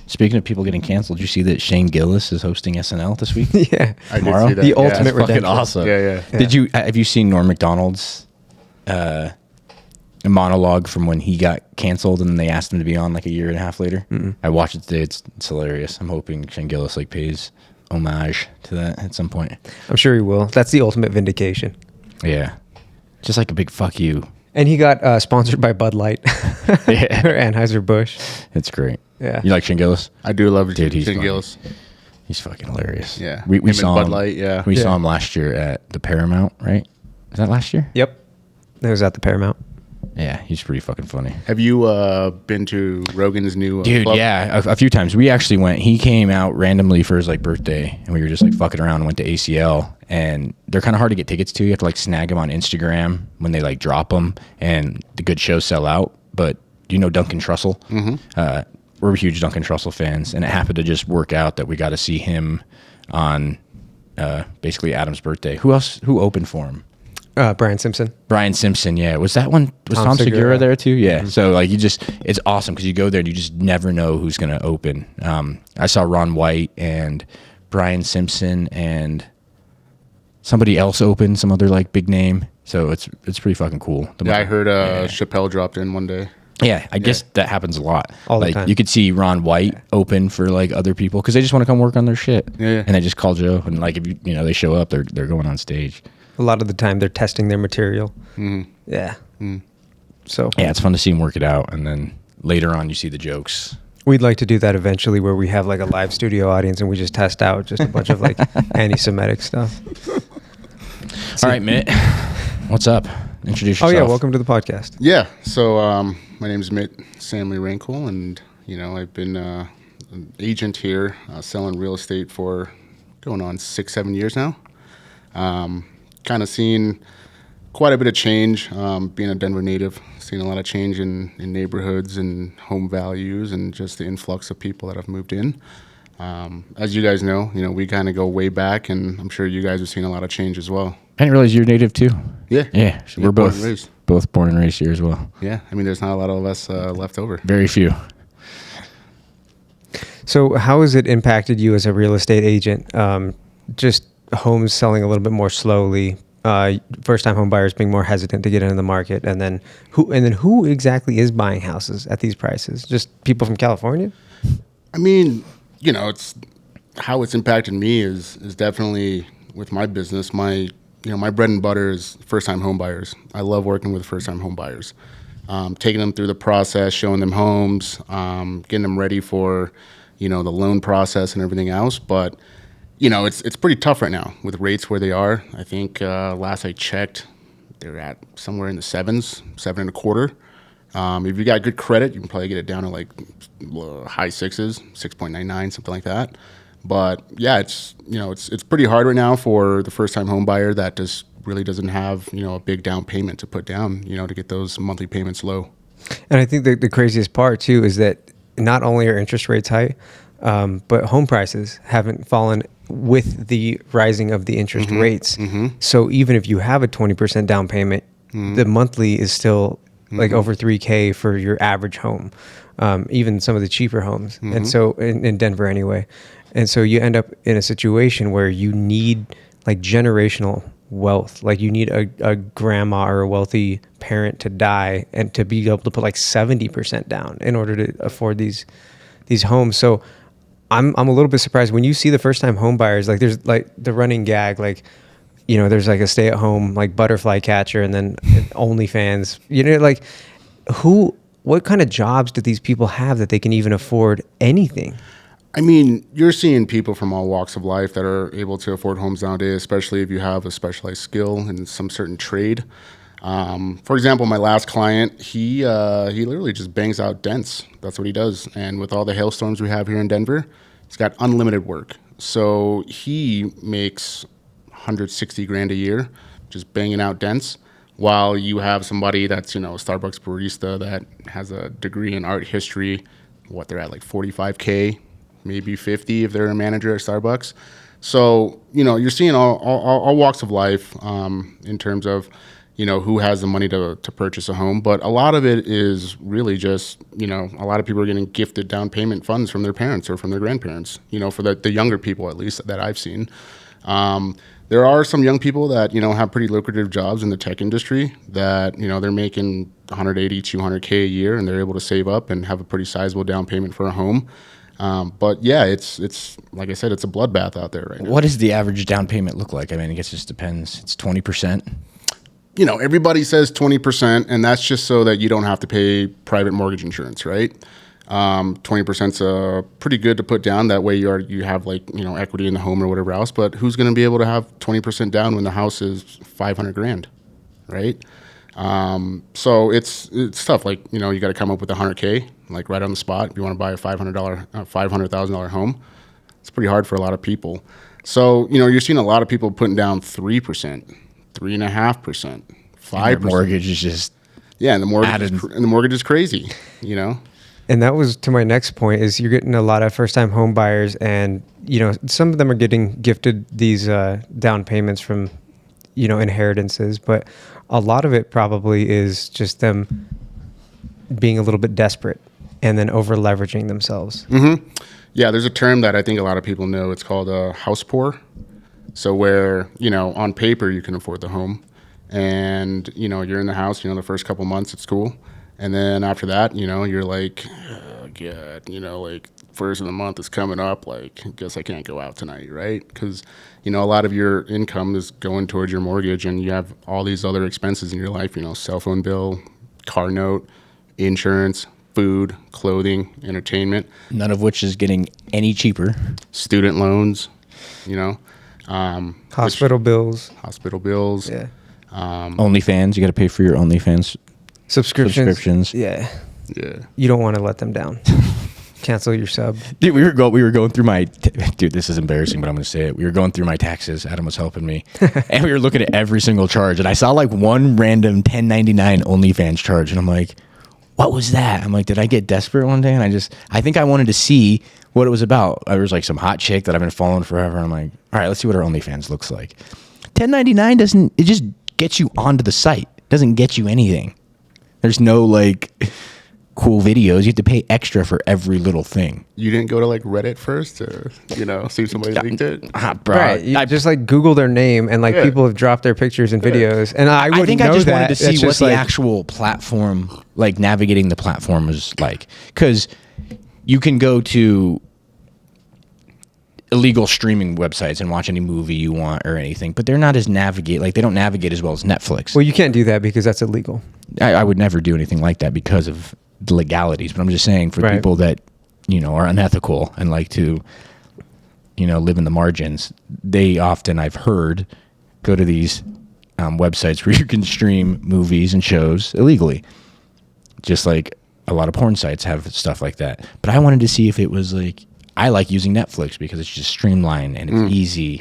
Speaking of people getting canceled, did you see that Shane Gillis is hosting SNL this week? Yeah. Tomorrow? I did see that. The ultimate Fucking redemption. awesome. Yeah. Have you seen Norm Macdonald's monologue from when he got canceled and they asked him to be on like a year and a half later? I watched it today. It's hilarious. I'm hoping Shane Gillis like pays homage to that at some point. I'm sure he will. That's the ultimate vindication. Yeah. Just like a big fuck you. And he got sponsored by Bud Light Yeah. or Anheuser-Busch. It's great. Yeah. You like Shane Gillis? I do love Dude, he's Shane funny. Gillis. He's fucking hilarious. Yeah. We Him and saw Bud him. Light, yeah. We Yeah. saw him last year at the Paramount, right? Is that last year? Yep. It was at the Paramount. Yeah, he's pretty fucking funny. Have you been to Rogan's new Dude, club? yeah, a few times. We actually went. He came out randomly for his like birthday, and we were just like fucking around and went to ACL. And they're kind of hard to get tickets to. You have to like snag them on Instagram when they like drop them, and the good shows sell out. But do you know Duncan Trussell? Mm-hmm. We're huge Duncan Trussell fans, and it happened to just work out that we got to see him on basically Adam's birthday. Who else? Who opened for him? Brian Simpson. Brian Simpson, yeah. Was that one? Was Tom Segura there too? Yeah. So like it's awesome because you go there and you just never know who's going to open. I saw Ron White and Brian Simpson and somebody else open, some other like big name. So it's pretty fucking cool. Yeah, I heard Chappelle dropped in one day. Yeah, I guess that happens a lot. All the like time. you could see Ron White open for like other people because they just want to come work on their shit. Yeah. And they just call Joe and like if they show up, they're going on stage. A lot of the time, they're testing their material. Yeah. So Yeah, it's fun to see him work it out, and then later on you see the jokes. we'd like to do that eventually, where we have like a live studio audience and we just test out just a bunch of like anti-Semitic stuff. All right, Mitt, what's up? Introduce Oh yourself. yeah, welcome to the podcast. Yeah, so my name is Mit Samleerangkul, and I've been an agent here selling real estate for going on 6-7 years now. Kind of seen quite a bit of change being a Denver native, seen a lot of change in neighborhoods and home values and just the influx of people that have moved in. As you guys know, we kind of go way back, and I'm sure you guys have seen a lot of change as well. I didn't realize you're native too. Yeah. Yeah, so Yeah, we're born and raised. both born and raised here as well. Yeah, I mean, there's not a lot of us left over. Very few. So how has it impacted you as a real estate agent? Just homes selling a little bit more slowly, first-time home buyers being more hesitant to get into the market, and then who exactly is buying houses at these prices? Just people from California? I mean, it's how it's impacted me is definitely with my business. My bread and butter is first-time home buyers. I love working with first-time home buyers, taking them through the process, showing them homes, getting them ready for, the loan process and everything else. But, it's pretty tough right now with rates where they are. I think last I checked, they're at somewhere in the 7s, 7.25. If you got good credit, you can probably get it down to like high 6s, 6.99, something like that. But yeah, it's pretty hard right now for the first time home buyer that just really doesn't have, a big down payment to put down, to get those monthly payments low. And I think the craziest part too is that not only are interest rates high, but home prices haven't fallen with the rising of the interest rates. So even if you have a 20% down payment, the monthly is still like over $3,000 for your average home, even some of the cheaper homes. And so in Denver anyway. And so you end up in a situation where you need like generational wealth. Like you need a grandma or a wealthy parent to die and to be able to put like 70% down in order to afford these homes. So I'm a little bit surprised when you see the first time home buyers, like there's like the running gag, like, there's like a stay at home, like butterfly catcher and then OnlyFans, like what kind of jobs do these people have that they can even afford anything? I mean, you're seeing people from all walks of life that are able to afford homes nowadays, especially if you have a specialized skill in some certain trade. For example, my last client, he literally just bangs out dents. That's what he does. And with all the hailstorms we have here in Denver, he's got unlimited work. So he makes $160,000 a year just banging out dents, while you have somebody that's, a Starbucks barista that has a degree in art history. They're at like $45,000. Maybe 50 if they're a manager at Starbucks. So, you're seeing all walks of life in terms of, who has the money to purchase a home. But a lot of it is really just, a lot of people are getting gifted down payment funds from their parents or from their grandparents, for the younger people, at least that I've seen. There are some young people that, have pretty lucrative jobs in the tech industry that, they're making 180, 200K a year, and they're able to save up and have a pretty sizable down payment for a home. But yeah, it's like I said, it's a bloodbath out there right now. What does the average down payment look like? I mean, I guess it just depends. It's 20%. Everybody says 20%, and that's just so that you don't have to pay private mortgage insurance, right? 20% is pretty good to put down. That way you have equity in the home or whatever else. But who's going to be able to have 20% down when the house is $500,000, right? So it's tough. You got to come up with $100K, right on the spot. If you want to buy a $500,000 home, it's pretty hard for a lot of people. So you're seeing a lot of people putting down 3%, 3.5%, 5%. Mortgage is just and the mortgage is crazy, And that was to my next point is you're getting a lot of first-time home buyers, and some of them are getting gifted these down payments from inheritances, but a lot of it probably is just them being a little bit desperate and then over leveraging themselves. Mm-hmm. Yeah, there's a term that I think a lot of people know. It's called house poor. So where on paper you can afford the home, and you're in the house. The first couple months it's cool. And then after that, you're like, oh, God, first of the month is coming up. Guess I can't go out tonight, right? Because, a lot of your income is going towards your mortgage, and you have all these other expenses in your life, cell phone bill, car note, insurance, food, clothing, entertainment. None of which is getting any cheaper. Student loans, Hospital bills. Yeah. OnlyFans, you got to pay for your OnlyFans. Subscriptions. Yeah. You don't want to let them down. Cancel your sub. Dude, we were going through my dude. This is embarrassing, but I'm going to say it. We were going through my taxes. Adam was helping me, and we were looking at every single charge. And I saw one random 1099 OnlyFans charge, and I'm like, "What was that?" I'm like, "Did I get desperate one day?" And I think I wanted to see what it was about. There was some hot chick that I've been following forever. I'm like, "All right, let's see what her OnlyFans looks like." 1099 doesn't. It just gets you onto the site. It doesn't get you anything. There's no cool videos. You have to pay extra for every little thing. You didn't go to Reddit first, or see if somebody linked it? Bro, right. You just Google their name, and people have dropped their pictures and videos. And I wouldn't know I just that. wanted to see what the actual platform, navigating the platform was like. Because you can go to illegal streaming websites and watch any movie you want or anything, but they're not as they don't navigate as well as Netflix. Well, you can't do that because that's illegal. I would never do anything like that because of the legalities, but I'm just saying for people that, are unethical and like to, live in the margins, they often, I've heard, go to these websites where you can stream movies and shows illegally. Just like a lot of porn sites have stuff like that. But I wanted to see if it was I like using Netflix because it's just streamlined and it's easy.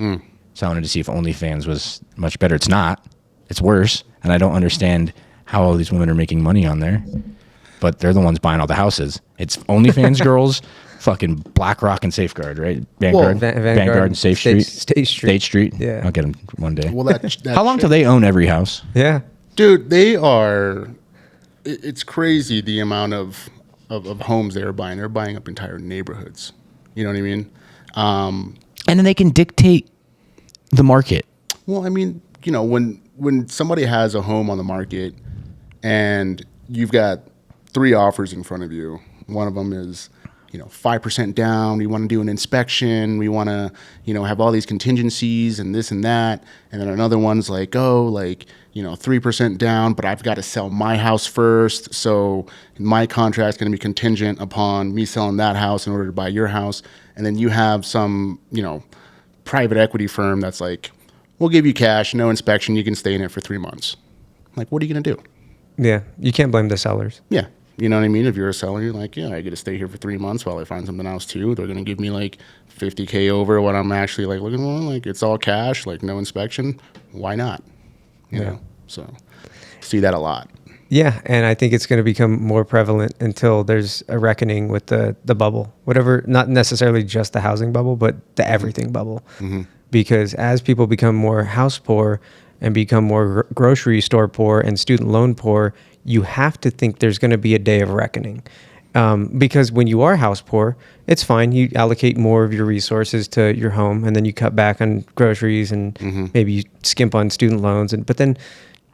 So I wanted to see if OnlyFans was much better. It's not. It's worse. And I don't understand how all these women are making money on there. But they're the ones buying all the houses. It's OnlyFans girls, fucking BlackRock and Safeguard, right? Vanguard and State Street. Yeah. I'll get them one day. Well, how long do they own every house? Yeah. Dude, they are... It's crazy the amount of homes they're buying. They're buying up entire neighborhoods. You know what I mean? And then they can dictate the market. Well, I mean, when somebody has a home on the market and you've got 3 offers in front of you, one of them is, 5% down. We want to do an inspection. We want to, have all these contingencies and this and that. And then another one's 3% down, but I've got to sell my house first. So my contract's going to be contingent upon me selling that house in order to buy your house. And then you have some, private equity firm that's we'll give you cash, no inspection. You can stay in it for 3 months. What are you going to do? Yeah. You can't blame the sellers. Yeah. You know what I mean? If you're a seller, you're I get to stay here for 3 months while I find something else too. They're going to give me $50K over what I'm actually looking for. It's all cash, no inspection. Why not? You know? So see that a lot. Yeah. And I think it's going to become more prevalent until there's a reckoning with the bubble, whatever, not necessarily just the housing bubble, but the everything bubble. Mm-hmm. Because as people become more house poor, and become more grocery store poor and student loan poor, you have to think there's going to be a day of reckoning. Because when you are house poor, it's fine. You allocate more of your resources to your home, and then you cut back on groceries, and maybe you skimp on student loans, but then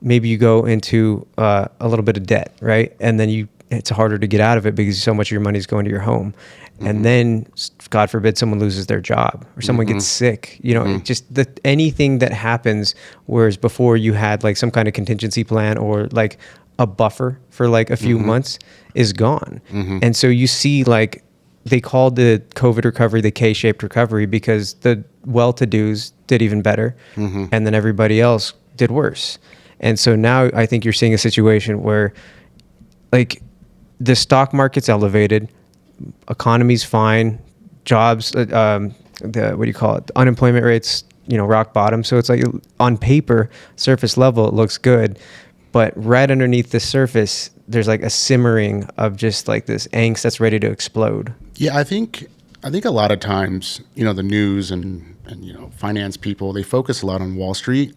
maybe you go into a little bit of debt, right? And then it's harder to get out of it because so much of your money is going to your home. And then, God forbid, someone loses their job or someone gets sick. Just anything that happens, whereas before you had like some kind of contingency plan or like a buffer for like a few months is gone. And so you see, like, they called the COVID recovery the K-shaped recovery because the well-to-dos did even better, and then everybody else did worse. And so now I think you're seeing a situation where, like, the stock market's elevated, economy's fine, jobs, the unemployment rates, rock bottom. So it's like, on paper, surface level, it looks good, but right underneath the surface, there's like a simmering of just like this angst that's ready to explode. Yeah, I think a lot of times, the news and finance people, they focus a lot on Wall Street,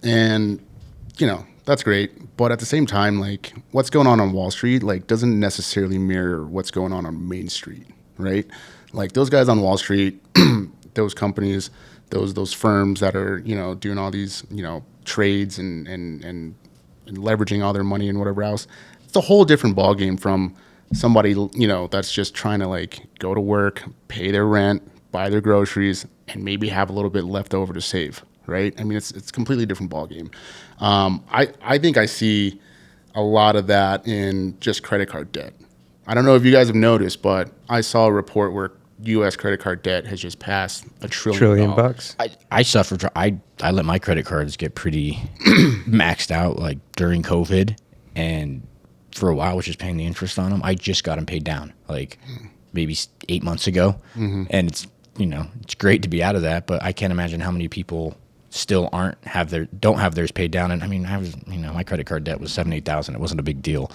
and that's great. But at the same time, like, what's going on Wall Street, like, doesn't necessarily mirror what's going on Main Street, right? Like, those guys on Wall Street, those companies, those firms that are, doing all these, trades and leveraging all their money and whatever else, it's a whole different ballgame from somebody, that's just trying to, like, go to work, pay their rent, buy their groceries, and maybe have a little bit left over to save. Right? I mean, it's a completely different ballgame. I think I see a lot of that in just credit card debt. I don't know if you guys have noticed, but I saw a report where U.S. credit card debt has just passed $1 trillion. Bucks. I suffered. I let my credit cards get pretty maxed out, like, during COVID, and for a while I was just paying the interest on them. I just got them paid down, like, maybe 8 months ago, and it's it's great to be out of that, but I can't imagine how many people still don't have theirs paid down. And I mean, I was, my credit card debt was $7,000-8,000. It wasn't a big deal.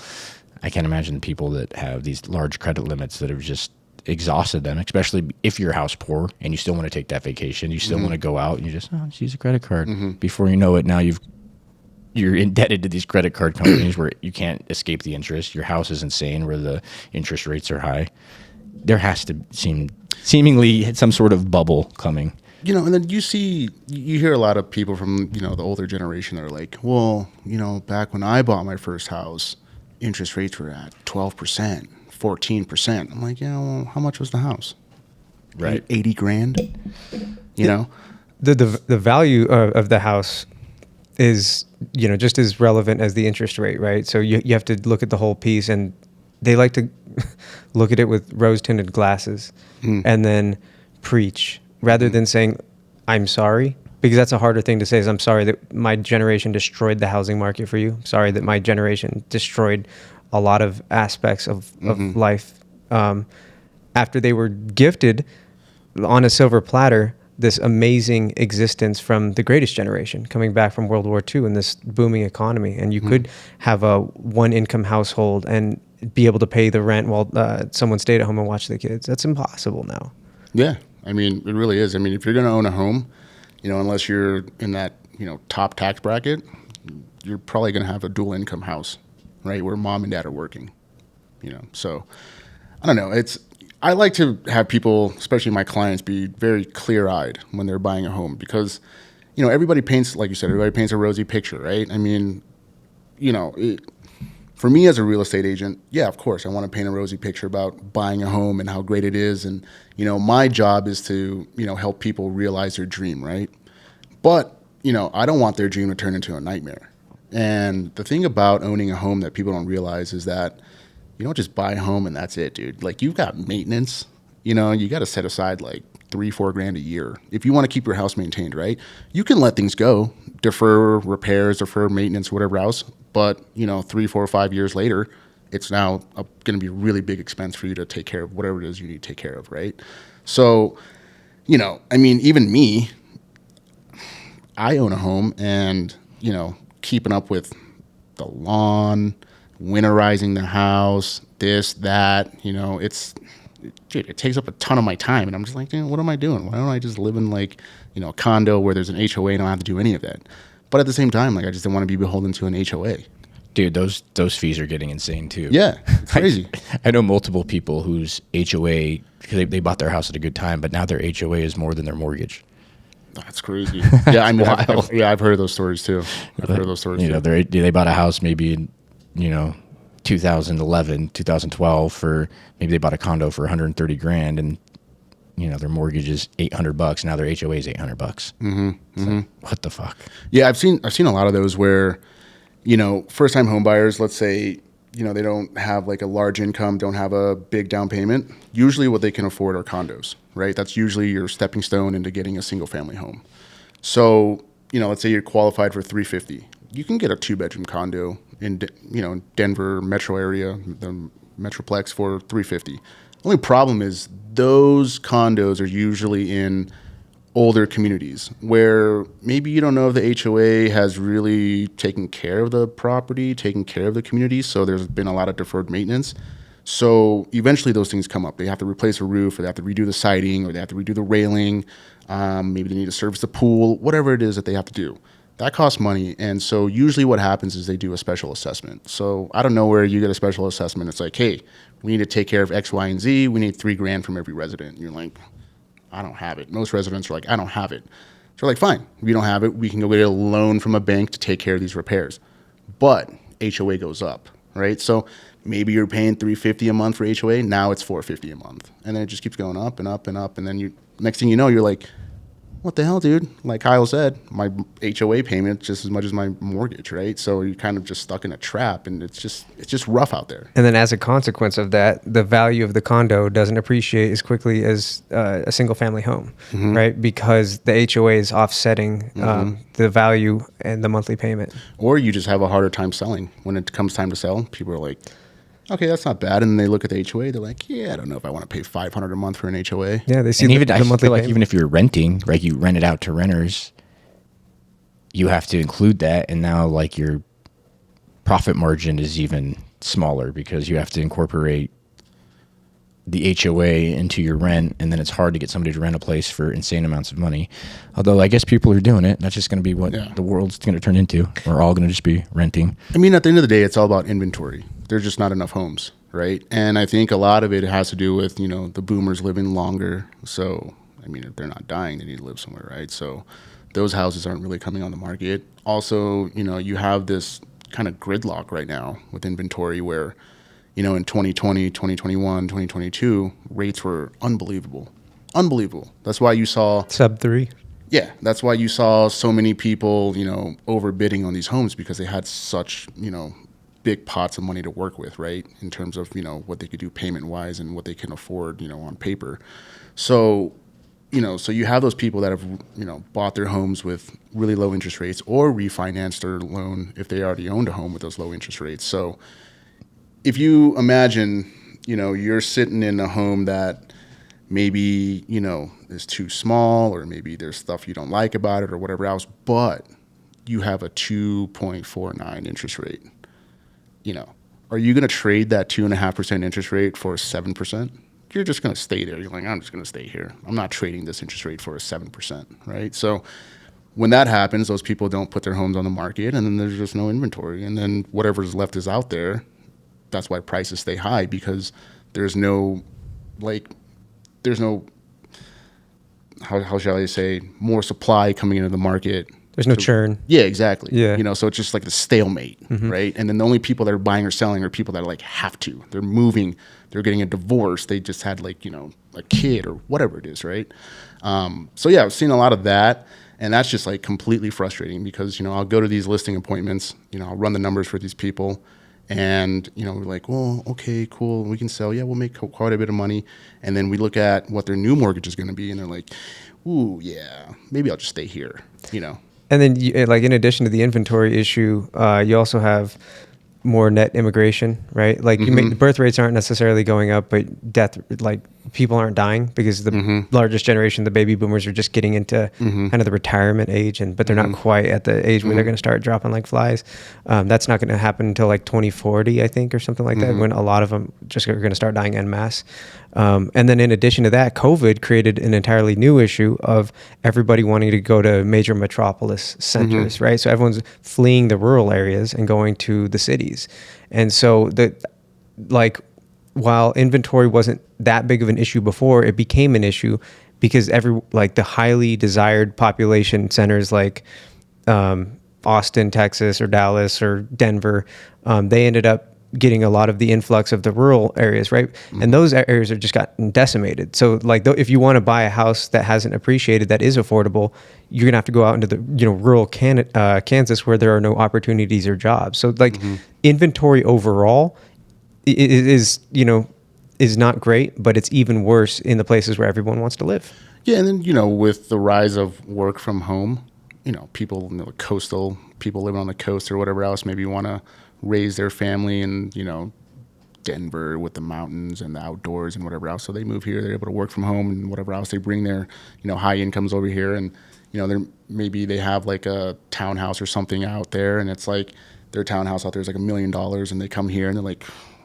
I can't imagine the people that have these large credit limits that have just exhausted them, especially if you're house poor and you still want to take that vacation, you still want to go out, and you just use a credit card. Before you know it, now you're indebted to these credit card companies where you can't escape the interest. Your house is insane where the interest rates are high. There has to seemingly some sort of bubble coming. And then you hear a lot of people from, the older generation that are like, well, back when I bought my first house, interest rates were at 12%, 14%. I'm like, well, how much was the house? Right. 80 grand, The value of the house is, just as relevant as the interest rate, right? So you have to look at the whole piece, and they like to look at it with rose-tinted glasses and then preach, rather than saying, I'm sorry, because that's a harder thing to say, is I'm sorry that my generation destroyed the housing market for you. I'm sorry that my generation destroyed a lot of aspects of life. After they were gifted on a silver platter this amazing existence from the greatest generation coming back from World War II in this booming economy. And you could have a one income household and be able to pay the rent while someone stayed at home and watched the kids. That's impossible now. Yeah. I mean, it really is. I mean, if you're going to own a home, unless you're in that, top tax bracket, you're probably going to have a dual income house, right? Where mom and dad are working, So I don't know. I like to have people, especially my clients, be very clear-eyed when they're buying a home because, everybody paints, like you said, everybody paints a rosy picture, right? I mean, for me as a real estate agent, yeah, of course, I want to paint a rosy picture about buying a home and how great it is. And, my job is to, help people realize their dream, right? But, I don't want their dream to turn into a nightmare. And the thing about owning a home that people don't realize is that you don't just buy a home and that's it, dude. Like, you've got maintenance, you got to set aside like $3-4 grand a year if you want to keep your house maintained, right? You can let things go, defer repairs, defer maintenance, whatever else. But, 3, 4, 5 years later, it's now going to be a really big expense for you to take care of whatever it is you need to take care of, right? So, I mean, even me, I own a home and, keeping up with the lawn, winterizing the house, this, that, it takes up a ton of my time. And I'm just like, what am I doing? Why don't I just live in like, a condo where there's an HOA and I don't have to do any of that? But at the same time, like I just didn't want to be beholden to an HOA. Dude, those fees are getting insane too. Yeah, it's crazy. I know multiple people whose HOA, because they bought their house at a good time, but now their HOA is more than their mortgage. That's crazy. Yeah, I mean, I've heard of those stories too. I've heard of those stories. You know, they bought a house maybe in, 2011, 2012 for, maybe they bought a condo for 130 grand, and their mortgage is $800. Now their HOA is $800. Mm-hmm. What the fuck? Yeah, I've seen a lot of those where, first time home buyers, let's say, they don't have like a large income, don't have a big down payment. Usually what they can afford are condos, right? That's usually your stepping stone into getting a single family home. So, let's say you're qualified for $350. You can get a 2-bedroom condo in, Denver metro area, the Metroplex, for $350. Only problem is those condos are usually in older communities where maybe you don't know if the HOA has really taken care of the property, taken care of the community. So there's been a lot of deferred maintenance. So eventually those things come up. They have to replace a roof, or they have to redo the siding, or they have to redo the railing. Maybe they need to service the pool, whatever it is that they have to do. That costs money. And so usually what happens is they do a special assessment. So I don't know where you get a special assessment. It's like, hey, we need to take care of X, Y, and Z. We need $3,000 from every resident. And you're like, I don't have it. Most residents are like, I don't have it. So we're like, fine, we don't have it. We can go get a loan from a bank to take care of these repairs. But HOA goes up, right? So maybe you're paying $350 a month for HOA. Now it's $450 a month. And then it just keeps going up and up and up. And then next thing you know, you're like, what the hell, dude? Like Kyle said, my HOA payment just as much as my mortgage, right? So you're kind of just stuck in a trap, and it's just rough out there. And then as a consequence of that, the value of the condo doesn't appreciate as quickly as a single family home, right? Because the HOA is offsetting the value and the monthly payment. Or you just have a harder time selling. When it comes time to sell, people are like, okay, that's not bad. And then they look at the HOA, they're like, yeah, I don't know if I want to pay $500 a month for an HOA. Yeah, they see and the, even the I monthly feel like payment. even if you're renting, right, you rent it out to renters, you have to include that, and now like your profit margin is even smaller because you have to incorporate the HOA into your rent, and then it's hard to get somebody to rent a place for insane amounts of money. Although I guess people are doing it. That's just going to be what the world's going to turn into. We're all going to just be renting. I mean, at the end of the day, it's all about inventory. There's just not enough homes, right? And I think a lot of it has to do with, the boomers living longer. So, I mean, if they're not dying, they need to live somewhere, right? So those houses aren't really coming on the market. Also, you have this kind of gridlock right now with inventory where, in 2020, 2021, 2022, rates were unbelievable. Unbelievable. That's why you saw sub 3. Yeah, that's why you saw so many people, overbidding on these homes, because they had such, big pots of money to work with, right? In terms of, what they could do payment wise and what they can afford, on paper. So, so you have those people that have, bought their homes with really low interest rates, or refinanced their loan if they already owned a home with those low interest rates. So if you imagine, you're sitting in a home that maybe, is too small, or maybe there's stuff you don't like about it or whatever else, but you have a 2.49 interest rate. Are you going to trade that 2.5% interest rate for 7%? You're just going to stay there. You're like, I'm just going to stay here. I'm not trading this interest rate for a 7%, right? So when that happens, those people don't put their homes on the market, and then there's just no inventory. And then whatever's left is out there. That's why prices stay high, because there's no, how shall I say, more supply coming into the market. There's no churn. Yeah, exactly. Yeah. So it's just like the stalemate, right? And then the only people that are buying or selling are people that have to. They're moving. They're getting a divorce. They just had a kid or whatever it is, right? So yeah, I've seen a lot of that, and that's just completely frustrating, because I'll go to these listing appointments. I'll run the numbers for these people, and we're like, well, okay, cool, we can sell. Yeah, we'll make quite a bit of money. And then we look at what their new mortgage is going to be, and they're like, ooh, yeah, maybe I'll just stay here. And then, in addition to the inventory issue, you also have more net immigration, right? You the birth rates aren't necessarily going up, but death people aren't dying because the largest generation, the baby boomers, are just getting into kind of the retirement age, but they're not quite at the age where they're going to start dropping like flies. That's not going to happen until like 2040, I think, or something like that, when a lot of them just are going to start dying en masse. And then in addition to that, COVID created an entirely new issue of everybody wanting to go to major metropolis centers, right? So everyone's fleeing the rural areas and going to the cities. And so while inventory wasn't that big of an issue before, it became an issue because the highly desired population centers like Austin, Texas, or Dallas, or Denver, they ended up getting a lot of the influx of the rural areas, right? And those areas have just gotten decimated. So like if you want to buy a house that hasn't appreciated, that is affordable, you're gonna have to go out into the rural Kansas where there are no opportunities or jobs. So like inventory overall is not great, but it's even worse in the places where everyone wants to live. Yeah, and then with the rise of work from home, people, coastal people living on the coast or whatever else, maybe want to raise their family in Denver with the mountains and the outdoors and whatever else. So they move here. They're able to work from home and whatever else. They bring their high incomes over here, and maybe they have like a townhouse or something out there, and it's like their townhouse out there is like $1 million, and they come here and they're like,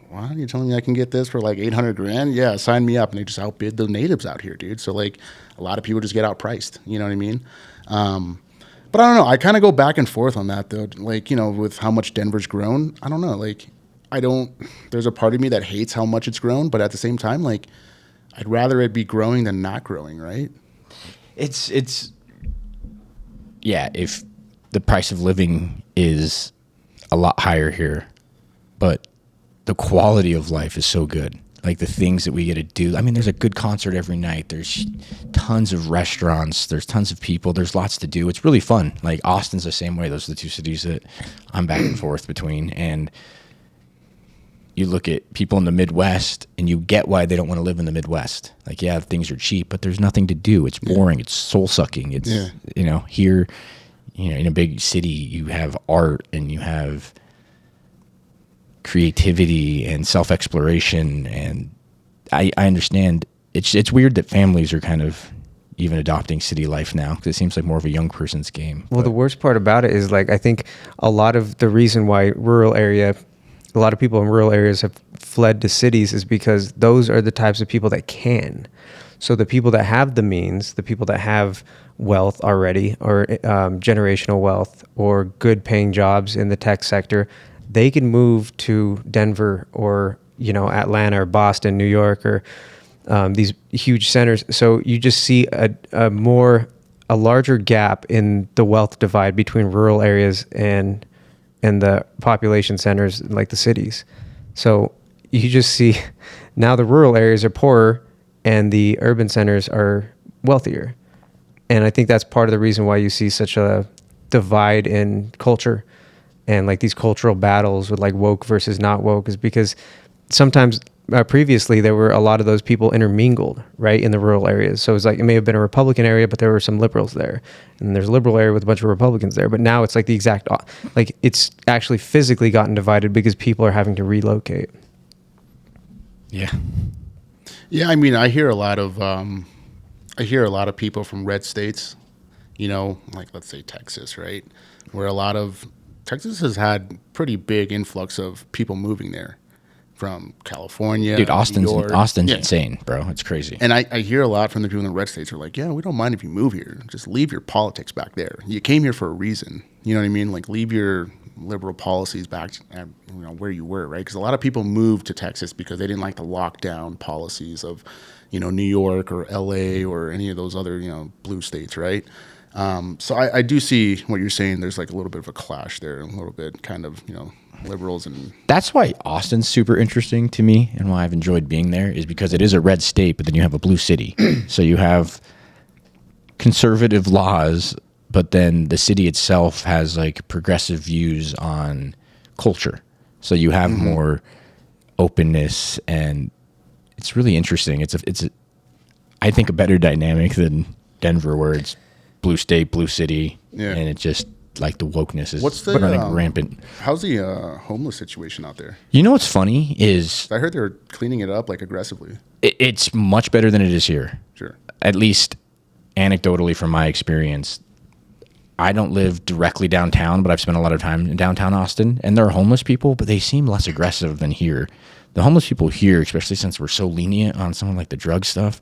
"What? You're telling me I can get this for like $800,000? Yeah, sign me up." And they just outbid the natives out here, dude. So like a lot of people just get outpriced. You know what I mean? But I don't know. I kind of go back and forth on that, though. Like, with how much Denver's grown, I don't know. Like, there's a part of me that hates how much it's grown, but at the same time, like, I'd rather it be growing than not growing, right? Yeah, if the price of living is a lot higher here, but the quality of life is so good. Like the things that we get to do. I mean, there's a good concert every night. There's tons of restaurants. There's tons of people. There's lots to do. It's really fun. Like Austin's the same way. Those are the two cities that I'm back and forth between. And you look at people in the Midwest and you get why they don't want to live in the Midwest. Like, yeah, things are cheap, but there's nothing to do. It's boring. It's soul sucking. It's, here, in a big city, you have art and you have creativity and self-exploration, and I understand it's weird that families are kind of even adopting city life now because it seems like more of a young person's game. Well, the worst part about it is like I think a lot of the reason why a lot of people in rural areas have fled to cities is because those are the types of people that can. So the people that have the means, the people that have wealth already, or generational wealth, or good paying jobs in the tech sector, they can move to Denver or, Atlanta or Boston, New York, or these huge centers. So you just see a larger gap in the wealth divide between rural areas and the population centers like the cities. So you just see now the rural areas are poorer and the urban centers are wealthier. And I think that's part of the reason why you see such a divide in culture and like these cultural battles with like woke versus not woke, is because sometimes previously there were a lot of those people intermingled right in the rural areas. So it's like it may have been a Republican area, but there were some liberals there, and there's a liberal area with a bunch of Republicans there. But now it's like the exact, like it's actually physically gotten divided because people are having to relocate. Yeah. I mean, I hear a lot of people from red states, like let's say Texas, right, where Texas has had pretty big influx of people moving there from California. Dude, Austin's insane, bro. It's crazy. And I hear a lot from the people in the red states who are like, yeah, we don't mind if you move here. Just leave your politics back there. You came here for a reason. You know what I mean? Like leave your liberal policies back at, where you were, right? Because a lot of people moved to Texas because they didn't like the lockdown policies of, New York or LA or any of those other, blue states, right? So I do see what you're saying. There's like a little bit of a clash there, a little bit kind of, liberals. And that's why Austin's super interesting to me and why I've enjoyed being there is because it is a red state, but then you have a blue city. So you have conservative laws, but then the city itself has like progressive views on culture. So you have more openness, and it's really interesting. It's I think a better dynamic than Denver, where it's blue state, blue city, and it just like the wokeness is What's the running rampant. how's the homeless situation out there? You know what's funny is I heard they're cleaning it up like aggressively. it's much better than it is here. Sure. At least anecdotally from my experience. I don't live directly downtown, but I've spent a lot of time in downtown Austin, and there are homeless people, but they seem less aggressive than here. The homeless people here, especially since we're so lenient on some of like the drug stuff,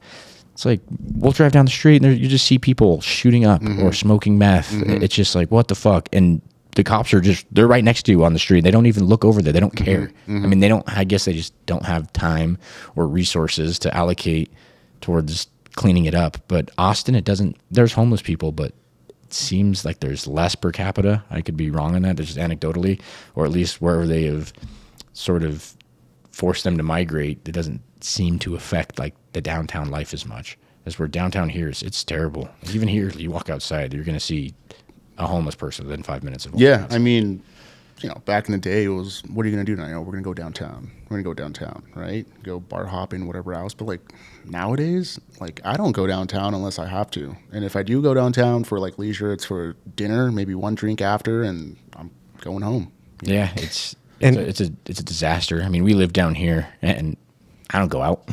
it's like we'll drive down the street and you just see people shooting up or smoking meth. It's just like, what the fuck? And the cops are they're right next to you on the street. They don't even look over there. They don't care. I mean, I guess they just don't have time or resources to allocate towards cleaning it up. But Austin, there's homeless people, but it seems like there's less per capita. I could be wrong on that. There's just anecdotally, or at least wherever they have sort of forced them to migrate, it doesn't seem to affect like the downtown life as much as where downtown here it's terrible. Even here, you walk outside, you're going to see a homeless person within 5 minutes of Yeah, I mean, back in the day, it was, what are you going to do tonight? Oh, we're going to go downtown. We're going to go downtown, right? Go bar hopping, whatever else. But, like, nowadays, like, I don't go downtown unless I have to. And if I do go downtown for, like, leisure, it's for dinner, maybe one drink after, and I'm going home. Yeah, it's a disaster. I mean, we live down here, and I don't go out.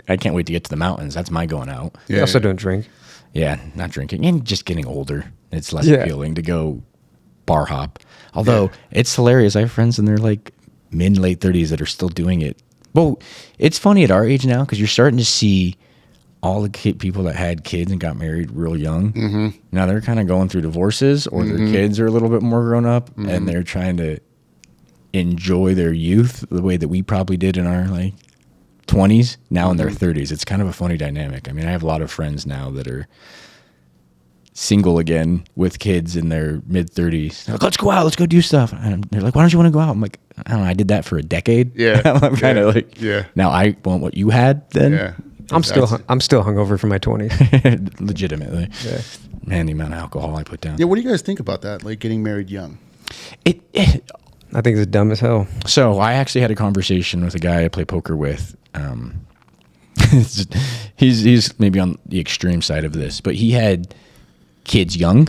I can't wait to get to the mountains. That's my going out. You also don't drink. Yeah, not drinking. And just getting older, it's less appealing to go bar hop. Although it's hilarious. I have friends in their like mid late 30s that are still doing it. Well, it's funny at our age now because you're starting to see all the people that had kids and got married real young. Now they're kind of going through divorces, or their kids are a little bit more grown up, and they're trying to enjoy their youth the way that we probably did in our like 20s, now in their 30s. It's kind of a funny dynamic. I mean, I have a lot of friends now that are single again with kids in their mid 30s. Like, let's go out, let's go do stuff. And they're like, why don't you want to go out? I'm like, I don't know, I did that for a decade. Yeah. I'm kind of like, now I want what you had then. Yeah. I'm still hungover from my 20s. Legitimately. Yeah. Man, the amount of alcohol I put down. Yeah, what do you guys think about that? Like getting married young? I think it's dumb as hell. So I actually had a conversation with a guy I play poker with. He's maybe on the extreme side of this, but he had kids young,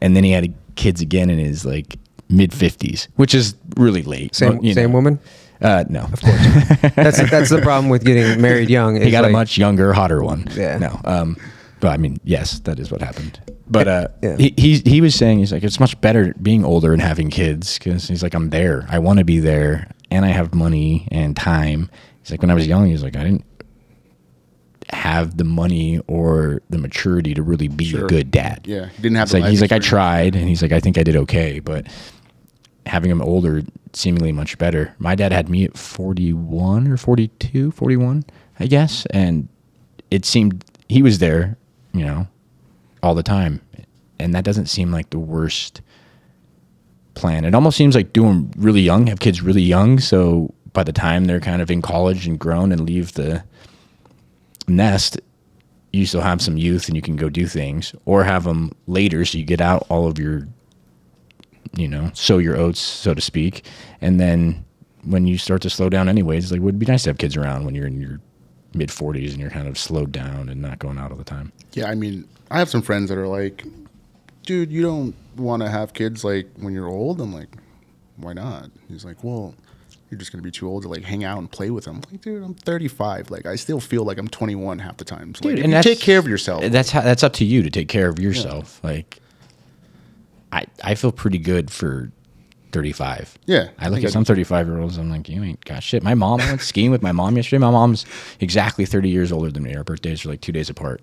and then he had kids again in his like mid 50s, which is really late. Same woman? No, Of course. That's the problem with getting married young. he got a much younger, hotter one. Yeah. No. But I mean, yes, that is what happened. But he was saying, he's like, it's much better being older and having kids, because he's like, I'm there. I want to be there, and I have money and time. He's like, when I was young, he's like, I didn't have the money or the maturity to really be a good dad. Yeah, he didn't have it's the like, he's like, I tried, and he's like, I think I did okay, but having him older, seemingly much better. My dad had me at 41 or 42, 41, I guess, and it seemed he was there, all the time, and that doesn't seem like the worst plan. It almost seems like do them really young, have kids really young, so by the time they're kind of in college and grown and leave the nest, you still have some youth and you can go do things, or have them later so you get out all of your, sow your oats, so to speak, and then when you start to slow down anyways, like, it would be nice to have kids around when you're in your mid 40s and you're kind of slowed down and not going out all the time. Yeah, I mean, I have some friends that are like, dude, you don't want to have kids like when you're old? I'm like, why not? He's like, well, you're just going to be too old to like hang out and play with them. I'm like, dude, I'm 35. Like, I still feel like I'm 21 half the time. So, Dude, like, and you take care of yourself. That's up to you to take care of yourself. Like, I feel pretty good for 35. Yeah. I look at some 35-year-olds, I'm like, you ain't got shit. My mom, I went skiing with my mom yesterday. My mom's exactly 30 years older than me. Our birthdays are like 2 days apart.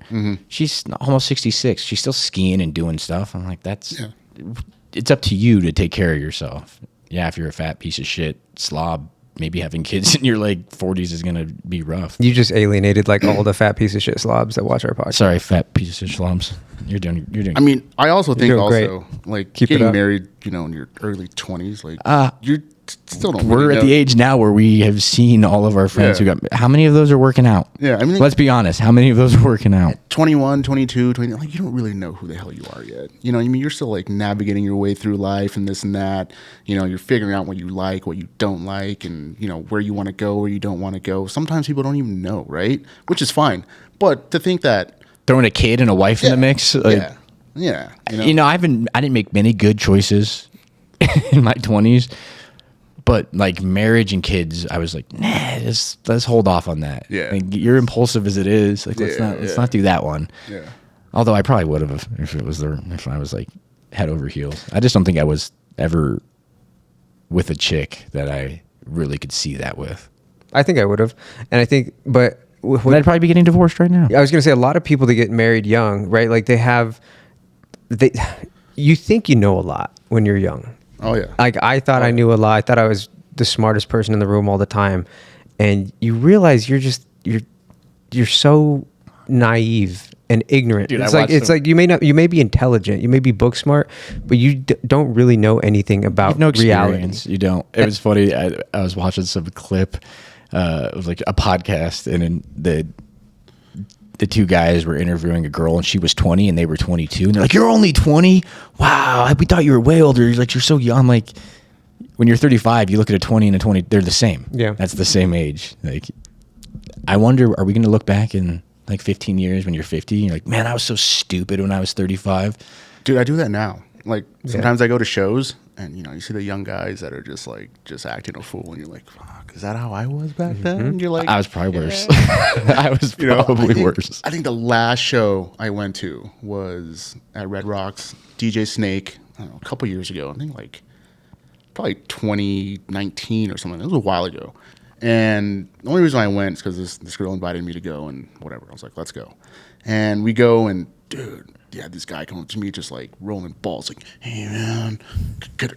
She's almost 66. She's still skiing and doing stuff. I'm like, it's up to you to take care of yourself. Yeah, if you're a fat piece of shit slob, maybe having kids in your like 40s is going to be rough. You just alienated like all the fat piece of shit slobs that watch our podcast. Sorry, fat piece of shit slobs. You're doing. I mean, I also think great. like Keep getting it up. married, in your early 20s, like you're still don't. We're really at know. the age now where we have seen all of our friends who got. How many of those are working out? Yeah, I mean, Let's be honest. How many of those are working out? 21, 22, 20, like, you don't really know who the hell you are yet. I mean, you're still like navigating your way through life and this and that. You're figuring out what you like, what you don't like, and where you want to go, where you don't want to go. Sometimes people don't even know, right? Which is fine. But to think that Throwing a kid and a wife in the mix. Like, Yeah. I didn't make many good choices in my 20s, but like marriage and kids, I was like, nah, let's hold off on that. Yeah. Like, you're impulsive as it is. Like, let's not do that one. Yeah. Although I probably would have if I was like head over heels. I just don't think I was ever with a chick that I really could see that with. I think I would have, and I think, but I'd probably be getting divorced right now. I was going to say a lot of people that get married young, right? Like you think you know a lot when you're young. Oh yeah. Like I thought I knew a lot. I thought I was the smartest person in the room all the time, and you realize you're so naive and ignorant. Dude, it's like you may be intelligent, you may be book smart, but you don't really know anything about No reality. experience. You don't. It was funny. I was watching some clip. It was like a podcast, and then the two guys were interviewing a girl, and she was 20 and they were 22, and they're like, "You're only 20? Wow, we thought you were way older." He's like, "You're so young." I'm like, when you're 35, you look at a 20 and a 20, they're the same. Yeah, that's the same age. Like, I wonder, are we going to look back in like 15 years when you're 50? You're like, man, I was so stupid when I was 35. Dude, I do that now. Like sometimes I go to shows and you see the young guys that are just acting a fool, and you're like, fuck, is that how I was back then? And you're like, I was probably worse. I was probably worse. I think the last show I went to was at Red Rocks, DJ Snake, I don't know, a couple years ago. I think like probably 2019 or something. It was a while ago. And the only reason I went is because this girl invited me to go, and whatever. I was like, let's go. And we go, and dude, this guy come up to me just like rolling balls, like, hey man, could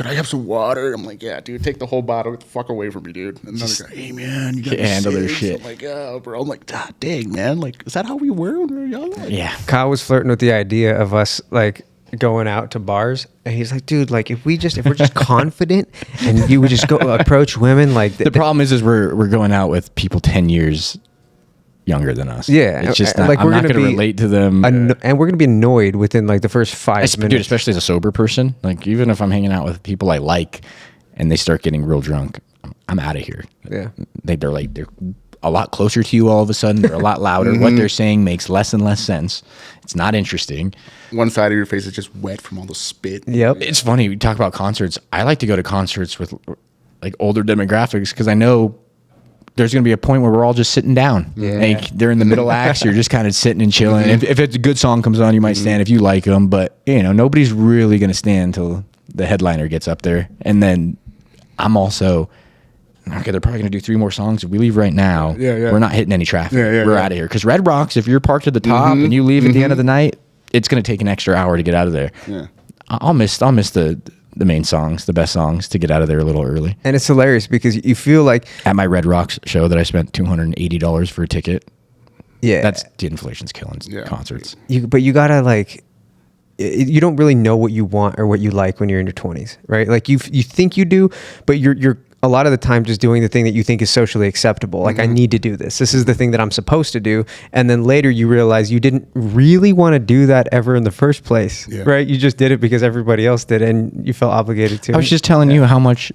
I have some water? I'm like, yeah, dude, take the whole bottle, get the fuck away from me, dude. And another guy, hey man, you got can't handle their shit. I'm like, yeah, bro. I'm like, God dang, man, like, is that how we were when we were young? Like, Yeah. Kyle was flirting with the idea of us like going out to bars, and he's like, dude, like if we're just confident and you would just go approach women, like The problem is we're going out with people 10 years younger than us. Yeah, it's just not, like I'm we're not gonna going to be relate to them. and we're gonna be annoyed within like the first 5 minutes. Dude, especially as a sober person, like even if I'm hanging out with people I like and they start getting real drunk, I'm out of here. Yeah, they're a lot closer to you all of a sudden. They're a lot louder. What they're saying makes less and less sense. It's not interesting. One side of your face is just wet from all the spit. Yep. It's funny. We talk about concerts. I like to go to concerts with like older demographics because I know there's going to be a point where we're all just sitting down. Yeah. Like they're in the middle acts. You're just kind of sitting and chilling. If it's a good song comes on, you might stand if you like them. But, nobody's really going to stand until the headliner gets up there. And then I'm also... Okay, they're probably going to do 3 more songs. If we leave right now, we're not hitting any traffic. We're out of here. Because Red Rocks, if you're parked at the top and you leave at the end of the night, it's going to take an extra hour to get out of there. Yeah. I'll miss the main songs, the best songs, to get out of there a little early. And it's hilarious because you feel like At my Red Rocks show that I spent $280 for a ticket, that's the inflation's killing concerts. but you gotta like, you don't really know what you want or what you like when you're in your 20s, right? Like you think you do, but you're a lot of the time just doing the thing that you think is socially acceptable. Like I need to do this. This is the thing that I'm supposed to do. And then later you realize you didn't really want to do that ever in the first place, right? You just did it because everybody else did and you felt obligated to. I was just telling you how much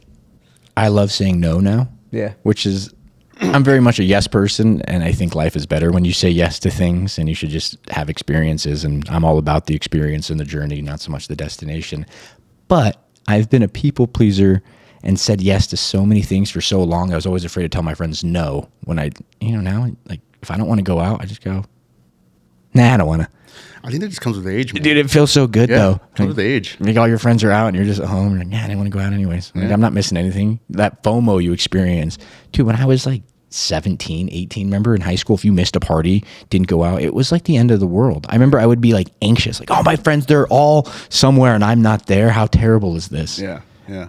I love saying no now. Yeah. Which is, I'm very much a yes person, and I think life is better when you say yes to things, and you should just have experiences, and I'm all about the experience and the journey, not so much the destination. But I've been a people pleaser and said yes to so many things for so long. I was always afraid to tell my friends no when now, like, if I don't want to go out, I just go, nah, I don't want to. I think that just comes with age, man. Dude, it feels so good, though. It comes with age. Like, all your friends are out and you're just at home. You're like, yeah, I didn't want to go out anyways. Like, I'm not missing anything. That FOMO you experience. Dude, when I was like 17, 18, remember in high school, if you missed a party, didn't go out, it was like the end of the world. I remember I would be like anxious. Like, oh, my friends, they're all somewhere and I'm not there. How terrible is this? Yeah, yeah.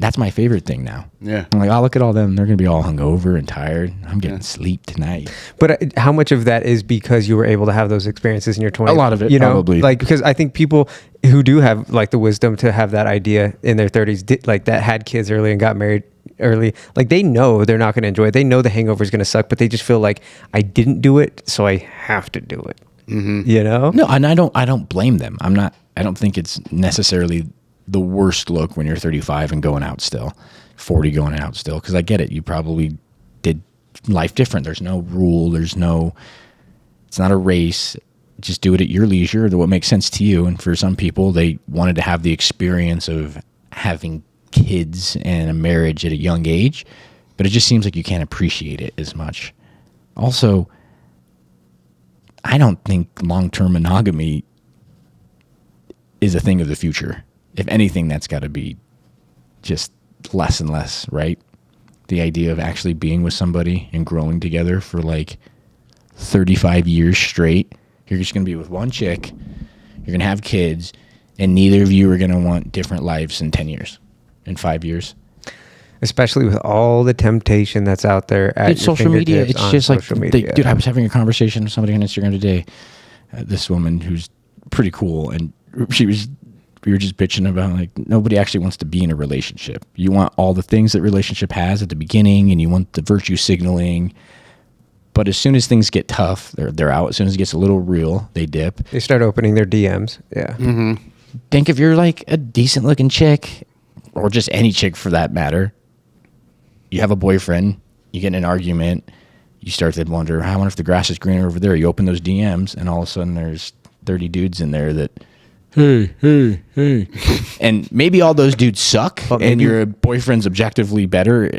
That's my favorite thing now. Yeah. I'm like, oh, look at all them. They're going to be all hungover and tired. I'm getting sleep tonight. But how much of that is because you were able to have those experiences in your 20s? A lot of it, probably. Like, because I think people who do have like the wisdom to have that idea in their 30s, like that had kids early and got married early, like they know they're not going to enjoy it. They know the hangover is going to suck, but they just feel like I didn't do it, so I have to do it. No, and I don't blame them. I don't think it's necessarily the worst look when you're 35 and going out still, 40 going out still, because I get it. You probably did life different. There's no rule. It's not a race. just do it at your leisure or what makes sense to you. And for some people, they wanted to have the experience of having kids and a marriage at a young age, but it just seems like you can't appreciate it as much. Also, I don't think long-term monogamy is a thing of the future. If anything, that's got to be just less and less, right? The idea of actually being with somebody and growing together for like 35 years straight. You're just going to be with one chick, you're going to have kids, and neither of you are going to want different lives in 10 years, in 5 years. Especially with all the temptation that's out there at your social media. fingertips It's on just like, social media. dude, I was having a conversation with somebody on Instagram today. This woman who's pretty cool, and we were just bitching about like nobody actually wants to be in a relationship. You want all the things that relationship has at the beginning, and you want the virtue signaling. But as soon as things get tough, they're out. As soon as it gets a little real, they dip. They start opening their DMs. Yeah. Mm-hmm. Think if you're like a decent looking chick, or just any chick for that matter, you have a boyfriend, you get in an argument, you start to wonder, I wonder if the grass is greener over there. You open those DMs, and all of a sudden there's 30 dudes in there that, hey. And maybe all those dudes suck, and your boyfriend's objectively better.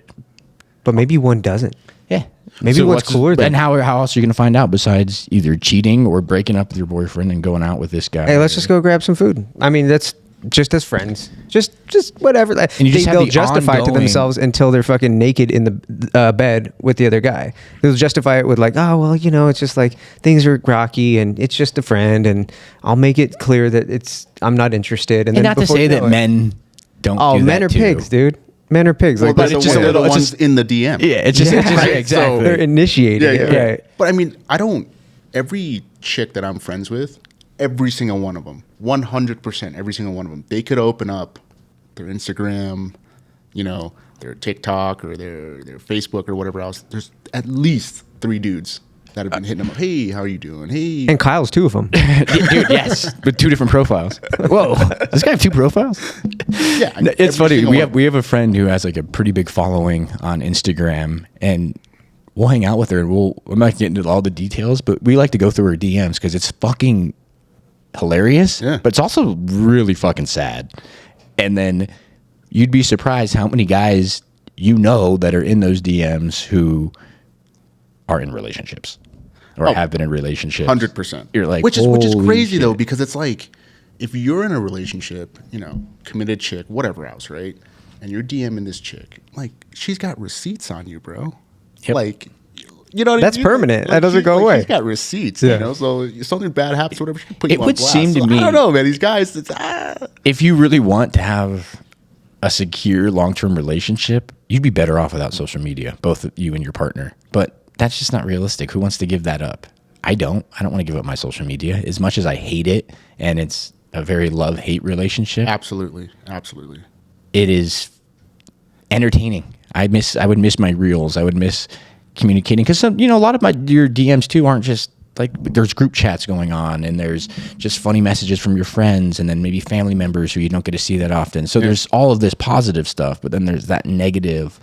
But maybe one doesn't. Yeah. Maybe what's cooler than... And how else are you going to find out besides either cheating or breaking up with your boyfriend and going out with this guy? Hey, let's just go grab some food. I mean, that's just as friends. Just whatever. And you just have they'll the justify it to ongoing- themselves until they're fucking naked in the bed with the other guy. They'll justify it with like, oh, well, it's just like things are rocky and it's just a friend and I'll make it clear that I'm not interested. And then not to say that men don't do that men are too. pigs, dude. Men are pigs. Well, Like, but it's it's just a little- the it's ones just- in the DM. Yeah, it's just, Right? exactly. they're initiating it, right? But I mean, every chick that I'm friends with, every single one of them, 100%, every single one of them, they could open up their Instagram, their TikTok or their Facebook or whatever else. There's at least 3 dudes that have been hitting them up. Hey, how are you doing? Hey. And Kyle's 2 of them. Dude, yes, with 2 different profiles. Whoa, does this guy have 2 profiles? Yeah, It's funny. single one. We have a friend who has like a pretty big following on Instagram, and we'll hang out with her. And I'm not getting into all the details, but we like to go through her DMs because it's fucking hilarious. Yeah. But it's also really fucking sad. And then you'd be surprised how many guys that are in those DMs who are in relationships or have been in relationships. 100%. You're like, which is holy crazy shit. though, because it's like if you're in a relationship, committed chick, whatever else, right? And you're DMing this chick, like she's got receipts on you, bro. Yep. Like, what I That's mean? permanent. That doesn't go away. She's got receipts, Yeah. So if something bad happens, whatever, she can put you It on would blast. seem to So, me- I don't know, man. These guys, If you really want to have a secure long-term relationship, you'd be better off without social media, both you and your partner. But that's just not realistic. Who wants to give that up? I don't want to give up my social media as much as I hate it. And it's a very love-hate relationship. absolutely. It is entertaining. I would miss my reels. I would miss communicating because a lot of your DMs too aren't just like there's group chats going on and there's just funny messages from your friends and then maybe family members who you don't get to see that often. So there's all of this positive stuff, but then there's that negative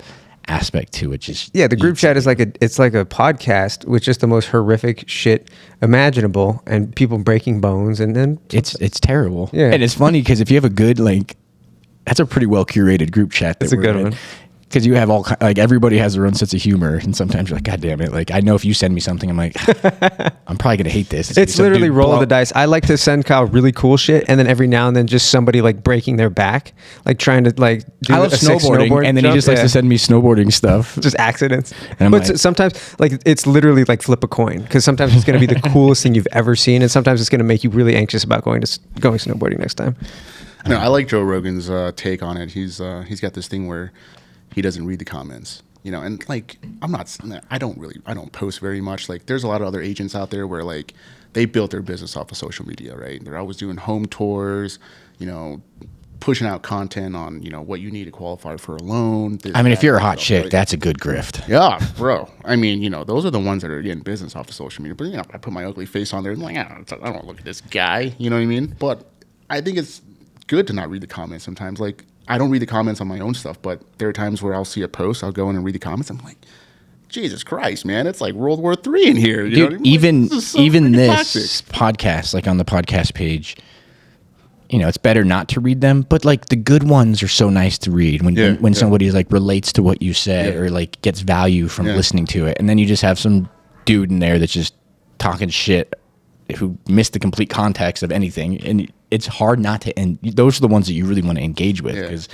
aspect to it. The group chat is like it's like a podcast with just the most horrific shit imaginable and people breaking bones and then it's terrible. Yeah. And it's funny because if you have a good that's a pretty well curated group chat. That's a good one. Because you have everybody has their own sense of humor, and sometimes you're like, God damn it! Like I know if you send me something, I'm like, I'm probably gonna hate this. It's literally roll of the dice. I like to send Kyle really cool shit, and then every now and then just somebody like breaking their back, like trying to like do I love a sick snowboarding, snowboard and then jump. he just likes to send me snowboarding stuff. just accidents. And I'm But like- sometimes like it's literally like flip a coin because sometimes it's going to be the coolest thing you've ever seen, and sometimes it's going to make you really anxious about going snowboarding next time. No, I like Joe Rogan's take on it. He's got this thing where he doesn't read the comments, and like I don't post very much. Like there's a lot of other agents out there where like they built their business off of social media, right? They're always doing home tours, pushing out content on, what you need to qualify for a loan. I mean, if you're a hot stuff, chick, right? that's a good grift. Yeah, bro. I mean, those are the ones that are getting business off of social media. But I put my ugly face on there and like, I don't look at this guy. You know what I mean? But I think it's good to not read the comments sometimes. Like I don't read the comments on my own stuff, but there are times where I'll see a post, I'll go in and read the comments. I'm like, Jesus Christ, man, it's like World War III in here. You Dude, know what I mean? even Like, this this podcast, like on the podcast page, you know, it's better not to read them, but like the good ones are so nice to read when somebody like relates to what you said or like gets value from listening to it. And then you just have some dude in there that's just talking shit who missed the complete context of anything. And it's hard not to end. Those are the ones that you really want to engage with because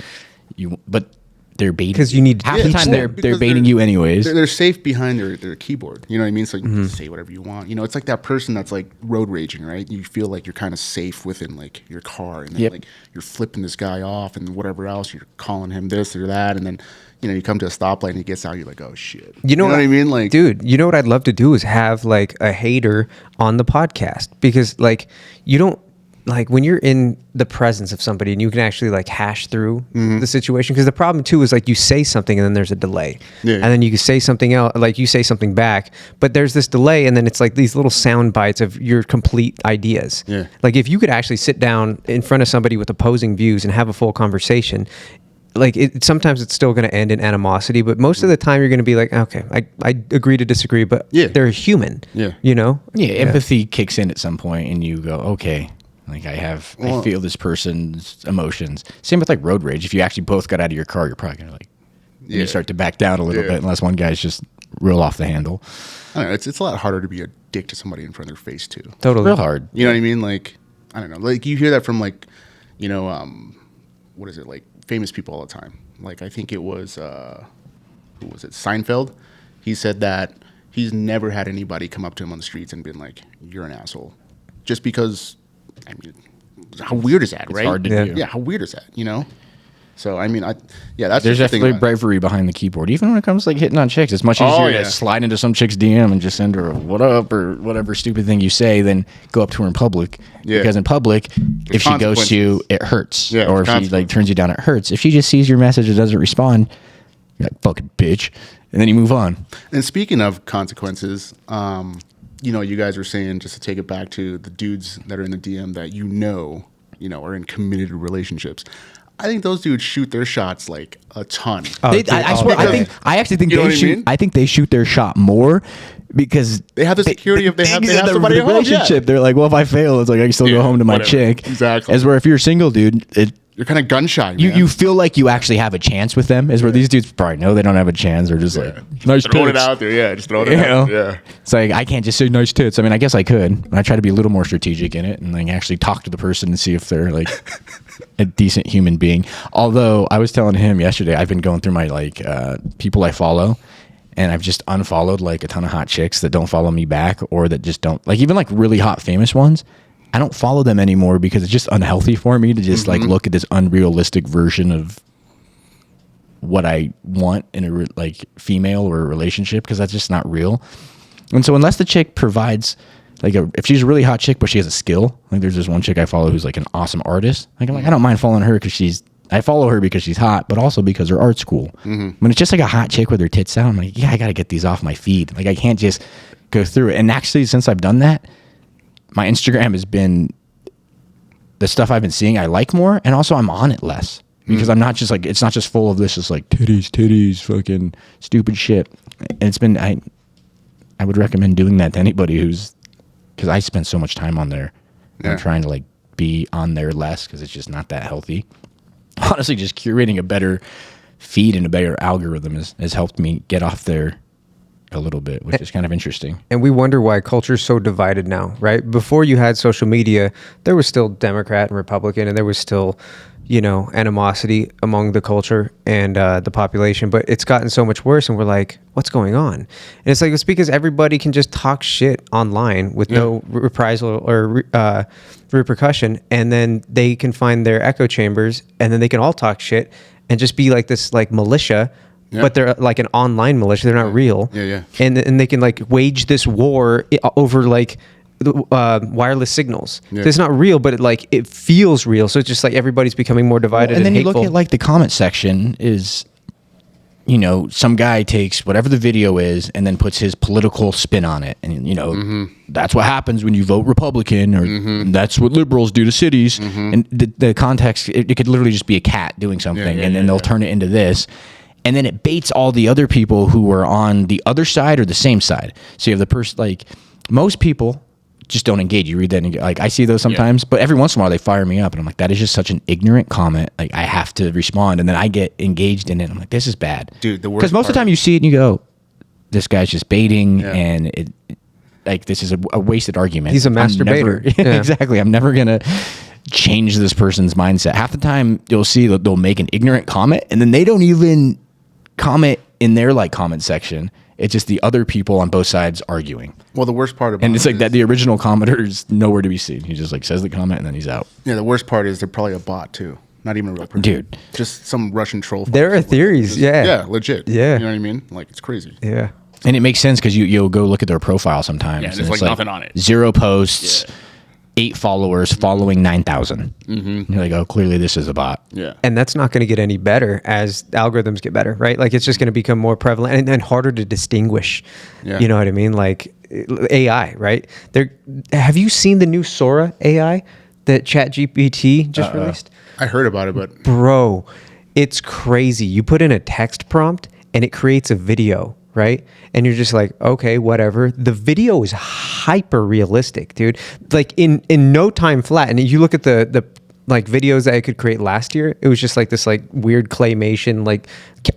but they're baiting because you need half the time they're baiting you anyways. They're safe behind their keyboard. You know what I mean? So you can say whatever you want. You know, it's like that person that's like road raging, right? You feel like you're kind of safe within like your car, and then like you're flipping this guy off and whatever else. You're calling him this or that, and then you know you come to a stoplight and he gets out. You're like, oh shit. You know what I mean? Like, dude, you know what I'd love to do is have like a hater on the podcast, because like you don't. Like when you're in the presence of somebody and you can actually like hash through the situation, because the problem too is like you say something and then there's a delay, and then you can say something else, like you say something back, but there's this delay, and then it's like these little sound bites of your complete ideas. Like if you could actually sit down in front of somebody with opposing views and have a full conversation, like sometimes it's still going to end in animosity, but most of the time you're going to be like, okay, I agree to disagree, but they're human. You know? Empathy kicks in at some point and you go, okay. Like I feel this person's emotions. Same with like road rage. If you actually both got out of your car, you're probably gonna like you start to back down a little bit unless one guy's just real off the handle. I don't know. It's a lot harder to be a dick to somebody in front of their face too. Totally, real hard. You know what I mean? Like I don't know. Like you hear that from like, you know, what is it, like famous people all the time. Like I think it was who was it? Seinfeld. He said that he's never had anybody come up to him on the streets and been like, "You're an asshole," just because. I mean, how weird is that, right? It's hard to do. Yeah, how weird is that, you know? So, I mean, that's there's definitely bravery behind the keyboard, even when it comes to like hitting on chicks. It's much easier to slide into some chick's DM and just send her a what up or whatever stupid thing you say than go up to her in public. Because in public, if she ghosts you, it hurts. Or if she like turns you down, it hurts. If she just sees your message and doesn't respond, you're like, fucking bitch. And then you move on. And speaking of consequences, you know, you guys were saying, just to take it back to the dudes that are in the DM that you know, are in committed relationships. I think those dudes shoot their shots like a ton. I swear, I actually think they shoot. I think they shoot their shot more because they have the security if they have somebody in a relationship. They're like, well, if I fail, it's like I can still go home to my chick. Exactly. As where if you're single, dude, you're kind of gun shy. You feel like you actually have a chance with them. Is where these dudes probably know they don't have a chance. They're just like nice throwing tits. It out there. Just throwing it out. Yeah. It's like I can't just say nice tits. I mean, I guess I could. I try to be a little more strategic in it and like actually talk to the person and see if they're like a decent human being. Although I was telling him yesterday, I've been going through my like people I follow. And I've just unfollowed like a ton of hot chicks that don't follow me back or that just don't like even like really hot famous ones. I don't follow them anymore because it's just unhealthy for me to just like look at this unrealistic version of what I want in a like female or a relationship, because that's just not real. And so unless the chick provides like if she's a really hot chick but she has a skill, like there's this one chick I follow who's like an awesome artist. Like I'm like I don't mind following her because I follow her because she's hot, but also because her art's cool. When it's just like a hot chick with her tits out, I'm like, yeah, I got to get these off my feed. Like I can't just go through it. And actually, since I've done that, my Instagram has been the stuff I've been seeing I like more, and also I'm on it less because I'm not just like it's not just full of this just like titties, fucking stupid shit. And it's been I would recommend doing that to anybody because I spend so much time on there. I'm trying to like be on there less because it's just not that healthy. Honestly, just curating a better feed and a better algorithm has helped me get off there a little bit, which is kind of interesting. And we wonder why culture is so divided now, right? Before you had social media, there was still Democrat and Republican, and there was still, animosity among the culture and the population. But it's gotten so much worse, and we're like, what's going on? And it's like, it's because everybody can just talk shit online with no reprisal or repercussion, and then they can find their echo chambers, and then they can all talk shit and just be like this like militia. But they're like an online militia. They're not real. And they can like wage this war over like wireless signals. So it's not real, but it feels real. So it's just like everybody's becoming more divided. And then hateful. You look at like the comment section is, some guy takes whatever the video is and then puts his political spin on it. And, that's what happens when you vote Republican, or that's what liberals do to cities. And the context, it could literally just be a cat doing something, and then they'll turn it into this. and then it baits all the other people who are on the other side or the same side. So you have the person, like, most people just don't engage. You read that and like, I see those sometimes, but every once in a while they fire me up and I'm like, that is just such an ignorant comment. Like, I have to respond, and then I get engaged in it. I'm like, this is bad. Dude, the worst because most of the time you see it and you go, this guy's just baiting, and it like, this is a wasted argument. He's a masturbator. Exactly. I'm never gonna change this person's mindset. Half the time you'll see that they'll make an ignorant comment and then they don't even comment in their like comment section. It's just the other people on both sides arguing. Well, the worst part about and it's like that the original commenter is nowhere to be seen. He just like says the comment and then he's out. Yeah, the worst part is they're probably a bot too. Not even a real person. Dude. Just some Russian troll. There are theories, Yeah, legit. Yeah. You know what I mean? Like, it's crazy. Yeah. And it makes sense because you'll go look at their profile sometimes. Yeah, and there's like nothing on it. 0 posts, 8 followers, following 9,000. Mm-hmm. You're like, oh, clearly this is a bot. Yeah. And that's not going to get any better as algorithms get better, right? Like, it's just going to become more prevalent and harder to distinguish. Yeah. You know what I mean? Like AI, right? Have you seen the new Sora AI that ChatGPT just released? I heard about it, but Bro, it's crazy. You put in a text prompt and it creates a video, right? And you're just like, okay, whatever. The video is hyper realistic, dude. Like in no time flat. And you look at the like videos that I could create last year, it was just like this like weird claymation, like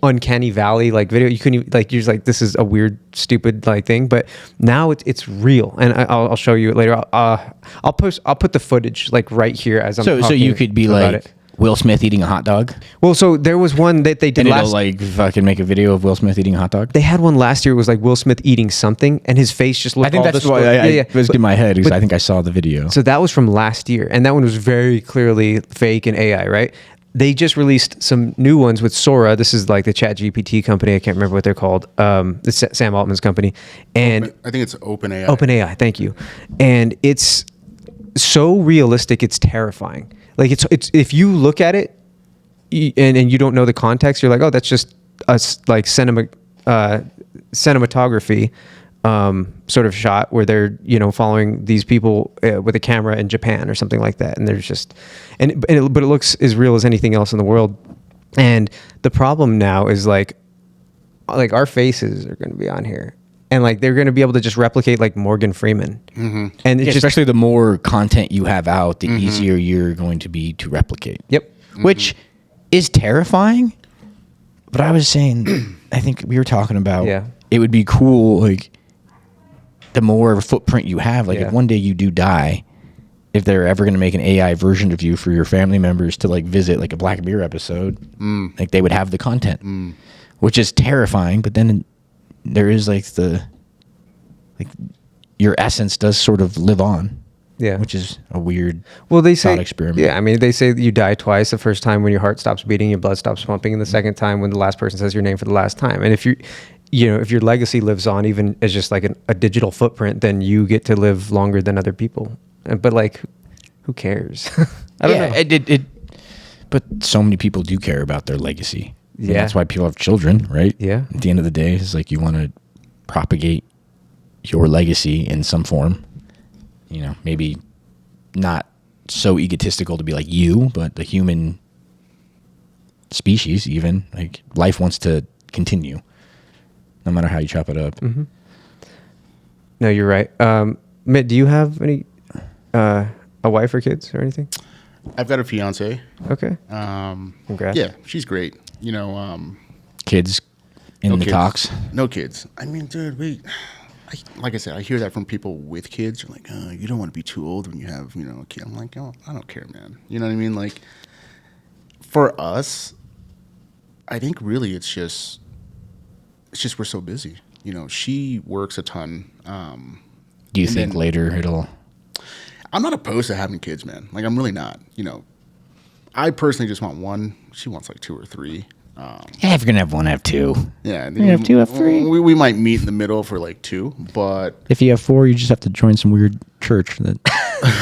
uncanny valley like video. You couldn't even, like, you're just like, this is a weird, stupid like thing. But now it's real, and I'll show you it later. I'll put the footage like right here as I'm So talking you could be about like it. Will Smith eating a hot dog, Well, so there was one that they did and it'll last. like fucking make a video of Will Smith eating a hot dog. They had one last year. It was like Will Smith eating something, and his face just looked. I think all that's distorted. why I was in my head because but- I think I saw the video. So that was from last year, and that one was very clearly fake and AI, right? They just released some new ones with Sora. This is like the ChatGPT company. I can't remember what they're called. It's Sam Altman's company, and I think it's OpenAI. OpenAI. Thank you. And it's so realistic, it's terrifying. Like it's if you look at it and you don't know the context, you're like, oh, that's just us like cinematography sort of shot where they're following these people with a camera in Japan or something like that, and there's just but it looks as real as anything else in the world. And the problem now is like our faces are going to be on here, and like they're going to be able to just replicate like Morgan Freeman. Mm-hmm. And it's especially the more content you have out, the easier you're going to be to replicate. Yep. Which is terrifying. But I was saying, I think we were talking about it would be cool, like the more of a footprint you have, like if one day you do die, if they're ever going to make an AI version of you for your family members to like visit like a Black Mirror episode, like they would have the content, which is terrifying. But then there is like your essence does sort of live on. Yeah. Which is a weird they say, thought experiment. Yeah, I mean, they say that you die twice. The first time when your heart stops beating, your blood stops pumping, and the second time when the last person says your name for the last time. And if if your legacy lives on even as just like a digital footprint, then you get to live longer than other people. But like, who cares? I don't know. But so many people do care about their legacy. Yeah. And that's why people have children, right? Yeah. At the end of the day, it's like you want to propagate your legacy in some form. Maybe not so egotistical to be like you, but the human species, even like life wants to continue, no matter how you chop it up. Mm-hmm. No, you're right. Mitt, do you have any a wife or kids or anything? I've got a fiance. Okay. Congrats. Yeah, she's great. Kids in no the kids. talks. No kids. I mean, dude, like I said, I hear that from people with kids. They're like, you don't want to be too old when you have, a kid. I'm like, oh, I don't care, man. You know what I mean? Like, for us, I think really it's just we're so busy. She works a ton. Do you think later it'll? I'm not opposed to having kids, man. Like, I'm really not. I personally just want one. She wants like 2 or 3. Yeah, if you're gonna have one, have 2. Yeah, you're gonna have 2, have 3. We might meet in the middle for like 2, but If you have 4, you just have to join some weird church that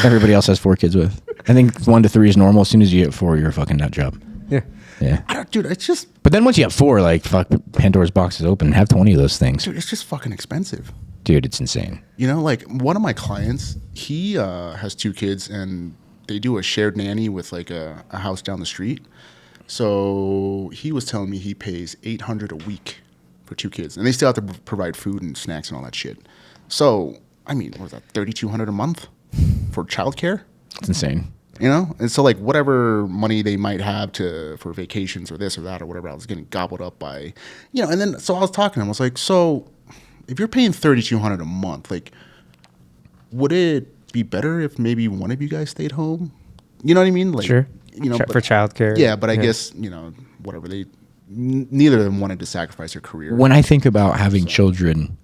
everybody else has 4 kids with. I think 1 to 3 is normal. As soon as you get 4, you're a fucking nut job. Yeah. Yeah. Dude, it's just. But then once you have 4, like, fuck, Pandora's box is open. Have 20 of those things. Dude, it's just fucking expensive. Dude, it's insane. Like one of my clients, he has 2 kids, and they do a shared nanny with like a house down the street. So he was telling me he pays $800 a week for 2 kids, and they still have to provide food and snacks and all that shit. So I mean, what was that, $3,200 a month for childcare? It's insane. You know, and so like whatever money they might have for vacations or this or that or whatever, I was getting gobbled up by, And then so I was talking to him. I was like, so if you're paying $3,200 a month, like, would it be better if maybe one of you guys stayed home? You know what I mean? Like, Sure. But, for childcare. Yeah, but I guess whatever neither of them wanted to sacrifice their career. When I think about having children,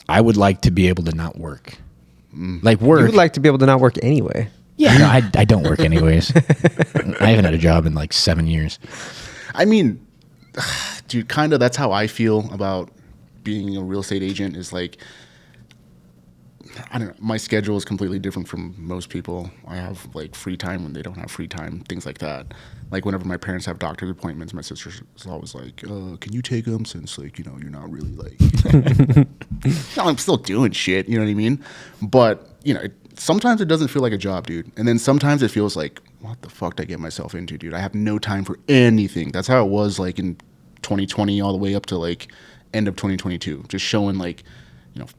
I would like to be able to not work. Like work. You would like to be able to not work anyway. Yeah, no, I don't work anyways. I haven't had a job in like 7 years. I mean, dude, kind of that's how I feel about being a real estate agent is like, I don't know, my schedule is completely different from most people. I have like free time when they don't have free time, things like that. Like whenever my parents have doctor's appointments, my sister's always like, can you take them since like, you're not really like, I'm still doing shit, you know what I mean? But, sometimes it doesn't feel like a job, dude. And then sometimes it feels like, what the fuck did I get myself into, dude? I have no time for anything. That's how it was like in 2020 all the way up to like end of 2022. Just showing like,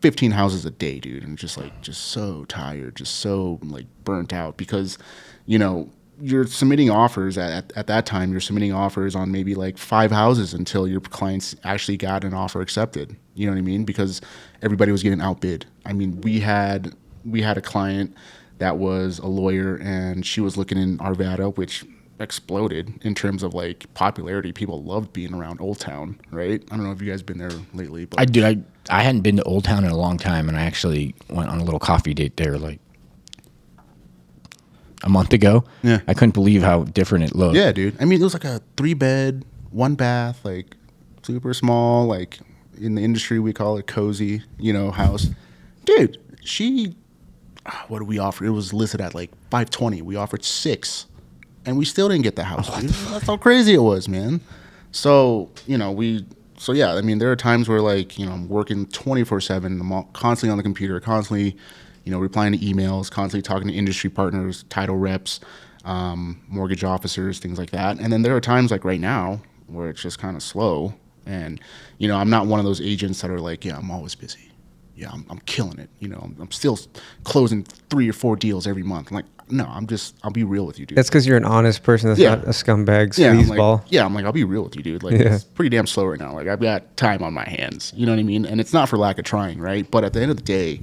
15 houses a day, dude. And just so tired, just so like burnt out because, you're submitting offers at that time, you're submitting offers on maybe like 5 houses until your clients actually got an offer accepted. You know what I mean? Because everybody was getting outbid. I mean, we had a client that was a lawyer and she was looking in Arvada, which exploded in terms of like popularity. People loved being around Old Town, right? I don't know if you guys been there lately, but I hadn't been to Old Town in a long time, and I actually went on a little coffee date there like a month ago. Yeah. I couldn't believe how different it looked. Yeah, dude. I mean, it was like a 3-bed, 1-bath, like super small, like in the industry we call it cozy, house. Dude, what did we offer? It was listed at like $520. We offered $6, and we still didn't get the house. Dude. That's how crazy it was, man. So yeah. I mean, there are times where like I'm working 24/7. I'm constantly on the computer, constantly, replying to emails, constantly talking to industry partners, title reps, mortgage officers, things like that. And then there are times like right now where it's just kind of slow, and I'm not one of those agents that are like, yeah, I'm always busy. Yeah, I'm killing it. I'm still closing 3 or 4 deals every month. I'm like, no, I'll be real with you, dude. That's because you're an honest person that's not a scumbag sleazeball. I'm like, I'll be real with you, dude. Like, it's pretty damn slow right now. Like, I've got time on my hands. You know what I mean? And it's not for lack of trying, right? But at the end of the day,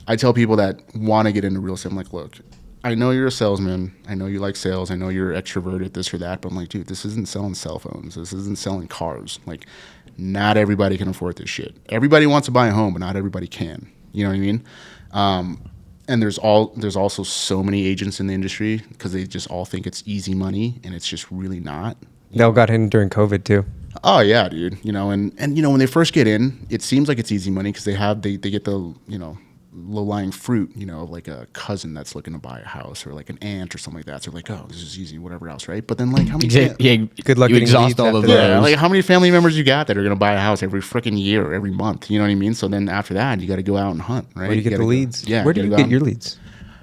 I tell people that want to get into real estate, I'm like, look, I know you're a salesman. I know you like sales. I know you're extroverted, this or that. But I'm like, dude, this isn't selling cell phones. This isn't selling cars. Like, not everybody can afford this shit. Everybody wants to buy a home, but not everybody can. You know what I mean? And there's also so many agents in the industry because they just all think it's easy money, and it's just really not. They all got in during COVID too. Oh yeah, dude. And when they first get in, it seems like it's easy money because they get the low-lying fruit, like a cousin that's looking to buy a house or like an aunt or something like that. So like, oh, this is easy, whatever else, right? But then like how many good luck you exhaust all of those. Yeah, like how many family members you got that are going to buy a house every freaking year or every month? You know what I mean? So then after that, you got to go out and hunt, right? Where do you get the leads? Yeah. Where do you get your leads?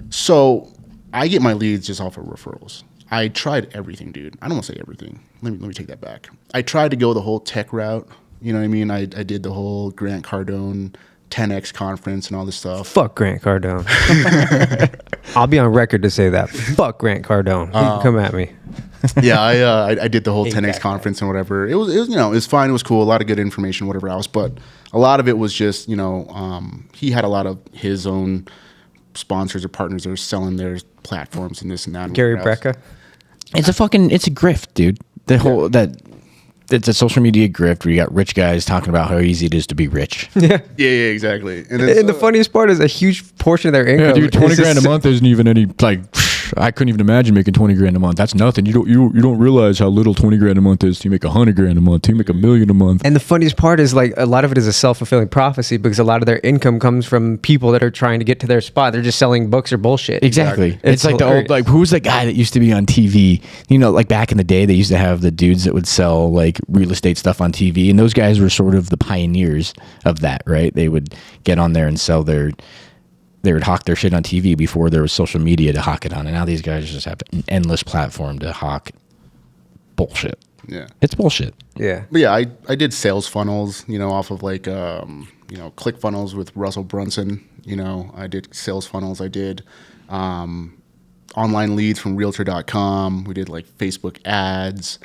So I get my leads just off of referrals. I tried everything, dude. I don't want to say everything. Let me take that back. I tried to go the whole tech route. You know what I mean? I did the whole Grant Cardone 10X conference and all this stuff. Fuck Grant Cardone. I'll be on record to say that. Fuck Grant Cardone. You can come at me. Yeah, I did the whole 10X conference and whatever. It was it was fine. It was cool. A lot of good information, whatever else. But a lot of it was just he had a lot of his own sponsors or partners that are selling their platforms and this and that. And Gary Brecka. It's a grift, dude. It's a social media grift where you got rich guys talking about how easy it is to be rich. Yeah, exactly. And the funniest part is a huge portion of their income. Yeah, dude, 20 grand a month isn't even any like. I couldn't even imagine making 20 grand a month. That's nothing. You don't realize how little 20 grand a month is. You make 100 grand a month. You make $1 million a month. And the funniest part is like a lot of it is a self-fulfilling prophecy because a lot of their income comes from people that are trying to get to their spot. They're just selling books or bullshit. Exactly. It's like hilarious. The old, like, who's the guy that used to be on TV? Like back in the day, they used to have the dudes that would sell like real estate stuff on TV. And those guys were sort of the pioneers of that, right? They would get on there and they would hawk their shit on TV before there was social media to hawk it on. And now these guys just have an endless platform to hawk bullshit. Yeah. It's bullshit. Yeah. But yeah, I did sales funnels, off of like, Click Funnels with Russell Brunson. I did sales funnels. I did online leads from Realtor.com. We did like Facebook ads.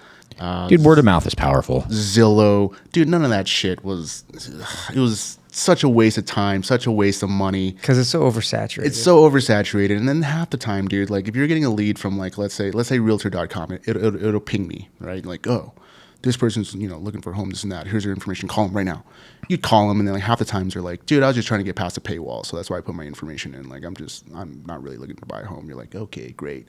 Dude, word of mouth is powerful. Zillow. Dude, none of that shit it was such a waste of time, such a waste of money. Because it's so oversaturated. It's so oversaturated. And then half the time, dude, like if you're getting a lead from like, let's say Realtor.com, it'll ping me, right? Like, oh, this person's, looking for a home, this and that. Here's their information. Call them right now. You'd call them, and then like half the times they're like, dude, I was just trying to get past the paywall. So that's why I put my information in. Like, I'm not really looking to buy a home. You're like, okay, great.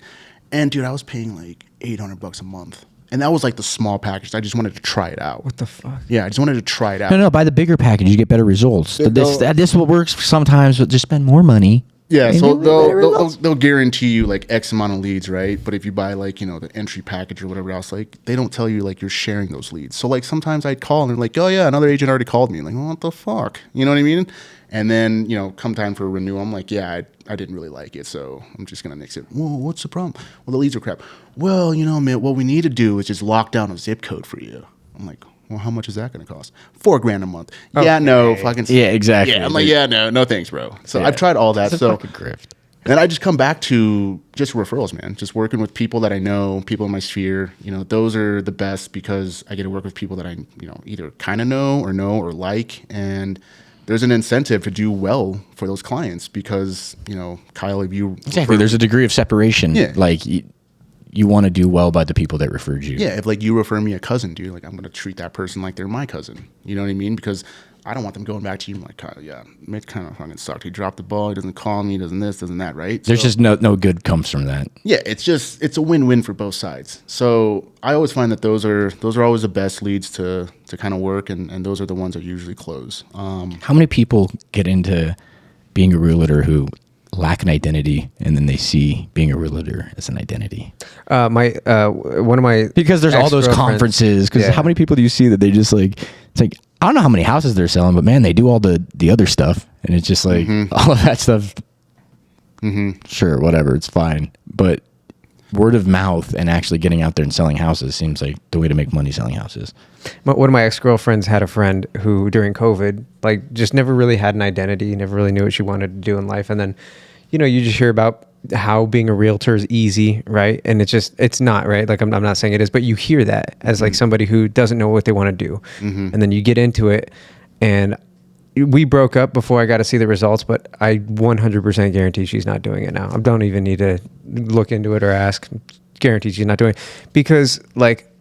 And dude, I was paying like $800 a month. And that was like the small package. I just wanted to try it out. What the fuck? Yeah, I just wanted to try it out. No, buy the bigger package. You get better results. This is what works sometimes, but just spend more money. Yeah, and so you get better results. they'll guarantee you like X amount of leads, right? But if you buy like, the entry package or whatever else, like they don't tell you like you're sharing those leads. So like sometimes I'd call and they're like, oh yeah, another agent already called me. Like, well, what the fuck? You know what I mean? And then, come time for a renewal, I'm like, yeah, I didn't really like it, so I'm just going to nix it. Well, what's the problem? Well, the leads are crap. Well, man, what we need to do is just lock down a zip code for you. I'm like, well, how much is that going to cost? $4,000 a month. Okay. Yeah, no, fucking. Yeah, exactly. Yeah, I'm like, yeah, no thanks, bro. So yeah. I've tried all that. It's a fucking grift. Then I just come back to just referrals, man. Just working with people that I know, people in my sphere. Those are the best because I get to work with people that I, either kind of know or like. And there's an incentive to do well for those clients because, Kyle, if you... Exactly. There's a degree of separation. Yeah. Like, you want to do well by the people that referred you. Yeah. If, like, you refer me a cousin, dude, like, I'm going to treat that person like they're my cousin. You know what I mean? Because I don't want them going back to you like, Kyle, yeah, Mitt kind of fucking sucked. He dropped the ball. He doesn't call me. He doesn't this, doesn't that, right? There's just no good comes from that. Yeah, it's a win-win for both sides. So I always find that those are always the best leads to kind of work, and those are the ones that usually close. How many people get into being a realtor who lack an identity, and then they see being a realtor as an identity? One of my Because there's all those conferences. Because how many people do you see that they just like? It's like, I don't know how many houses they're selling, but man, they do all the other stuff, and it's just like all of that stuff. Sure, whatever, it's fine. But word of mouth and actually getting out there and selling houses seems like the way to make money selling houses. One of my ex-girlfriends had a friend who during COVID, like, just never really had an identity, never really knew what she wanted to do in life. And then, you just hear about how being a realtor is easy, right? And it's not, right? Like, I'm not saying it is, but you hear that as like somebody who doesn't know what they want to do. And then you get into it, and we broke up before I got to see the results, but I 100% guarantee she's not doing it now. I don't even need to look into it or ask. Guarantee she's not doing it because, like,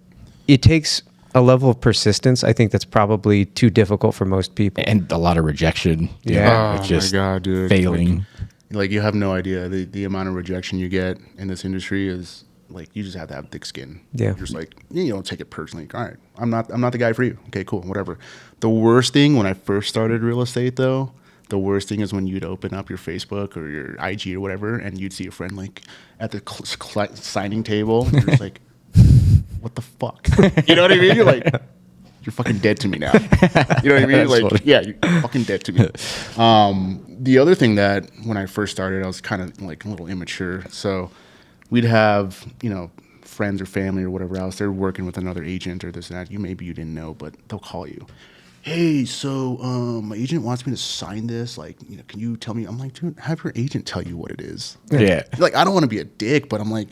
it takes a level of persistence. I think that's probably too difficult for most people, and a lot of rejection. Yeah. Oh my God, dude. Failing. Like you have no idea the amount of rejection you get in this industry is like, you just have to have thick skin. Yeah. You're just like, you don't take it personally. All right, I'm not the guy for you. Okay, cool, whatever. The worst thing when I first started real estate, though, the worst thing is when you'd open up your Facebook or your IG or whatever, and you'd see a friend like at the signing table. And you're just like, what the fuck? You know what I mean? You're like, you're fucking dead to me now. You know what I mean? Like, funny. yeah, you're fucking dead to me. The other thing that when I first started, I was kind of like a little immature. So we'd have, friends or family or whatever else. They're working with another agent or this and that. Maybe you didn't know, but they'll call you. Hey, so my agent wants me to sign this. Like, can you tell me? I'm like, dude, have your agent tell you what it is. Yeah. Like, I don't want to be a dick, but I'm like,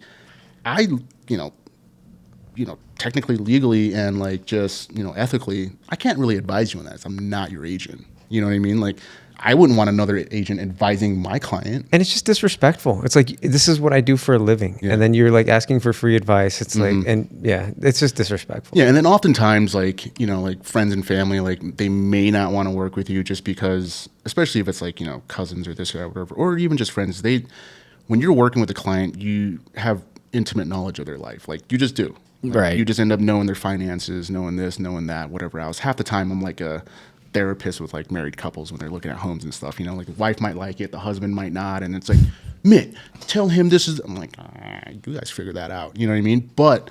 technically, legally, and like just, ethically, I can't really advise you on that. I'm not your agent. You know what I mean? Like, I wouldn't want another agent advising my client. and it's just disrespectful. It's like, this is what I do for a living, and then you're like asking for free advice. It's like, and yeah, it's just disrespectful. Yeah, and then oftentimes, like, like friends and family, like they may not want to work with you just because, especially if it's like, cousins or this or that, whatever, or even just friends. When you're working with a client, you have intimate knowledge of their life. Like, you just do. Right. You just end up knowing their finances, knowing this, knowing that, whatever else. Half the time, I'm like a therapist with like married couples when they're looking at homes and stuff. Like, the wife might like it, the husband might not, and it's like, Mitt, tell him this is. I'm like, you guys figure that out. You know what I mean? But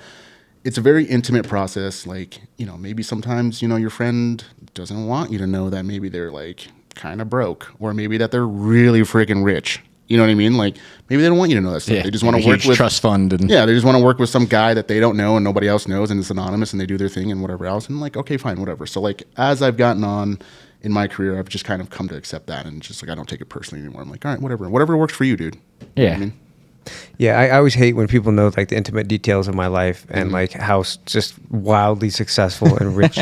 it's a very intimate process. Like, maybe sometimes your friend doesn't want you to know that maybe they're like kind of broke, or maybe that they're really freaking rich. You know what I mean? Like maybe they don't want you to know that stuff. Yeah. They just want A to work huge with trust fund. And they just want to work with some guy that they don't know and nobody else knows and it's anonymous and they do their thing and whatever else. And like, okay, fine, whatever. So like as I've gotten on in my career, I've just kind of come to accept that and just like I don't take it personally anymore. I'm like, all right, whatever works for you, dude. You know what I mean? Yeah, I always hate when people know like the intimate details of my life and like how just wildly successful and rich.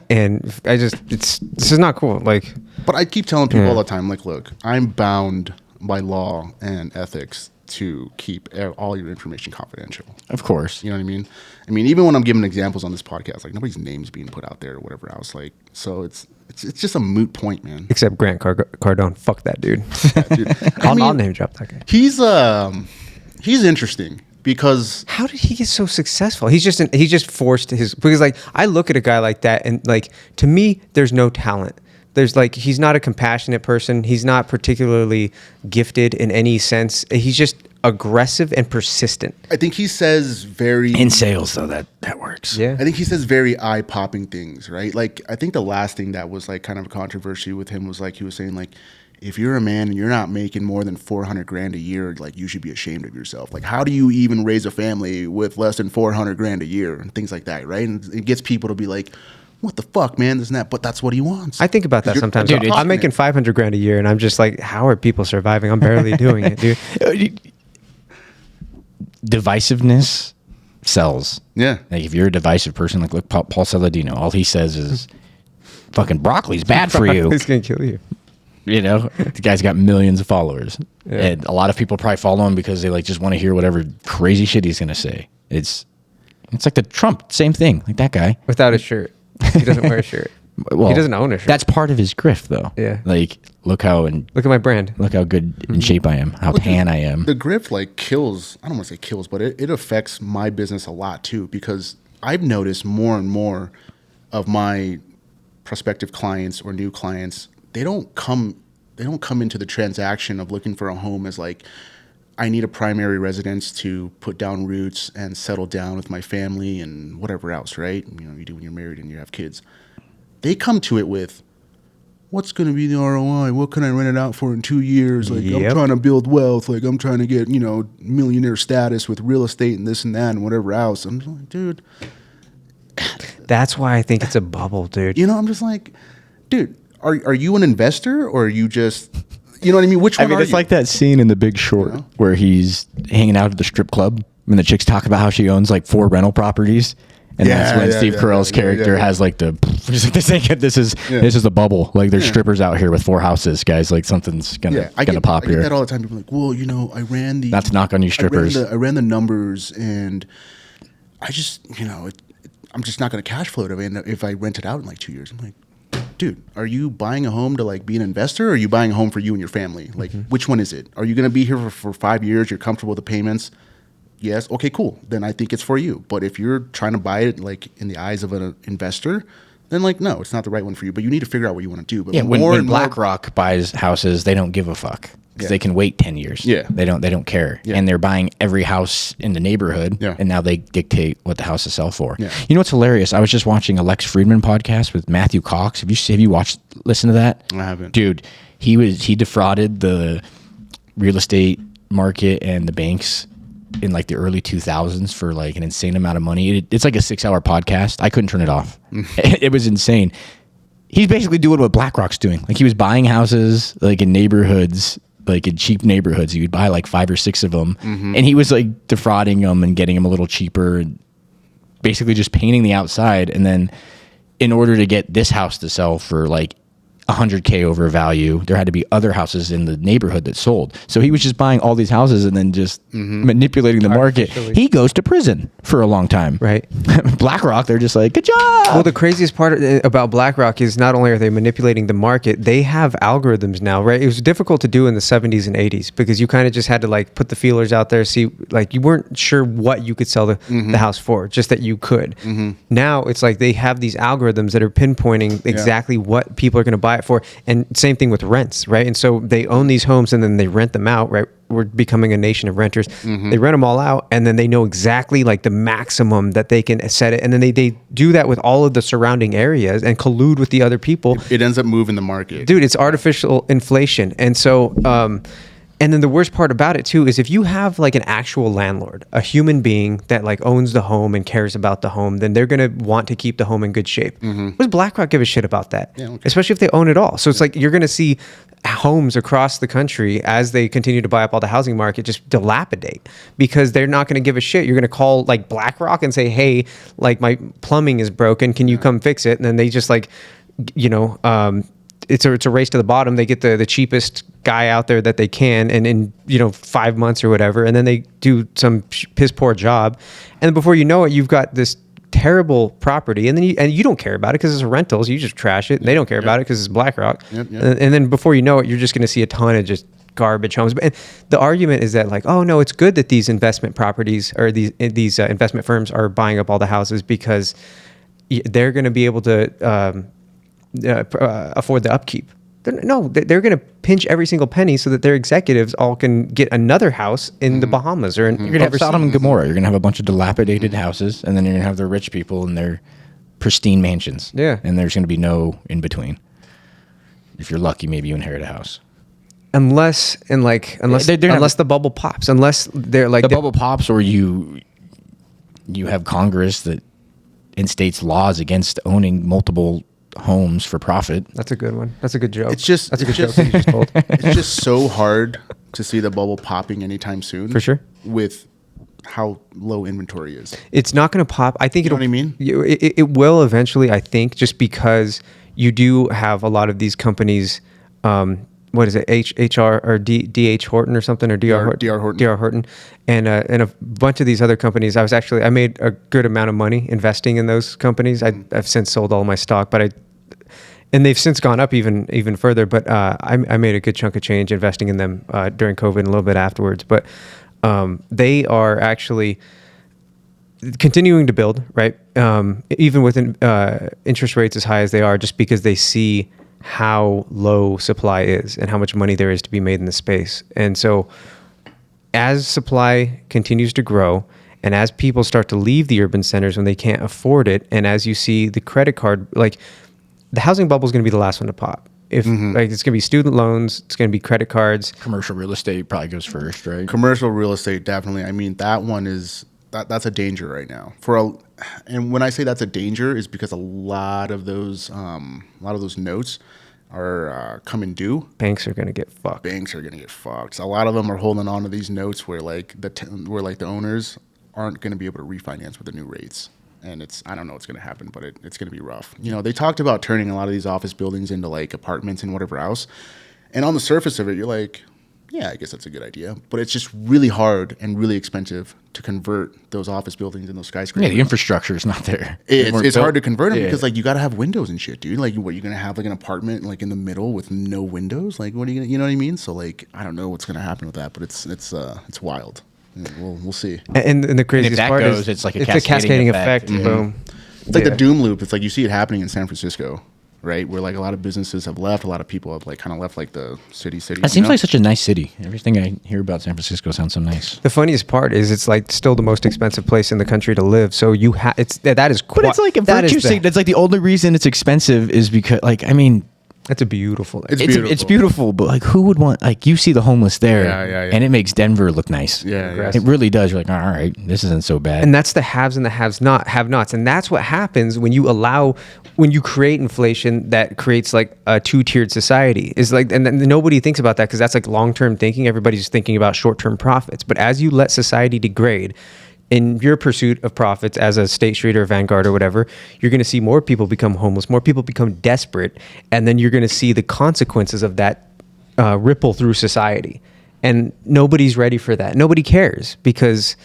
And this is not cool. Like, but I keep telling people all the time, like, look, I'm bound by law and ethics to keep all your information confidential. of course. You know what I mean? I mean, even when I'm giving examples on this podcast, like nobody's name's being put out there or whatever else. Like, so it's just a moot point, man. except Grant Cardone. Fuck that dude. Dude, I'll name drop that guy. He's interesting because How did he get so successful? He just forced because like I look at a guy like that and like to me there's no talent. There's like he's not a compassionate person. He's not particularly gifted in any sense. He's just aggressive and persistent. I think he says very In sales, though, that works. Yeah. I think he says very eye-popping things, right? Like I think the last thing that was like kind of a controversy with him was like he was saying like if you're a man and you're not making more than $400,000 a year, like you should be ashamed of yourself. Like how do you even raise a family with less than $400,000 a year and things like that, right? And it gets people to be like, what the fuck, man? This and that, but that's what he wants. I think about that sometimes. Dude, I'm making $500,000 a year, and I'm just like, how are people surviving? I'm barely doing it, dude. Divisiveness sells. Yeah. Like if you're a divisive person, like look, Paul Saladino, all he says is, "Fucking broccoli's bad for you." He's gonna kill you. You know, the guy's got millions of followers, Yeah. and a lot of people probably follow him because they like just want to hear whatever crazy shit he's gonna say. It's like the Trump, same thing. Like that guy Without a shirt, he doesn't wear a shirt. Well, he doesn't own a shirt. That's part of his grift, though. Yeah. Like look how Look at my brand. good in shape I am, how tan I am. The grift like kills, I don't want to say kills, but it affects my business a lot too because I've noticed more and more of my prospective clients or new clients, they don't come into the transaction of looking for a home as like I need a primary residence to put down roots and settle down with my family and whatever else, right? You know, you do when you're married and you have kids. They come to it with, what's going to be the ROI? What can I rent it out for in 2 years? Like, I'm trying to build wealth. Like, I'm trying to get, millionaire status with real estate and this and that and whatever else. I'm just like, dude. That's why I think it's a bubble, dude. I'm just like, dude, are you an investor or are you just, you know what I mean? Which one are it's you? like that scene in The Big Short where he's hanging out at the strip club and the chick's talking about how she owns like 4 rental properties. And that's when Steve Carell's character has like he's like, this is the bubble. Like there's strippers out here with 4 houses, guys. Like something's gonna pop here. I get that all the time. People are like, well, I ran the. Not to knock on you strippers. I ran the numbers and I just, I'm just not going to cash flow it if I rent it out in like 2 years. I'm like, dude, are you buying a home to like be an investor or are you buying a home for you and your family? Like, which one is it? Are you going to be here for 5 years? You're comfortable with the payments? Yes. Okay, cool. Then I think it's for you. But if you're trying to buy it like in the eyes of an investor, then like, no, it's not the right one for you. But you need to figure out what you want to do. But when BlackRock buys houses, they don't give a fuck because they can wait 10 years. Yeah. They don't care. Yeah. And they're buying every house in the neighborhood. Yeah. And now they dictate what the houses sell for. Yeah. You know what's hilarious? I was just watching a Lex Friedman podcast with Matthew Cox. Have you listened to that? I haven't. Dude, he defrauded the real estate market and the banks in like the early 2000s for like an insane amount of money. It's like a 6-hour podcast. I couldn't turn it off. It was insane. He's basically doing what BlackRock's doing. Like he was buying houses like in neighborhoods, like in cheap neighborhoods. He would buy like 5 or 6 of them. And he was like defrauding them and getting them a little cheaper and basically just painting the outside. And then in order to get this house to sell for like $100K over value, there had to be other houses in the neighborhood that sold. So he was just buying all these houses and then just manipulating the market. He goes to prison for a long time. Right. BlackRock, they're just like, good job. Well, the craziest part about BlackRock is not only are they manipulating the market, they have algorithms now, right? It was difficult to do in the 70s and 80s because you kind of just had to like put the feelers out there, see, like you weren't sure what you could sell the house for, just that you could. Now it's like they have these algorithms that are pinpointing exactly what people are going to buy it for. And same thing with rents, right? And so they own these homes and then they rent them out, right? We're becoming a nation of renters. They rent them all out and then they know exactly like the maximum that they can set it. And then they do that with all of the surrounding areas and collude with the other people. It ends up moving the market. Dude, it's artificial inflation. And so And then the worst part about it too is if you have like an actual landlord, a human being that like owns the home and cares about the home, then they're going to want to keep the home in good shape. What does BlackRock give a shit about that? Yeah, okay. Especially if they own it all. So it's like you're going to see homes across the country as they continue to buy up all the housing market just dilapidate because they're not going to give a shit. You're going to call like BlackRock and say, hey, like my plumbing is broken. Can you come fix it? And then they just like, you know, it's a race to the bottom. They get the cheapest guy out there that they can, and in 5 months or whatever, and then they do some piss poor job, and then before you know it, you've got this terrible property, and then you don't care about it because it's rentals. You just trash it, and they don't care about it because it's BlackRock. And then before you know it, you're just going to see a ton of just garbage homes. And the argument is that like, oh no, it's good that these investment properties or these investment firms are buying up all the houses because they're going to be able to afford the upkeep. They're going to pinch every single penny so that their executives all can get another house in the Bahamas or in You're gonna have Sodom and Gomorrah. You're gonna have a bunch of dilapidated houses, and then you're gonna have the rich people in their pristine mansions. Yeah, and there's gonna be no in between. If you're lucky, maybe you inherit a house. Unless the bubble pops. Unless they're like the bubble pops, or you have Congress that instates laws against owning multiple homes for profit. That's a good one. That's a good joke. That's a good joke that you just told. It's just so hard to see the bubble popping anytime soon. For sure. With how low inventory is. It's not going to pop. I think you know what I mean? It will eventually, I think, just because you do have a lot of these companies, what is it, HR or DH Horton or something, or DR Horton, and a bunch of these other companies. I made a good amount of money investing in those companies. I've since sold all my stock, and they've since gone up even further. But I made a good chunk of change investing in them during COVID and a little bit afterwards. But they are actually continuing to build, right? Even with interest rates as high as they are, just because they see how low supply is and how much money there is to be made in the space. And so as supply continues to grow and as people start to leave the urban centers when they can't afford it, and as you see the credit card, like the housing bubble is going to be the last one to pop. If like it's going to be student loans, it's going to be credit cards. Commercial real estate probably goes first, right? Commercial real estate, definitely. I mean, that one is that's a danger right now. And when I say that's a danger, is because a lot of those notes are coming due. Banks are going to get fucked. A lot of them are holding on to these notes where the owners aren't going to be able to refinance with the new rates. And I don't know what's going to happen, but it's going to be rough. They talked about turning a lot of these office buildings into like apartments and whatever else. And on the surface of it, you're like, yeah, I guess that's a good idea. But it's just really hard and really expensive to convert those office buildings and those skyscrapers. Yeah, the infrastructure is not there. It's hard to convert them because like you got to have windows and shit, dude. Like what, you're going to have like an apartment like in the middle with no windows? Like what are you going to, you know what I mean? So like I don't know what's going to happen with that, but it's wild. We'll see. And the craziest part is it's like a cascading effect. Boom. It's like the doom loop. It's like you see it happening in San Francisco, right? Where like a lot of businesses have left, a lot of people have like kind of left like the city. It seems like such a nice city. Everything I hear about San Francisco sounds so nice. The funniest part is it's like still the most expensive place in the country to live. So you have that is. But it's like a virtue signature. That's like the only reason it's expensive is because like I mean. It's beautiful. It's beautiful, but like, who would want? Like, you see the homeless there, and it makes Denver look nice. Yeah. It really does. You're like, all right, this isn't so bad. And that's the haves and the have-nots, and that's what happens when you create inflation that creates like a two-tiered society. Is like, and nobody thinks about that because that's like long-term thinking. Everybody's thinking about short-term profits, but as you let society degrade. In your pursuit of profits as a State Street or Vanguard or whatever, you're going to see more people become homeless, more people become desperate, and then you're going to see the consequences of that ripple through society. And nobody's ready for that. Nobody cares because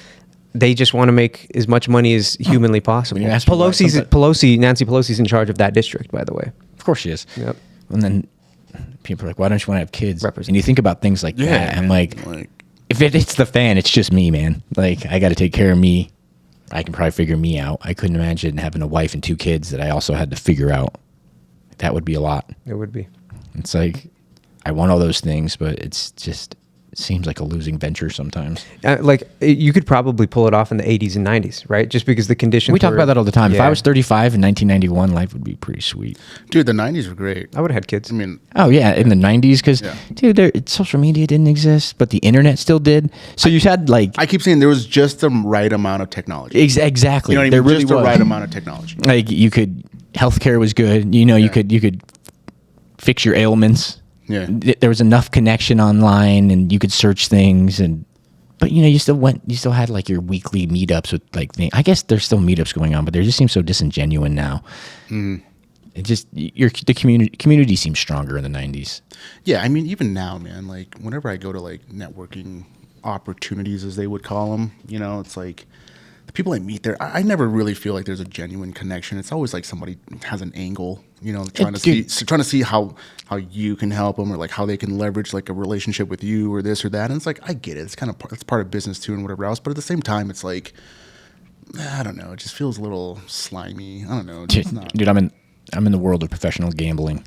they just want to make as much money as humanly possible. Nancy Pelosi's in charge of that district, by the way. Of course she is. Yep. And then people are like, why don't you want to have kids? And you think about things like that, and like if it hits the fan, it's just me, man. Like, I got to take care of me. I can probably figure me out. I couldn't imagine having a wife and 2 kids that I also had to figure out. That would be a lot. It would be. It's like, I want all those things, but it's just seems like a losing venture sometimes. You could probably pull it off in the 80s and 90s, right? Just because the conditions. We talk about that all the time. Yeah. If I was 35 in 1991, life would be pretty sweet. Dude, the 90s were great. I would have had kids. I mean, Oh yeah, in the 90s, because dude, social media didn't exist, but the internet still did. So you had like I keep saying there was just the right amount of technology. exactly. You know what I mean? There really just the was. right amount of technology. Like you could, healthcare was good. You know, you could fix your ailments. Yeah. There was enough connection online, and you could search things, but you know, you still had like your weekly meetups with like I guess there's still meetups going on, but they just seem so disingenuous now. It just the community seems stronger in the 90s. Yeah, I mean, even now, man, like whenever I go to like networking opportunities, as they would call them, you know, it's like the people I meet there, I never really feel like there's a genuine connection. It's always like somebody has an angle, you know, trying to see how you can help them, or like how they can leverage like a relationship with you, or this or that. And it's like, I get it. It's kind of it's part of business too, and whatever else. But at the same time, it's like, I don't know. It just feels a little slimy. I don't know. It's not. Dude, I'm in the world of professional gambling.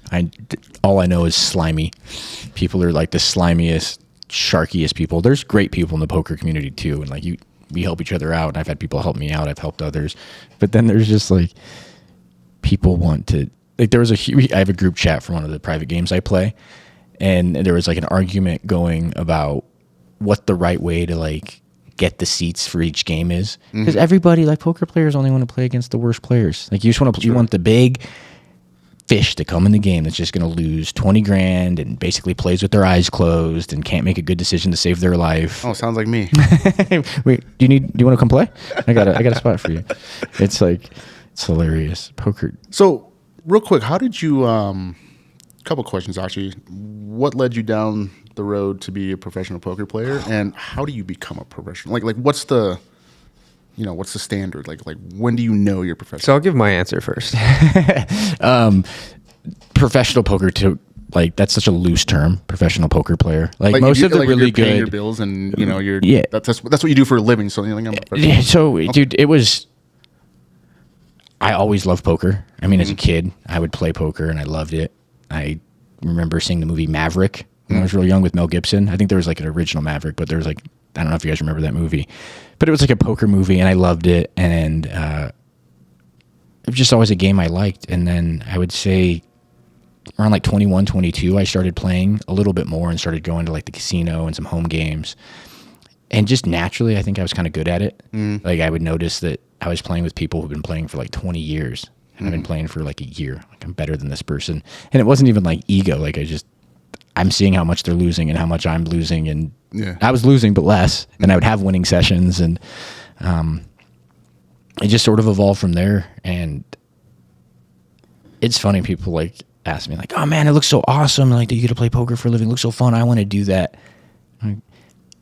All I know is slimy. People are like the slimiest, sharkiest people. There's great people in the poker community too, and like we help each other out. And I've had people help me out. I've helped others, but then there's just like people want to like. There was I have a group chat for one of the private games I play, and there was like an argument going about what the right way to like get the seats for each game is, because everybody, like poker players, only want to play against the worst players. Like you just want to, you want the big fish to come in the game that's just going to lose 20 grand and basically plays with their eyes closed and can't make a good decision to save their life. Oh, sounds like me. Wait, do you want to come play? I got a spot for you. It's like, it's hilarious. Poker. So real quick, how did you, couple questions actually. What led you down the road to be a professional poker player, and how do you become a professional? Like what's the standard? Like when do you know you're professional? So I'll give my answer first. Professional poker that's such a loose term. Professional poker player. Like most you, of the like really you're paying good your bills, and you know you're Yeah. That's what you do for a living. So you're like, I'm a professional. Yeah, so dude, I always loved poker. I mean, as a kid, I would play poker and I loved it. I remember seeing the movie Maverick when I was real young with Mel Gibson. I think there was like an original Maverick, but there was like, I don't know if you guys remember that movie, but it was like a poker movie and I loved it. And it was just always a game I liked. And then I would say around like 21, 22, I started playing a little bit more and started going to like the casino and some home games. And just naturally, I think I was kind of good at it. Like I would notice that I was playing with people who've been playing for like 20 years. And I've been playing for like a year. Like I'm better than this person. And it wasn't even like ego. Like I'm seeing how much they're losing and how much I'm losing. And I was losing, but less. And I would have winning sessions. And it just sort of evolved from there. And it's funny. People like ask me like, oh man, it looks so awesome. Like, do you get to play poker for a living? It looks so fun. I want to do that. Like,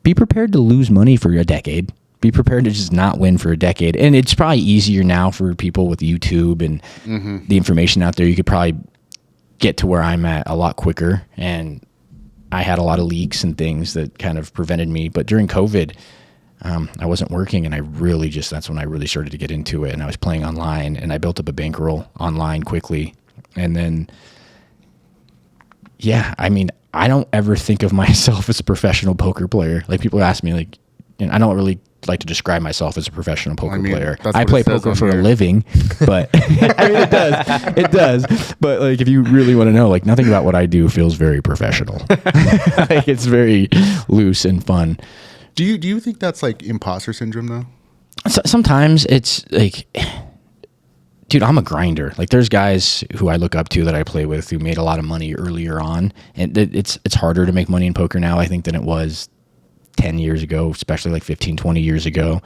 be prepared to lose money for a decade. Be prepared to just not win for a decade. And it's probably easier now for people with YouTube and the information out there. You could probably get to where I'm at a lot quicker. And I had a lot of leaks and things that kind of prevented me. But during COVID, I wasn't working, and that's when I really started to get into it. And I was playing online, and I built up a bankroll online quickly. And then, yeah, I mean, I don't ever think of myself as a professional poker player. Like people ask me, like, and I don't really like to describe myself as a professional poker player. I play poker for a living, but I mean, it does. But like, if you really want to know, like nothing about what I do feels very professional. Like it's very loose and fun. Do you think that's like imposter syndrome though? Sometimes it's like, dude, I'm a grinder. Like there's guys who I look up to that I play with who made a lot of money earlier on. And it's harder to make money in poker now, I think, than it was 10 years ago, especially like 15, 20 years ago,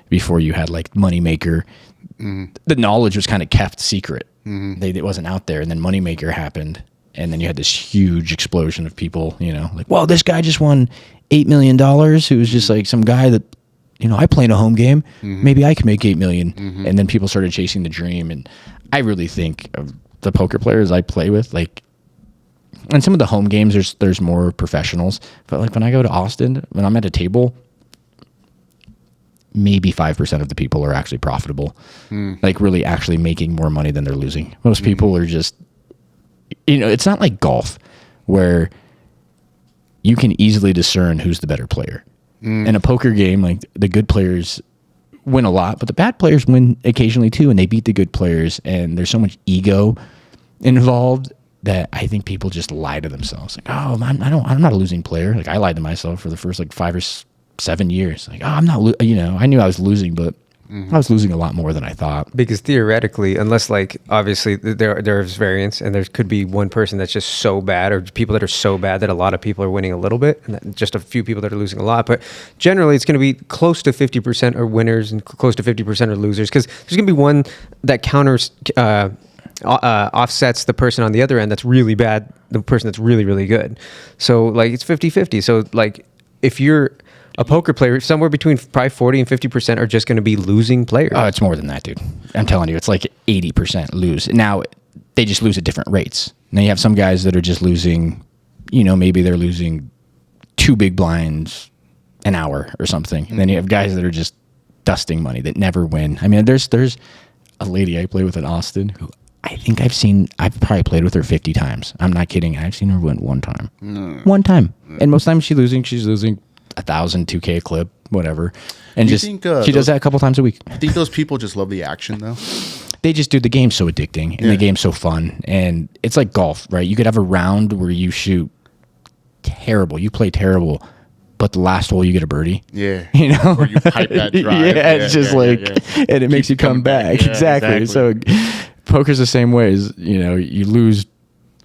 before you had like Moneymaker. The knowledge was kind of kept secret. It wasn't out there. And then Moneymaker happened. And then you had this huge explosion of people, you know, like, well, this guy just won $8 million, who was just like some guy that, you know, I play in a home game. Maybe I can make $8 million. And then people started chasing the dream. And I really think of the poker players I play with, like, and some of the home games, there's more professionals. But like when I go to Austin, when I'm at a table, maybe 5% of the people are actually profitable. Like really actually making more money than they're losing. Most people are just, you know, it's not like golf where you can easily discern who's the better player. In a poker game, like the good players win a lot, but the bad players win occasionally too, and they beat the good players. And there's so much ego involved that I think people just lie to themselves. Like, oh, I'm not a losing player. Like I lied to myself for the first like 5 or 7 years. Like, oh, I'm not. I knew I was losing, but I was losing a lot more than I thought. Because theoretically, unless like obviously there's variance, and there could be one person that's just so bad, or people that are so bad that a lot of people are winning a little bit, and just a few people that are losing a lot. But generally, it's going to be close to 50% are winners and close to 50% are losers, because there's going to be one that counters. Offsets the person on the other end that's really bad, the person that's really, really good. So like it's 50-50. So like if you're a poker player, somewhere between probably 40 and 50% are just going to be losing players. Oh, it's more than that, dude. I'm telling you, it's like 80% lose. Now, they just lose at different rates. Now you have some guys that are just losing, maybe they're losing 2 big blinds an hour or something. And then you have guys that are just dusting money that never win. I mean, there's a lady I play with in Austin who I think I've probably played with her 50 times. I'm not kidding. I've seen her win one time. No. One time. And most times she's losing 1,000, 2K a clip, whatever. And you just think, she does that a couple times a week. I think those people just love the action, though. They just do. The game's so addicting, and the game's so fun. And it's like golf, right? You could have a round where you shoot terrible. You play terrible, but the last hole you get a birdie. Yeah. Or you pipe that drive. It's just and it makes you come back. Yeah, exactly. So poker's the same way. You lose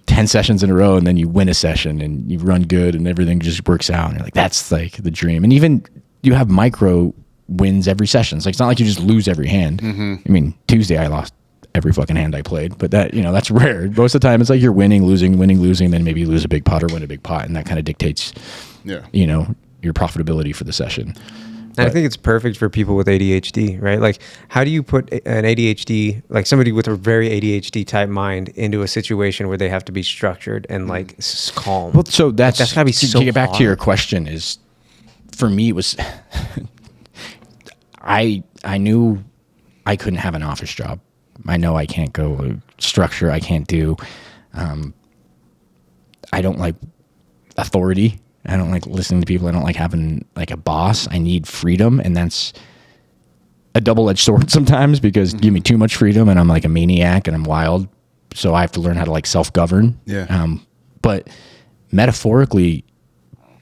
10 sessions in a row, and then you win a session, and you run good, and everything just works out. And you're like, that's like the dream. And even you have micro wins every session. It's not like you just lose every hand. I mean, Tuesday I lost every fucking hand I played, but that's rare. Most of the time it's like you're winning, losing, then maybe you lose a big pot or win a big pot, and that kind of dictates, your profitability for the session. And I think it's perfect for people with ADHD, right? Like, how do you put an ADHD, like somebody with a very ADHD type mind, into a situation where they have to be structured and like calm? Well, so that's gotta be so to get back hard. to your question. Is for me, it was I knew I couldn't have an office job. I know I can't go structure. I can't do. I don't like authority. I don't like listening to people. I don't like having like a boss. I need freedom, and that's a double-edged sword sometimes, because give me too much freedom and I'm like a maniac and I'm wild. So I have to learn how to like self-govern. Yeah. But metaphorically,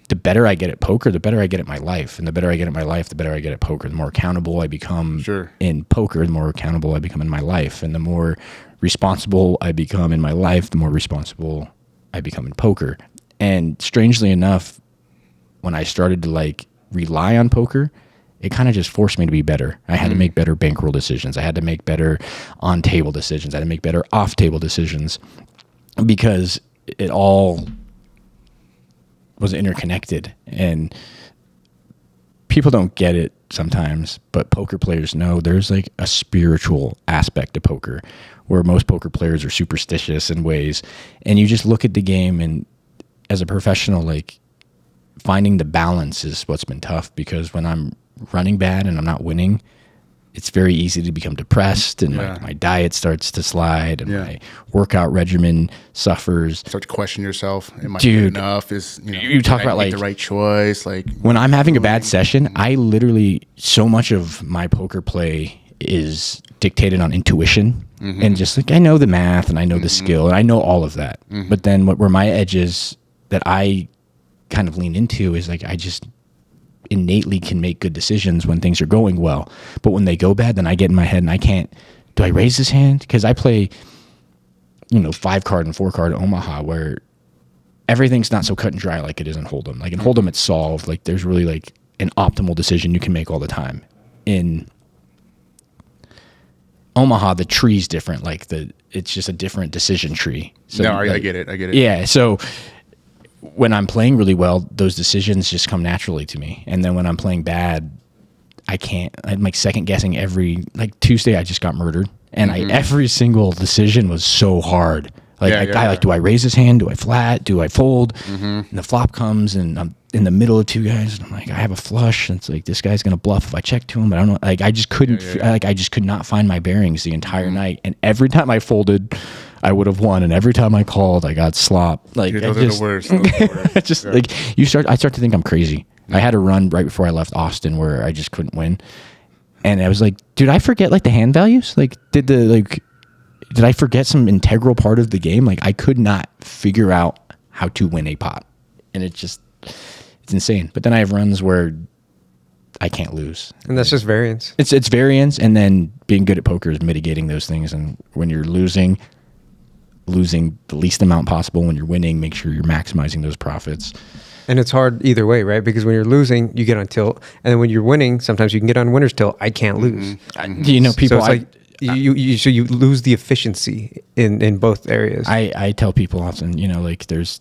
the better I get at poker, the better I get at my life. And the better I get at my life, the better I get at poker. The more accountable I become in poker, the more accountable I become in my life. And the more responsible I become in my life, the more responsible I become in poker. And strangely enough, when I started to like rely on poker, it kind of just forced me to be better. I had to make better bankroll decisions. I had to make better on-table decisions. I had to make better off-table decisions, because it all was interconnected. And people don't get it sometimes, but poker players know there's like a spiritual aspect to poker, where most poker players are superstitious in ways. And you just look at the game, and as a professional, like finding the balance is what's been tough, because when I'm running bad and I'm not winning, it's very easy to become depressed, and my diet starts to slide, and my workout regimen suffers. Start to question yourself. Am I Dude, good enough? Is you talk about like the right choice? Like when I'm having a bad session, I literally, so much of my poker play is dictated on intuition, and just like I know the math and I know the skill and I know all of that. But then where my edge is that I kind of lean into is like I just innately can make good decisions when things are going well. But when they go bad, then I get in my head and I can't, do I raise this hand? Because I play, 5-card and 4-card Omaha, where everything's not so cut and dry like it is in Hold'em. Like in Hold'em, it's solved. Like there's really like an optimal decision you can make all the time. In Omaha, the tree's different. Like it's just a different decision tree. So I get it. Yeah. So when I'm playing really well, those decisions just come naturally to me. And then when I'm playing bad, I'm like second guessing like Tuesday I just got murdered, and every single decision was so hard. Like do I raise this hand? Do I flat? Do I fold? And the flop comes, and I'm in the middle of two guys, and I'm like, I have a flush, and it's like this guy's gonna bluff if I check to him, but I don't know. Like I just couldn't. Like I just could not find my bearings the entire night, and every time I folded, I would have won. And every time I called, I got slopped. Like, Dude, those are the worst. Those are the worst. just Yeah. like I start to think I'm crazy. I had a run right before I left Austin where I just couldn't win. And I was like, dude, I forget like the hand values. Like, did I forget some integral part of the game? Like, I could not figure out how to win a pot. And it's insane. But then I have runs where I can't lose. And that's just variance. It's variance, and then being good at poker is mitigating those things. And when you're losing the least amount possible. When you're winning, make sure you're maximizing those profits. And it's hard either way, right? Because when you're losing, you get on tilt, and then when you're winning, sometimes you can get on winner's tilt. I can't lose. You know, people. So it's like you lose the efficiency in both areas. I tell people often, you know, like there's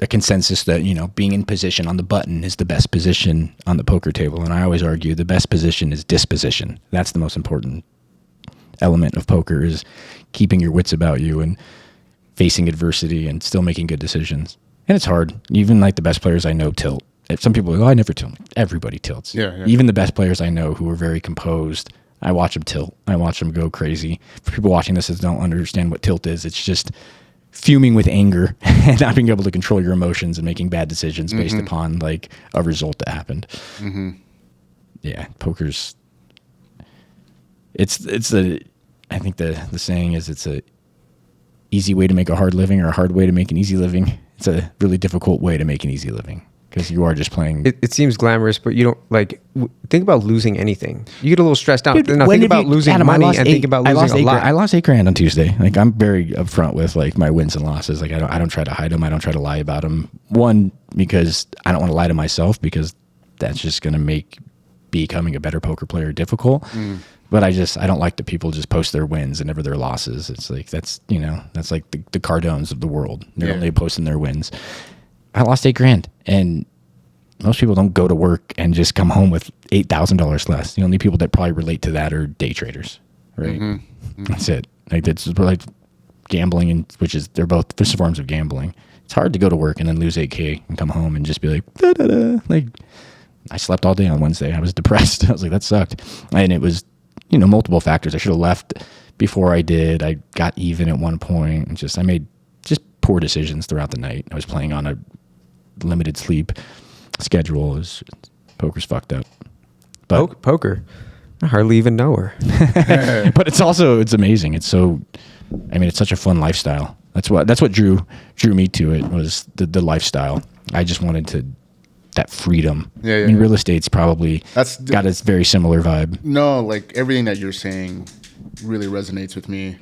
a consensus that, you know, being in position on the button is the best position on the poker table, and I always argue the best position is disposition. That's the most important element of poker, is keeping your wits about you and facing adversity and still making good decisions. And it's hard. Even like the best players I know tilt. Some people are like, oh, I never tilt. Everybody tilts. Yeah. Even the best players I know who are very composed, I watch them tilt. I watch them go crazy. For people watching this that don't understand what tilt is, it's just fuming with anger and not being able to control your emotions and making bad decisions based upon like a result that happened. Yeah, poker's. I think the saying is it's a easy way to make a hard living or a hard way to make an easy living. It's a really difficult way to make an easy living because you are just playing. It seems glamorous, but you don't think about losing anything. You get a little stressed out. Dude, Now think about losing money and think about losing a lot. I lost $8,000 on Tuesday. Like, I'm very upfront with like my wins and losses. Like, I don't try to hide them. I don't try to lie about them. One, because I don't want to lie to myself, because that's just going to make becoming a better poker player difficult. But I don't like that people just post their wins and never their losses. It's like, that's like the Cardones of the world. They're only posting their wins. I lost $8,000, and most people don't go to work and just come home with $8,000 less. The only people that probably relate to that are day traders, right? That's it. Like, that's like gambling, and they're both forms of gambling. It's hard to go to work and then lose $8,000 and come home and just be like, da, da, da. Like, I slept all day on Wednesday. I was depressed. I was like, that sucked. And it was, multiple factors. I should have left before I did. I got even at one point, and I made just poor decisions throughout the night. I was playing on a limited sleep schedule. Poker's fucked up. But Poker, I hardly even know her. but it's amazing. It's such a fun lifestyle. That's what drew me to it, was the lifestyle. I just wanted that freedom. Yeah. Real estate's probably got a very similar vibe. No, like everything that you're saying really resonates with me.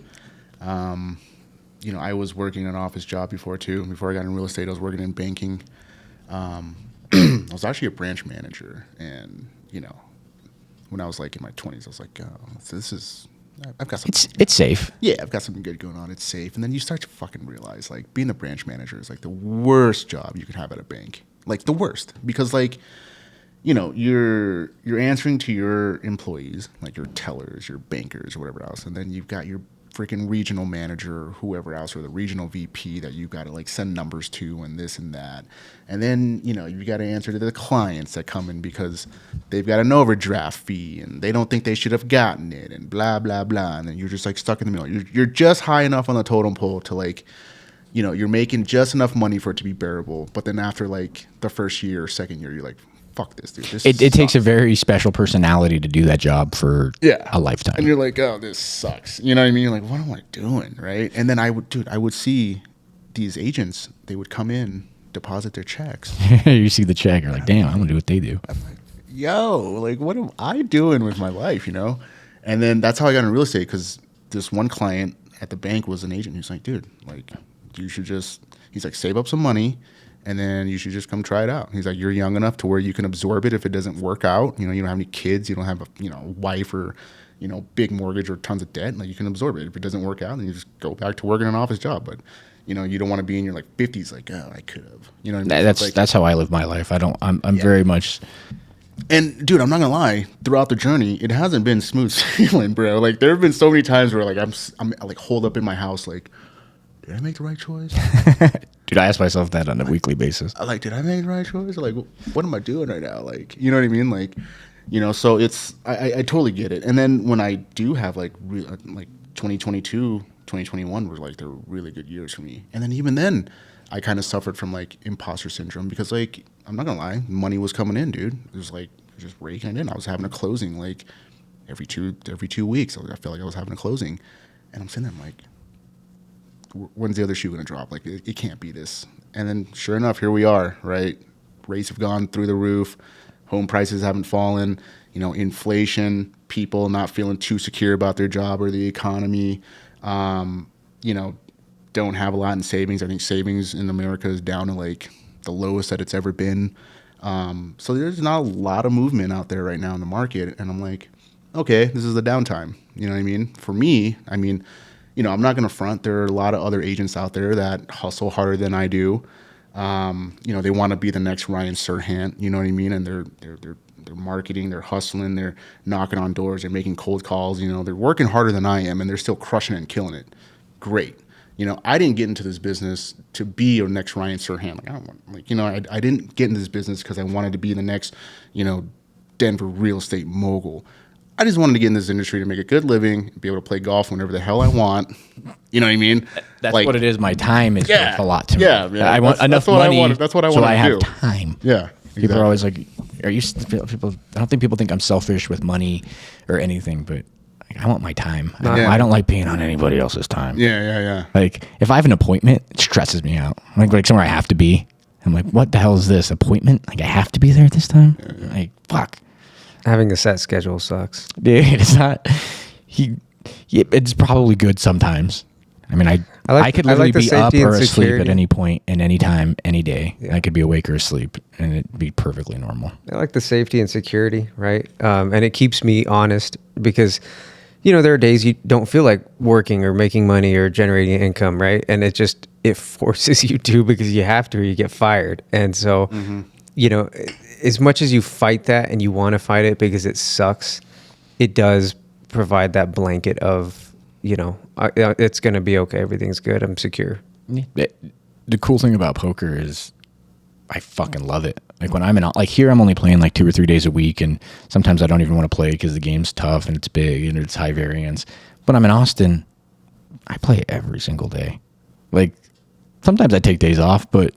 I was working an office job before too. Before I got in real estate, I was working in banking. I was actually a branch manager, and when I was like in my 20s, I was like, oh, I've got something. It's safe. Yeah, I've got something good going on. It's safe. And then you start to fucking realize, like, being a branch manager is like the worst job you could have at a bank. Like, the worst, because like, you're answering to your employees, like your tellers, your bankers, or whatever else, and then you've got your freaking regional manager or whoever else, or the regional VP that you've got to like send numbers to and this and that, and then you got to answer to the clients that come in because they've got an overdraft fee and they don't think they should have gotten it, and blah blah blah, and then you're just like stuck in the middle. You're just high enough on the totem pole to like, you're making just enough money for it to be bearable, but then after like the first year or second year, you're like, fuck this, dude. It takes a very special personality to do that job for a lifetime. And you're like, oh, this sucks. You know what I mean? You're like, what am I doing, right? And then I would see these agents, they would come in, deposit their checks. You see the check, you're like, damn, I'm gonna do what they do. I'm like, yo, like, what am I doing with my life, And then that's how I got in real estate, because this one client at the bank was an agent who's like, dude, like, you should he's like, save up some money, and then you should just come try it out. He's like, you're young enough to where you can absorb it if it doesn't work out. You don't have any kids. You don't have a wife or, big mortgage or tons of debt. Like, you can absorb it. If it doesn't work out, then you just go back to working an office job. But, you don't want to be in your like 50s like, oh, I could have. You know what I mean? That's how I live my life. I'm very much. And dude, I'm not gonna lie. Throughout the journey, it hasn't been smooth sailing, bro. Like, there have been so many times where like I'm like holed up in my house, like, did I make the right choice? Dude, I ask myself that on a weekly basis. Like, did I make the right choice? Like, what am I doing right now? Like, you know what I mean? Like, so it's, I totally get it. And then when I do have like 2022, 2021 were like, they were really good years for me. And then even then, I kind of suffered from like imposter syndrome because like, I'm not gonna lie, money was coming in, dude. It was like just raking it in. I was having a closing like every 2 weeks. I felt like I was having a closing, and I'm sitting there, I'm like, when's the other shoe gonna drop? Like, it can't be this. And then sure enough, here we are, right? Rates have gone through the roof. Home prices haven't fallen. You know, inflation, people not feeling too secure about their job or the economy. You know, don't have a lot in savings. I think savings in America is down to like the lowest that it's ever been. So there's not a lot of movement out there right now in the market. And I'm like, okay, this is the downtime. You know what I mean? For me, I mean, you know, I'm not going to front. There are a lot of other agents out there that hustle harder than I do. You know, they want to be the next Ryan Serhant, you know what I mean? And they're marketing, they're hustling, they're knocking on doors, they're making cold calls, you know, they're working harder than I am, and they're still crushing it and killing it. Great. You know, I didn't get into this business to be a next Ryan Serhant. Like, I don't want, like, you know, I didn't get into this business because I wanted to be the next, you know, Denver real estate mogul. I just wanted to get in this industry to make a good living, be able to play golf whenever the hell I want. You know what I mean? That's like, what it is. My time is worth a lot to me. Yeah, I want enough money. That's what I want so to I do. have time. Yeah. People Exactly. are always like, "Are you?" People. I don't think people think I'm selfish with money or anything, but I want my time. Yeah. I don't like being on anybody else's time. Yeah. Like if I have an appointment, it stresses me out. Like somewhere I have to be. I'm like, what the hell is this appointment? Like I have to be there at this time. Yeah. Like fuck. Having a set schedule sucks. Dude, it's not. It's probably good sometimes. I mean, I could literally be up or asleep at any point, and any time, any day. Yeah. I could be awake or asleep, and it'd be perfectly normal. I like the safety and security, right? And it keeps me honest because, you know, there are days you don't feel like working or making money or generating income, right? And it forces you to because you have to or you get fired. And so, you know, as much as you fight that and you want to fight it because it sucks, it does provide that blanket of, you know, it's going to be okay. Everything's good. I'm secure. The cool thing about poker is I fucking love it. Like when I'm in, like here, I'm only playing like 2 or 3 days a week. And sometimes I don't even want to play because the game's tough and it's big and it's high variance. But I'm in Austin, I play every single day. Like sometimes I take days off, but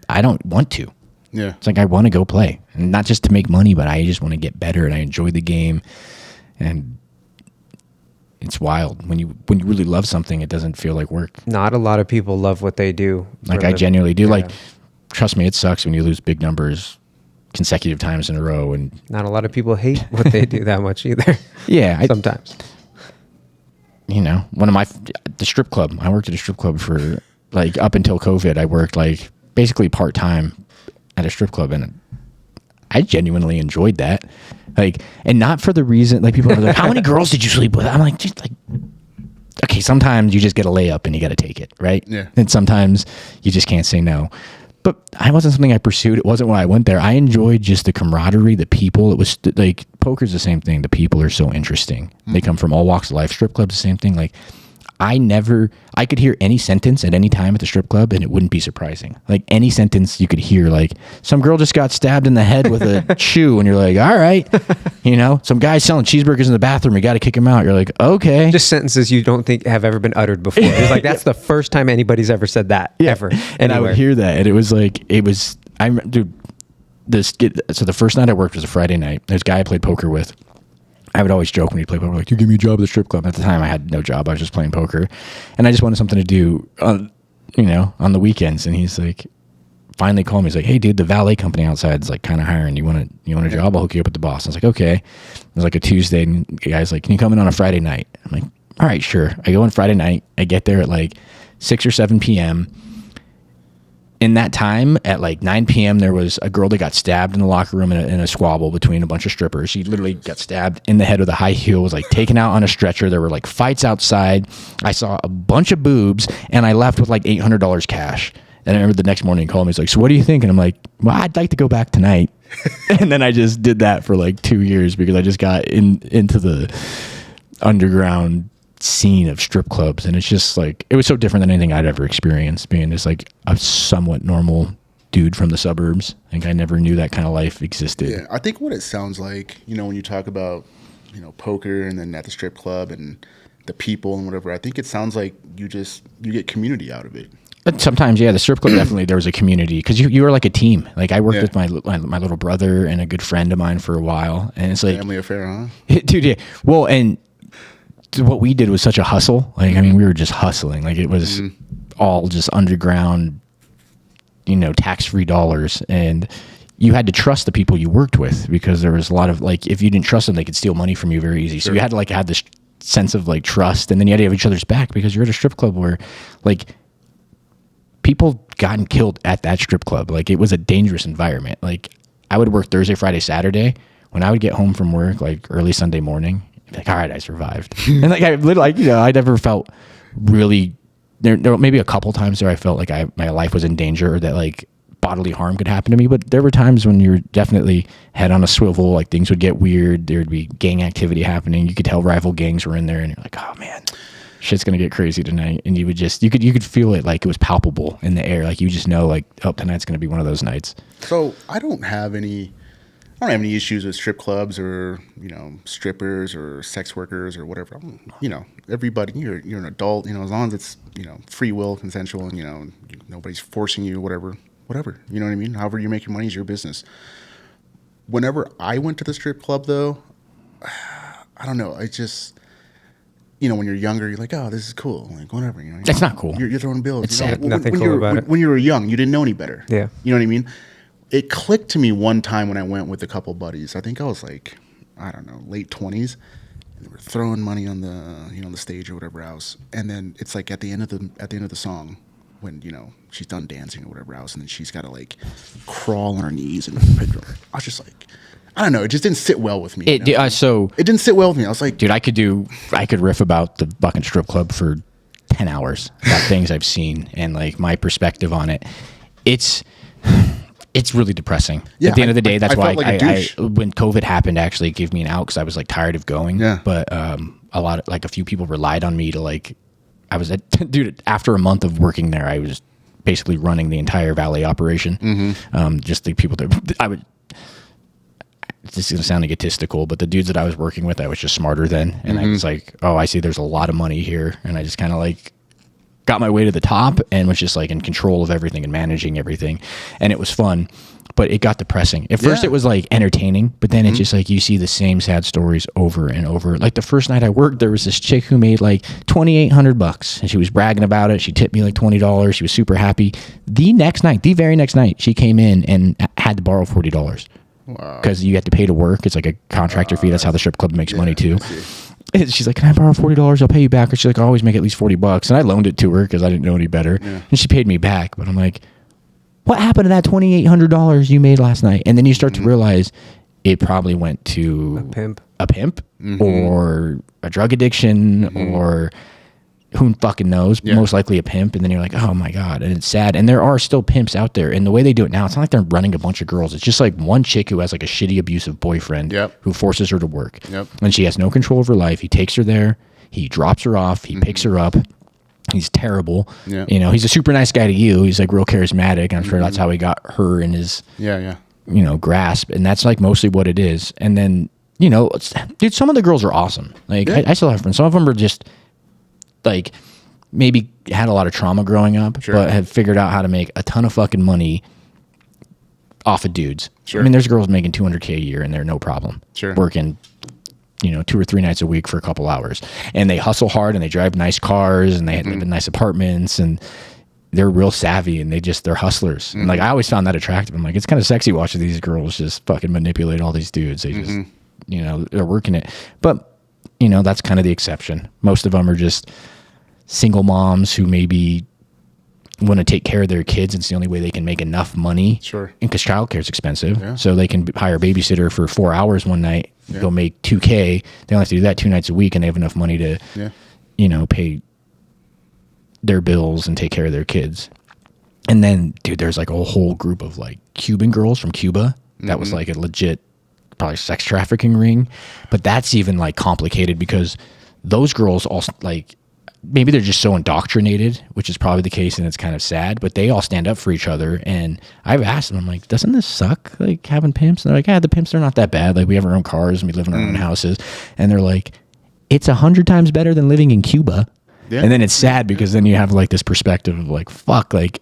I don't want to. Yeah. It's like I want to go play, and not just to make money, but I just want to get better, and I enjoy the game. And it's wild when you really love something, it doesn't feel like work. Not a lot of people love what they do. Like I genuinely do. Yeah. Like, trust me, it sucks when you lose big numbers consecutive times in a row, and not a lot of people hate what they do that much either. Yeah, sometimes. You know, the strip club. I worked at a strip club for like up until COVID. I worked like basically part time at a strip club, and I genuinely enjoyed that. Like, and not for the reason, like people are like, how many girls did you sleep with? I'm like, just like, okay, sometimes you just get a layup and you got to take it, right? Yeah. And sometimes you just can't say no. But I wasn't something I pursued. It wasn't why I went there. I enjoyed just the camaraderie, the people. It was like, poker's the same thing. The people are so interesting. They come from all walks of life. Strip club's the same thing. Like, I could hear any sentence at any time at the strip club and it wouldn't be surprising. Like any sentence you could hear, like some girl just got stabbed in the head with a shoe and you're like, all right, you know, some guy selling cheeseburgers in the bathroom, you got to kick him out. You're like, okay. Just sentences you don't think have ever been uttered before. It's like, that's the first time anybody's ever said that ever. And I would hear that. And it was like, dude, so the first night I worked was a Friday night. There's a guy I played poker with. I would always joke when he'd play poker, like, you give me a job at the strip club. At the time, I had no job. I was just playing poker. And I just wanted something to do, on the weekends. And he's like, finally called me. He's like, hey, dude, the valet company outside is like kind of hiring. You want a job? I'll hook you up with the boss. I was like, okay. It was like a Tuesday. And the guy's like, can you come in on a Friday night? I'm like, all right, sure. I go on Friday night. I get there at like 6 or 7 p.m. In that time, at like 9 p.m., there was a girl that got stabbed in the locker room in a squabble between a bunch of strippers. She literally got stabbed in the head with a high heel, was like taken out on a stretcher. There were like fights outside. I saw a bunch of boobs, and I left with like $800 cash. And I remember the next morning he called me. He's like, so what do you think? And I'm like, well, I'd like to go back tonight. And then I just did that for like 2 years because I just got into the underground scene of strip clubs, and it's just like, it was so different than anything I'd ever experienced, being just like a somewhat normal dude from the suburbs. Like I never knew that kind of life existed. Yeah, I think what it sounds like, when you talk about, poker and then at the strip club and the people and whatever. I think it sounds like you get community out of it. But sometimes, yeah, the strip club definitely there was a community because you were like a team. Like I worked with my little brother and a good friend of mine for a while, and it's like Family affair, huh? dude. Yeah. Well, and what we did was such a hustle. Like I mean, we were just hustling. Like it was all just underground, tax-free dollars, and you had to trust the people you worked with because there was a lot of like if you didn't trust them, they could steal money from you very easy. So you had to like have this sense of like trust, and then you had to have each other's back because you're at a strip club where like people gotten killed at that strip club. Like it was a dangerous environment. Like I would work Thursday, Friday, Saturday. When I would get home from work, like early Sunday morning, I'd be like, all right, I survived. And like I literally, I never felt really there. Maybe a couple times there, I felt like my life was in danger or that like bodily harm could happen to me. But there were times when you're definitely head on a swivel. Like things would get weird. There'd be gang activity happening. You could tell rival gangs were in there, and you're like, oh man, shit's gonna get crazy tonight. And you could feel it like it was palpable in the air. Like you just know like, oh, tonight's gonna be one of those nights. So I don't have any issues with strip clubs or strippers or sex workers or whatever. Everybody, you're an adult. As long as it's free will, consensual, and nobody's forcing you, whatever. You know what I mean? However you make your money is your business. Whenever I went to the strip club, though, I don't know. I just when you're younger, you're like, oh, this is cool. Like, whatever. That's not cool. You're throwing bills. It's sad. Nothing cool about it. When you were young, you didn't know any better. Yeah. You know what I mean? It clicked to me one time when I went with a couple buddies. I think I was like, I don't know, late 20s. And they were throwing money on the the stage or whatever else. And then it's like at the end of the song, when she's done dancing or whatever else, and then she's got to like crawl on her knees and I was just like, I don't know. It just didn't sit well with me. It didn't sit well with me. I was like, dude, I could riff about the fucking strip club for 10 hours about things I've seen and like my perspective on it. It's really depressing. Yeah, at the end of the day, that's why like when COVID happened, actually it gave me an out because I was like tired of going. Yeah. But a few people relied on me to like, dude, after a month of working there, I was basically running the entire valet operation. Just the people that I would. This is going to sound egotistical, but the dudes that I was working with, I was just smarter than. And I was like, oh, I see there's a lot of money here. And I just kind of like got my way to the top and was just like in control of everything and managing everything. And it was fun, but it got depressing. At first it was like entertaining, but then it's just like you see the same sad stories over and over. Like the first night I worked, there was this chick who made like $2,800 and she was bragging about it. She tipped me like $20. She was super happy. The very next night, she came in and had to borrow $40. Wow. Because you have to pay to work. It's like a contractor fee. That's how the strip club makes money too. And she's like, can I borrow $40? I'll pay you back. Or she's like, I always make at least $40. And I loaned it to her because I didn't know any better. Yeah. And she paid me back. But I'm like, what happened to that $2,800 you made last night? And then you start to realize it probably went to a pimp or a drug addiction or who fucking knows, most likely a pimp. And then you're like, oh my God. And it's sad. And there are still pimps out there. And the way they do it now, it's not like they're running a bunch of girls. It's just like one chick who has like a shitty abusive boyfriend who forces her to work. And she has no control of her life. He takes her there. He drops her off. He picks her up. He's terrible. He's a super nice guy to you. He's like real charismatic. And I'm sure that's how he got her in his, grasp. And that's like mostly what it is. And then, dude, some of the girls are awesome. Like I still have friends. Some of them are just like maybe had a lot of trauma growing up, but have figured out how to make a ton of fucking money off of dudes. I mean, there's girls making $200K a year and they're no problem working, 2 or 3 nights a week for a couple hours, and they hustle hard and they drive nice cars and they live in nice apartments and they're real savvy and they're hustlers. And like, I always found that attractive. I'm like, it's kind of sexy watching these girls just fucking manipulate all these dudes. They just, they're working it. But, that's kind of the exception. Most of them are just single moms who maybe want to take care of their kids. It's the only way they can make enough money. And because childcare is expensive. So they can hire a babysitter for 4 hours one night, go make $2K. They only have to do that 2 nights a week and they have enough money to, pay their bills and take care of their kids. And then, dude, there's like a whole group of like Cuban girls from Cuba. That was like a legit, probably sex trafficking ring. But that's even like complicated because those girls also like, maybe they're just so indoctrinated, which is probably the case, and it's kind of sad, but they all stand up for each other. And I've asked them, I'm like, doesn't this suck, like having pimps? And they're like, yeah, the pimps are not that bad. Like we have our own cars and we live in our own houses. And they're like, it's 100 times better than living in Cuba. Yeah. And then it's sad because then you have like this perspective of like, fuck, like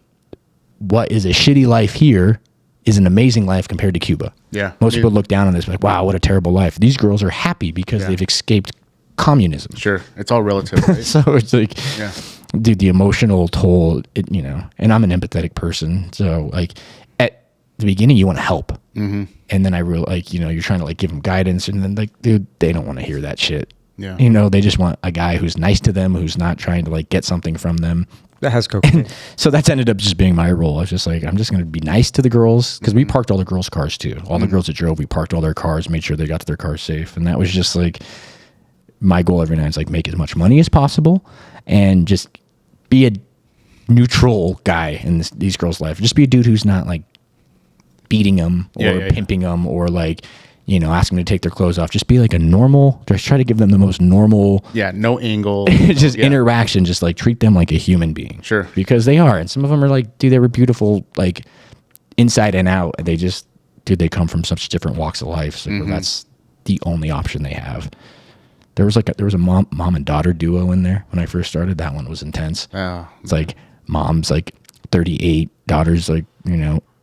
what is a shitty life here is an amazing life compared to Cuba. Yeah. Most people look down on this like, wow, what a terrible life. These girls are happy because they've escaped communism. Sure. It's all relative, right? So it's like, Yeah. dude, the emotional toll, and I'm an empathetic person. So like at the beginning, you want to help. Mm-hmm. And then I real like, you're trying to like give them guidance. And then like, dude, they don't want to hear that shit. Yeah. They just want a guy who's nice to them, who's not trying to like get something from them. That has cocaine. So that's ended up just being my role. I was just like, I'm just going to be nice to the girls because we parked all the girls' cars too. All the girls that drove, we parked all their cars, made sure they got to their cars safe. And that was just like my goal every night is like make as much money as possible and just be a neutral guy in these girls' life. Just be a dude who's not like beating them or pimping them or like, ask them to take their clothes off. Just be like a normal, just try to give them the most normal. Yeah. No angle. just interaction. Just like treat them like a human being. Sure. Because they are. And some of them are like, dude, they were beautiful, like inside and out. They just, dude, they come from such different walks of life. So that's the only option they have. There was a mom and daughter duo in there when I first started. That one was intense. Oh, it's like mom's like 38, daughter's like,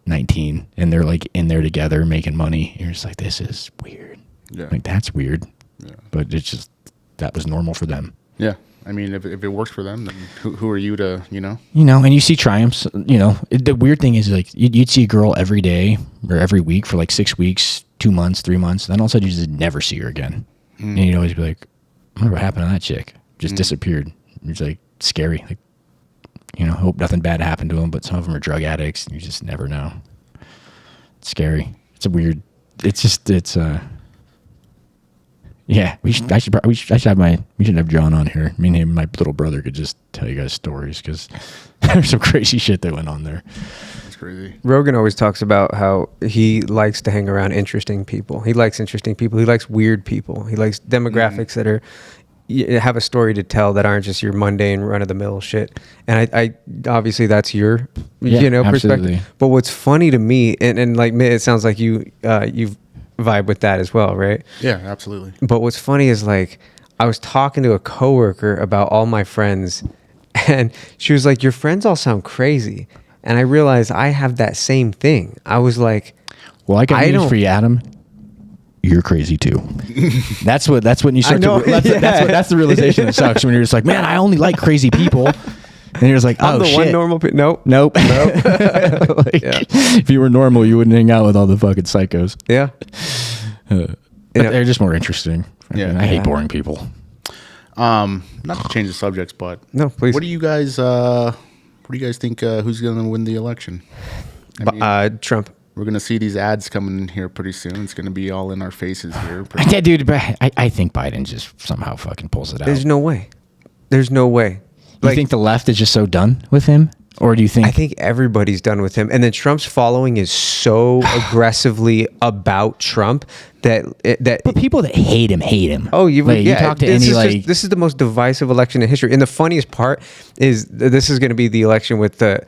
19, and they're like in there together making money. You're just like, this is weird. Yeah. Like that's weird. Yeah. But it's just, that was normal for them. Yeah. I mean, if it works for them, then who are you to, and you see triumphs, the weird thing is like, you'd see a girl every day or every week for like 6 weeks, 2 months, 3 months. Then all of a sudden you just never see her again. And you'd always be like, I wonder what happened to that chick. Just disappeared. It's like scary. Like, hope nothing bad happened to them, but some of them are drug addicts and you just never know. It's scary. It's a weird, yeah, we should have John on here. Me and him, my little brother could just tell you guys stories because there's some crazy shit that went on there. It's crazy. Rogan always talks about how he likes to hang around interesting people. He likes interesting people. He likes weird people. He likes demographics that are have a story to tell that aren't just your mundane run of the mill shit. And I obviously that's your perspective. Absolutely. But what's funny to me, and like it sounds like you vibe with that as well, right? Yeah, absolutely. But what's funny is like I was talking to a coworker about all my friends, and she was like, "Your friends all sound crazy." And I realized I have that same thing. I was like, "Well, I got news for you, Adam. You're crazy too." That's when you start to. That's the realization that sucks when you're just like, "Man, I only like crazy people." And you're just like, "Oh, I'm the shit. one normal." Nope. Like, if you were normal, you wouldn't hang out with all the fucking psychos. Yeah. But they're just more interesting. Yeah. I hate boring people. Not to change the subjects, but no, please. What do you guys think? Who's going to win the election? Trump. We're going to see these ads coming in here pretty soon. It's going to be all in our faces here. Yeah, dude, but I think Biden just somehow fucking pulls it out. There's no way. You think the left is just so done with him? Or do you think... I think everybody's done with him. And then Trump's following is so aggressively about Trump that... But people that hate him. Oh, you talk to this is the most divisive election in history. And the funniest part is this is going to be the election with the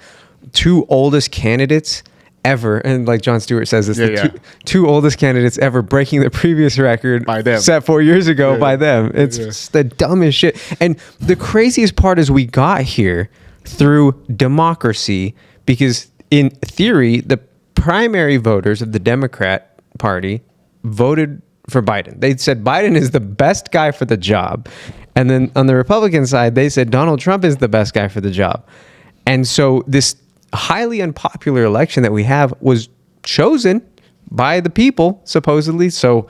two oldest candidates ever, and like Jon Stewart says, it's two oldest candidates ever, breaking the previous record by them set 4 years ago by them. It's just the dumbest shit. And the craziest part is we got here through democracy because in theory, the primary voters of the Democrat Party voted for Biden. They said Biden is the best guy for the job. And then on the Republican side, they said Donald Trump is the best guy for the job. And so this highly unpopular election that we have was chosen by the people, supposedly. So,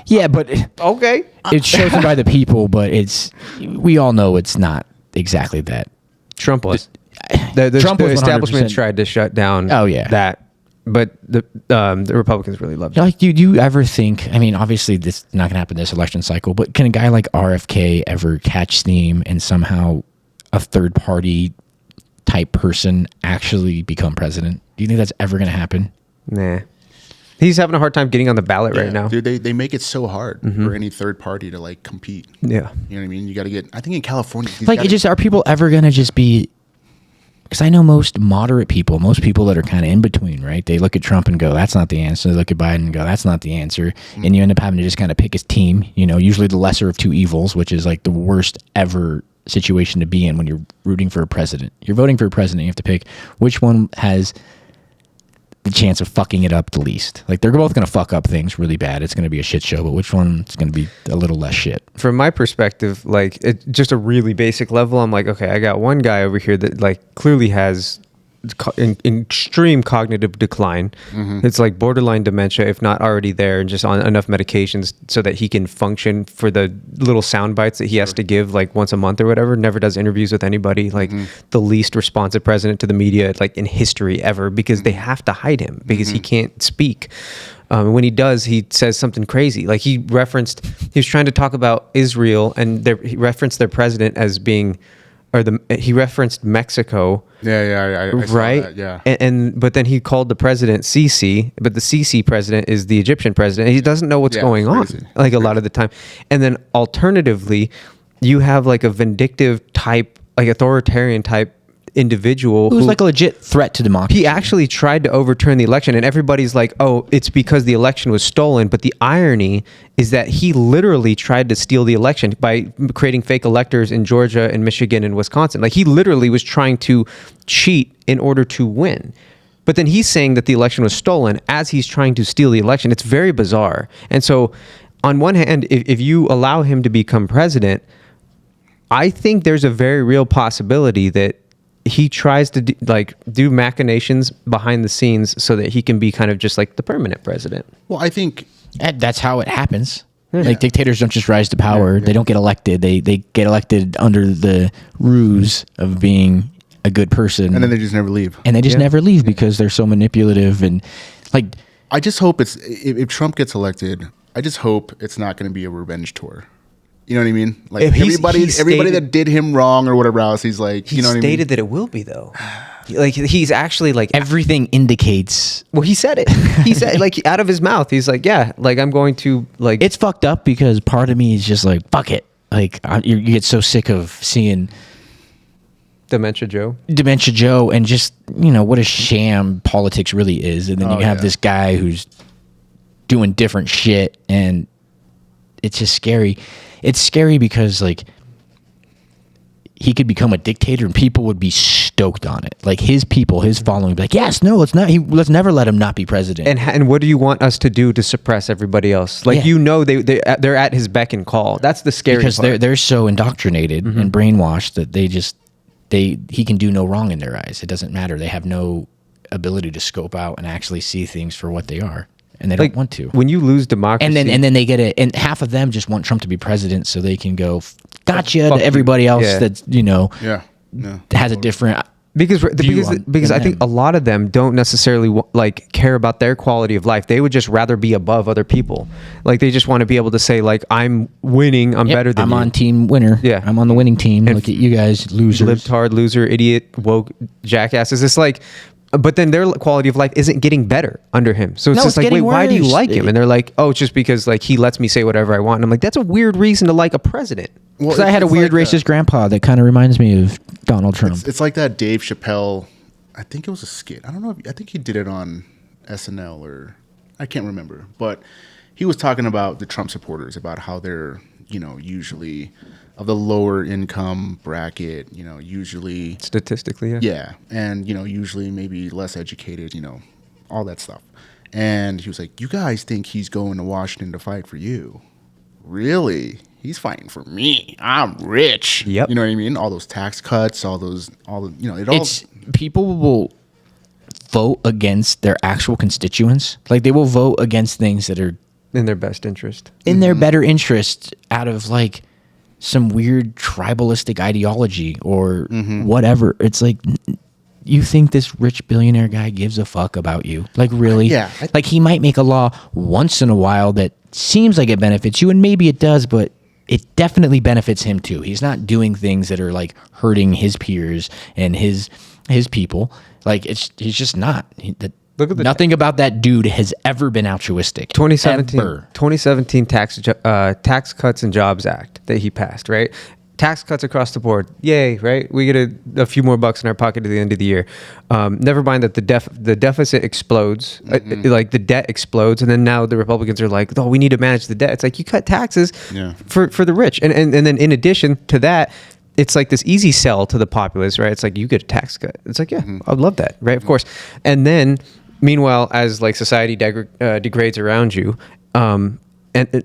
yeah, but okay, it's chosen by the people, but we all know it's not exactly that. Trump was. The establishment tried to shut down. Oh yeah, that. But the Republicans really loved it. Like, do you ever think? I mean, obviously, this is not going to happen this election cycle. But can a guy like RFK ever catch steam and somehow a third party type person actually become president? Do you think that's ever going to happen? Nah. He's having a hard time getting on the ballot right now. Dude, they make it so hard for any third party to like compete. Yeah. You know what I mean? You got to get, I think in California. Like, are people ever going to just be because I know most moderate people, most people that are kind of in between, right? They look at Trump and go, that's not the answer. They look at Biden and go, that's not the answer. And you end up having to just kind of pick his team, you know, usually the lesser of two evils, which is like the worst ever situation to be in when you're rooting for a president. You're voting for a president, you have to pick which one has the chance of fucking it up the least. Like, they're both going to fuck up things really bad. It's going to be a shit show, but which one's going to be a little less shit? From my perspective, like, just a really basic level, I'm like, okay, I got one guy over here that like clearly has extreme cognitive decline. It's like borderline dementia, if not already there, and just on enough medications so that he can function for the little sound bites that he has to give like once a month or whatever. Never does interviews with anybody. Like the least responsive president to the media like in history ever, because they have to hide him because he can't speak. When he does, he says something crazy. Like he was trying to talk about Israel, and he referenced their president as being, he referenced Mexico. I saw right. that, yeah. But then he called the president Sisi, but the Sisi president is the Egyptian president. He doesn't know what's going on, like a lot of the time. And then alternatively, you have like a vindictive type, like authoritarian type individual who's like a legit threat to democracy. He actually tried to overturn the election, and everybody's like, oh, it's because the election was stolen. But the irony is that he literally tried to steal the election by creating fake electors in Georgia and Michigan and Wisconsin. Like, he literally was trying to cheat in order to win. But then he's saying that the election was stolen as he's trying to steal the election. It's very bizarre. And so on one hand, if you allow him to become president, I think there's a very real possibility that he tries to do machinations behind the scenes so that he can be kind of just like the permanent president. Well, I think that's how it happens. Like, dictators don't just rise to power. They don't get elected. They get elected under the ruse of being a good person. And then they just never leave. And they just never leave because they're so manipulative. And like, I just hope if Trump gets elected, I just hope it's not going to be a revenge tour. You know what I mean? Like, everybody that did him wrong or whatever else, he's like, you know what I mean? He stated that it will be, though. Like, he's actually like, everything indicates. Well, he said it. He said, like, out of his mouth, he's like, yeah, like, I'm going to, like. It's fucked up because part of me is just like, fuck it. Like, you get so sick of seeing Dementia Joe, and just, you know, what a sham politics really is. And then you have this guy who's doing different shit, and it's just scary. It's scary because, like, he could become a dictator and people would be stoked on it. Like, his people, his following would be like, yes, no, let's never let him not be president. And what do you want us to do to suppress everybody else? Like, you know, they're at his beck and call. That's the scary part. Because they're so indoctrinated and brainwashed that he can do no wrong in their eyes. It doesn't matter. They have no ability to scope out and actually see things for what they are. And they don't want to. When you lose democracy, and then they get it, and half of them just want Trump to be president so they can go gotcha to everybody else that's, you know, has a different because I think a lot of them don't necessarily like care about their quality of life. They would just rather be above other people. Like, they just want to be able to say, like, I'm winning, I'm better than you. I'm on team winner. Yeah, I'm on the winning team. And look at you guys, losers, libtard, loser, idiot, woke, jackasses. It's like. But then their quality of life isn't getting better under him. So it's just like, wait, why do you like him? And they're like, oh, it's just because, like, he lets me say whatever I want. And I'm like, that's a weird reason to like a president. Because I had a weird racist grandpa that kind of reminds me of Donald Trump. It's like that Dave Chappelle, I think it was a skit. I don't know. I think he did it on SNL or I can't remember. But he was talking about the Trump supporters, about how they're, you know, usually of the lower income bracket, you know, usually statistically, yeah, and, you know, usually maybe less educated, you know, all that stuff. And he was like, you guys think he's going to Washington to fight for you? Really? He's fighting for me. I'm rich. Yep. You know what I mean? All those tax cuts, all the, you know, it's people will vote against their actual constituents. Like, they will vote against things that are in their best interest, in their better interest, out of like some weird tribalistic ideology or whatever. It's like, you think this rich billionaire guy gives a fuck about you? Like, really? Yeah. Like, he might make a law once in a while that seems like it benefits you, and maybe it does, but it definitely benefits him too. He's not doing things that are like hurting his peers and his people. Like, he's just not. Nothing about that dude has ever been altruistic. 2017 Tax Cuts and Jobs Act that he passed, right? tax cuts across the board. Yay, right? We get a few more bucks in our pocket at the end of the year. Never mind that the deficit explodes, like the debt explodes, and then now the Republicans are like, oh, we need to manage the debt. It's like you cut taxes for the rich, and then in addition to that, it's like this easy sell to the populace, right? It's like you get a tax cut. It's like, yeah, I'd love that, right? Of course. And then meanwhile, as like society degrades around you, and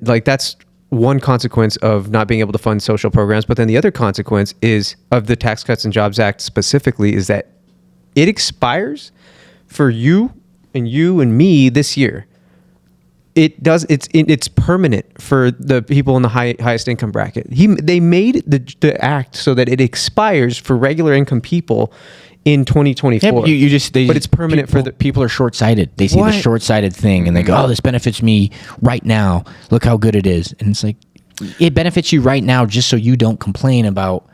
like that's one consequence of not being able to fund social programs. But then the other consequence is of the Tax Cuts and Jobs Act specifically is that it expires for you and me this year. It's permanent for the people in the highest income bracket. They made the act so that it expires for regular income people in 2024. Yeah, but it's permanent people, for the people are short-sighted. They see the short-sighted thing and they go, "Oh, this benefits me right now. Look how good it is." And it's like, it benefits you right now just so you don't complain about.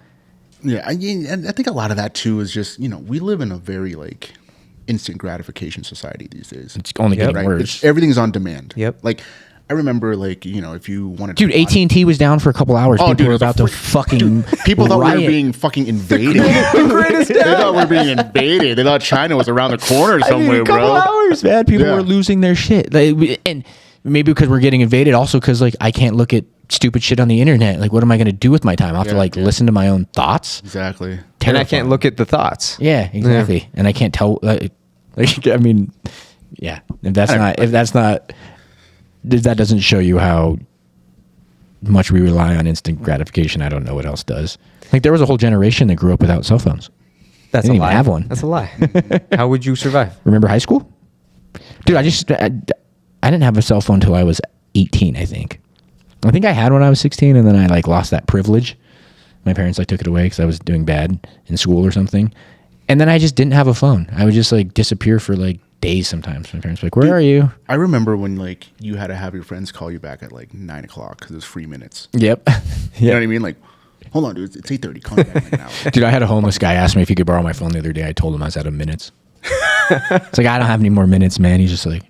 Yeah, and I think a lot of that too is just, we live in a very like instant gratification society these days. It's only getting worse. Everything's on demand. Yep. Like I remember, like, if you wanted Dude, to AT&T was down for a couple hours. People were about to fucking people thought riot. we were being fucking invaded. They thought we were being invaded. They thought China was around the corner somewhere, a couple hours, man. People were losing their shit. Like, and maybe because we're getting invaded, also because, like, I can't look at stupid shit on the internet. Like, what am I going to do with my time? I have to, like, listen to my own thoughts. Exactly. Terrifying. And I can't look at the thoughts. Yeah, exactly. Yeah. And I can't tell. Like, I mean, yeah. If that doesn't show you how much we rely on instant gratification, I don't know what else does. Like, there was a whole generation that grew up without cell phones. That's they didn't a lie. even have one. That's a lie. How would you survive? Remember high school? Dude, I didn't have a cell phone until I was 18, I think. I think I had one when I was 16, and then I, like, lost that privilege. My parents, like, took it away because I was doing bad in school or something. And then I just didn't have a phone. I would just, like, disappear for, like, days sometimes. My parents were like, where are you? I remember when, like, you had to have your friends call you back at, like, 9 o'clock because it was free minutes. Yep. You know what I mean? Like, hold on, dude, it's 8:30. Call me back right now. Dude, I had a homeless guy ask me if he could borrow my phone the other day. I told him I was out of minutes. It's like, I don't have any more minutes, man. He's just like...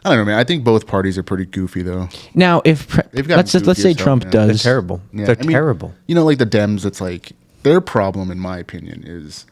I don't know, man. I think both parties are pretty goofy, though. Now, let's say Trump does... They're terrible. Yeah. They're terrible. Like the Dems, it's like, their problem, in my opinion, is...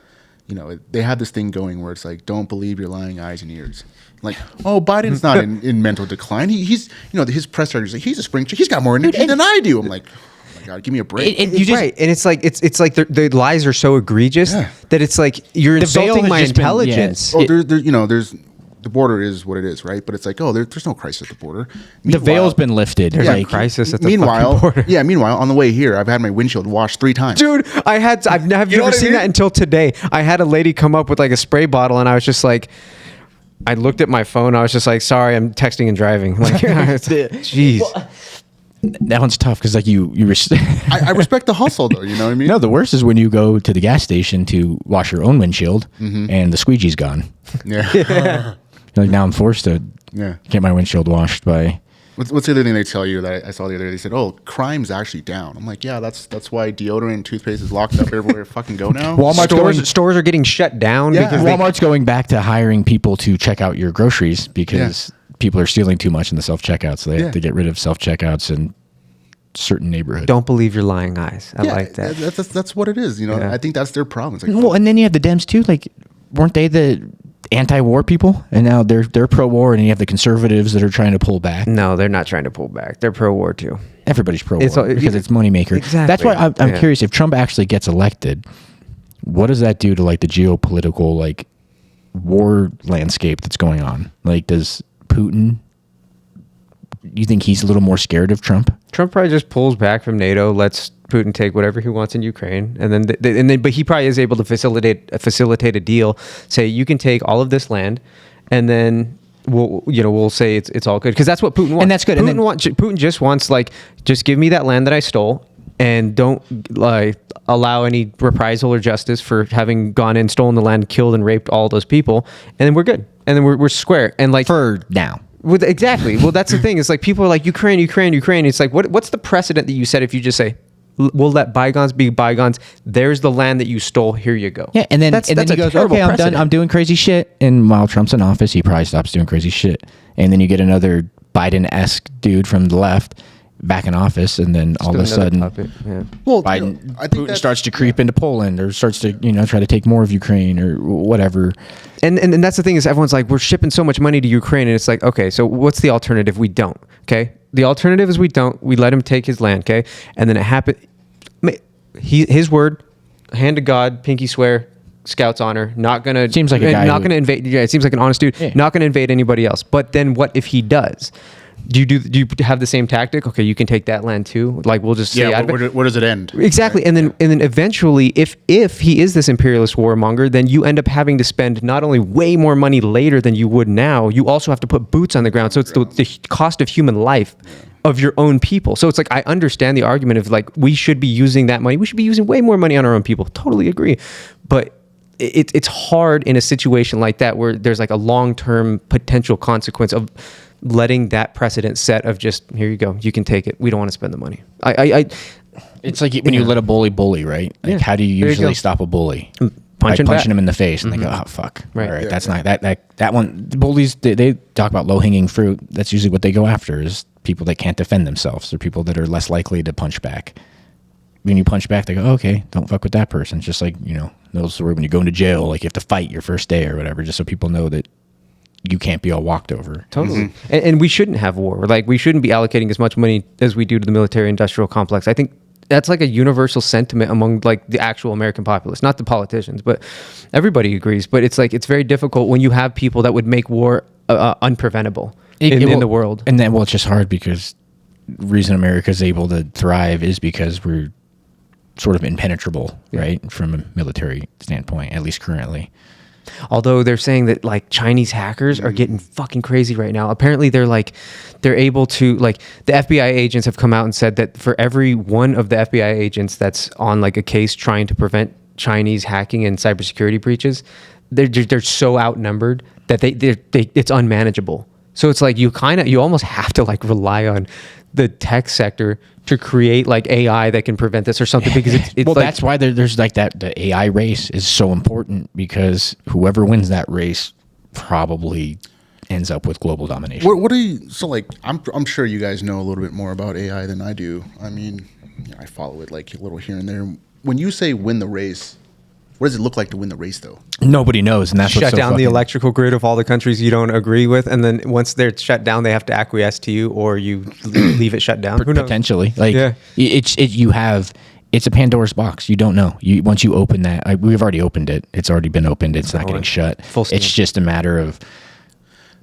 they have this thing going where it's like, don't believe your lying eyes and ears. Like, oh, Biden's not in mental decline. He's his press secretary's like, he's a spring chicken. He's got more energy than I do. I'm like, oh my God, give me a break. Right. And it's like the lies are so egregious that it's like you're insulting my intelligence. There's the border is what it is, right? But it's like, oh, there's no crisis at the border. The veil's been lifted. There's a crisis at the fucking border. Yeah, meanwhile, on the way here, I've had my windshield washed 3 times. Dude, I've never seen that until today. I had a lady come up with like a spray bottle, and I was just like, I looked at my phone. I was just like, sorry, I'm texting and driving. Like, jeez. Well, that one's tough because, like, I respect the hustle, though. You know what I mean? No, the worst is when you go to the gas station to wash your own windshield and the squeegee's gone. Yeah. Like, now I'm forced to get my windshield washed by... What's the other thing they tell you that I saw the other day? They said, oh, crime's actually down. I'm like, yeah, that's why deodorant and toothpaste is locked up everywhere. Fucking go now. Stores are getting shut down. Yeah. Because Walmart's going back to hiring people to check out your groceries because people are stealing too much in the self-checkouts. So they have to get rid of self-checkouts in certain neighborhoods. Don't believe your lying eyes. I like that. That's what it is. I think that's their problem. It's like, well, and then you have the Dems too. Like, weren't they the anti-war people? And now they're pro-war, and you have the conservatives that are trying to pull back. No, they're not trying to pull back. They're pro-war too. Everybody's pro-war because it's moneymaker. Exactly. That's why I'm curious, if Trump actually gets elected, what does that do to, like, the geopolitical, like, war landscape that's going on? Like, does Putin... You think he's a little more scared of Trump? Trump probably just pulls back from NATO, lets Putin take whatever he wants in Ukraine, and then but he probably is able to facilitate a deal. Say, you can take all of this land, and then we'll say it's all good, because that's what Putin wants. And that's good. Putin just wants, like, just give me that land that I stole, and don't allow any reprisal or justice for having gone in, stolen the land, killed and raped all those people, and then we're good, and then we're square. And, like, for now. Exactly. Well, that's the thing. It's like, people are like, Ukraine. It's like, what's the precedent that you set if you just say, we'll let bygones be bygones. There's the land that you stole. Here you go. Yeah, and then he goes, okay, I'm done. I'm doing crazy shit. And while Trump's in office, he probably stops doing crazy shit. And then you get another Biden-esque dude from the left back in office, and then all of a Still another sudden, puppet, yeah. Well, Biden, I think Putin starts to creep into Poland, or starts to try to take more of Ukraine or whatever. And that's the thing is everyone's like, we're shipping so much money to Ukraine, and it's like, okay, so what's the alternative? We don't. Okay, the alternative is we don't. We let him take his land. Okay, and then it happened. His word, hand to God, pinky swear, Scout's honor. Not gonna Seems like a guy not gonna invade. Yeah, it seems like an honest dude. Yeah. Not gonna invade anybody else. But then what if he does? Do you have the same tactic? Okay, you can take that land too. Like we'll just yeah. Where does it end? Exactly, and then eventually, if he is this imperialist warmonger, then you end up having to spend not only way more money later than you would now, you also have to put boots on the ground. So it's the cost of human life of your own people. So it's like I understand the argument of like we should be using that money. We should be using way more money on our own people. Totally agree, but it's hard in a situation like that where there's like a long-term potential consequence of letting that precedent set of just here you go, you can take it. We don't want to spend the money. It's like when you let a bully, right? Like how do you There you usually go. stop a bully? Punching By back. punching him in the face, and they go, "Oh fuck!" Right. All right, Yeah, that's not that one. The bullies they talk about low hanging fruit. That's usually what they go after is people that can't defend themselves or people that are less likely to punch back. When you punch back, they go, okay, don't fuck with that person. It's just like those where when you go into jail, like you have to fight your first day or whatever, just so people know that you can't be all walked over. Totally. And we shouldn't have war. Like we shouldn't be allocating as much money as we do to the military industrial complex. I think that's like a universal sentiment among like the actual American populace, not the politicians, but everybody agrees. But it's like, it's very difficult when you have people that would make war unpreventable in the world. And then, it's just hard because the reason America is able to thrive is because we're sort of impenetrable, right? From a military standpoint, at least currently. Although they're saying that like Chinese hackers are getting fucking crazy right now. Apparently they're able to like the FBI agents have come out and said that for every one of the FBI agents that's on like a case trying to prevent Chinese hacking and cybersecurity breaches, they're so outnumbered that they it's unmanageable. So it's like you almost have to like rely on the tech sector to create like AI that can prevent this or something because it's well, like, that's why there's like that the AI race is so important because whoever wins that race probably ends up with global domination. What are you? So like, I'm sure you guys know a little bit more about AI than I do. I mean, I follow it like a little here and there. When you say win the race, what does it look like to win the race though? Nobody knows, and that's what's shut so down the fucking- electrical grid of all the countries you don't agree with, and then once they're shut down, they have to acquiesce to you, or you leave it shut down. Who knows? potentially. Like Yeah. it's a Pandora's box. You don't know. Once you open that, we've already opened it. It's already been opened. It's not getting shut. Full steam. It's just a matter of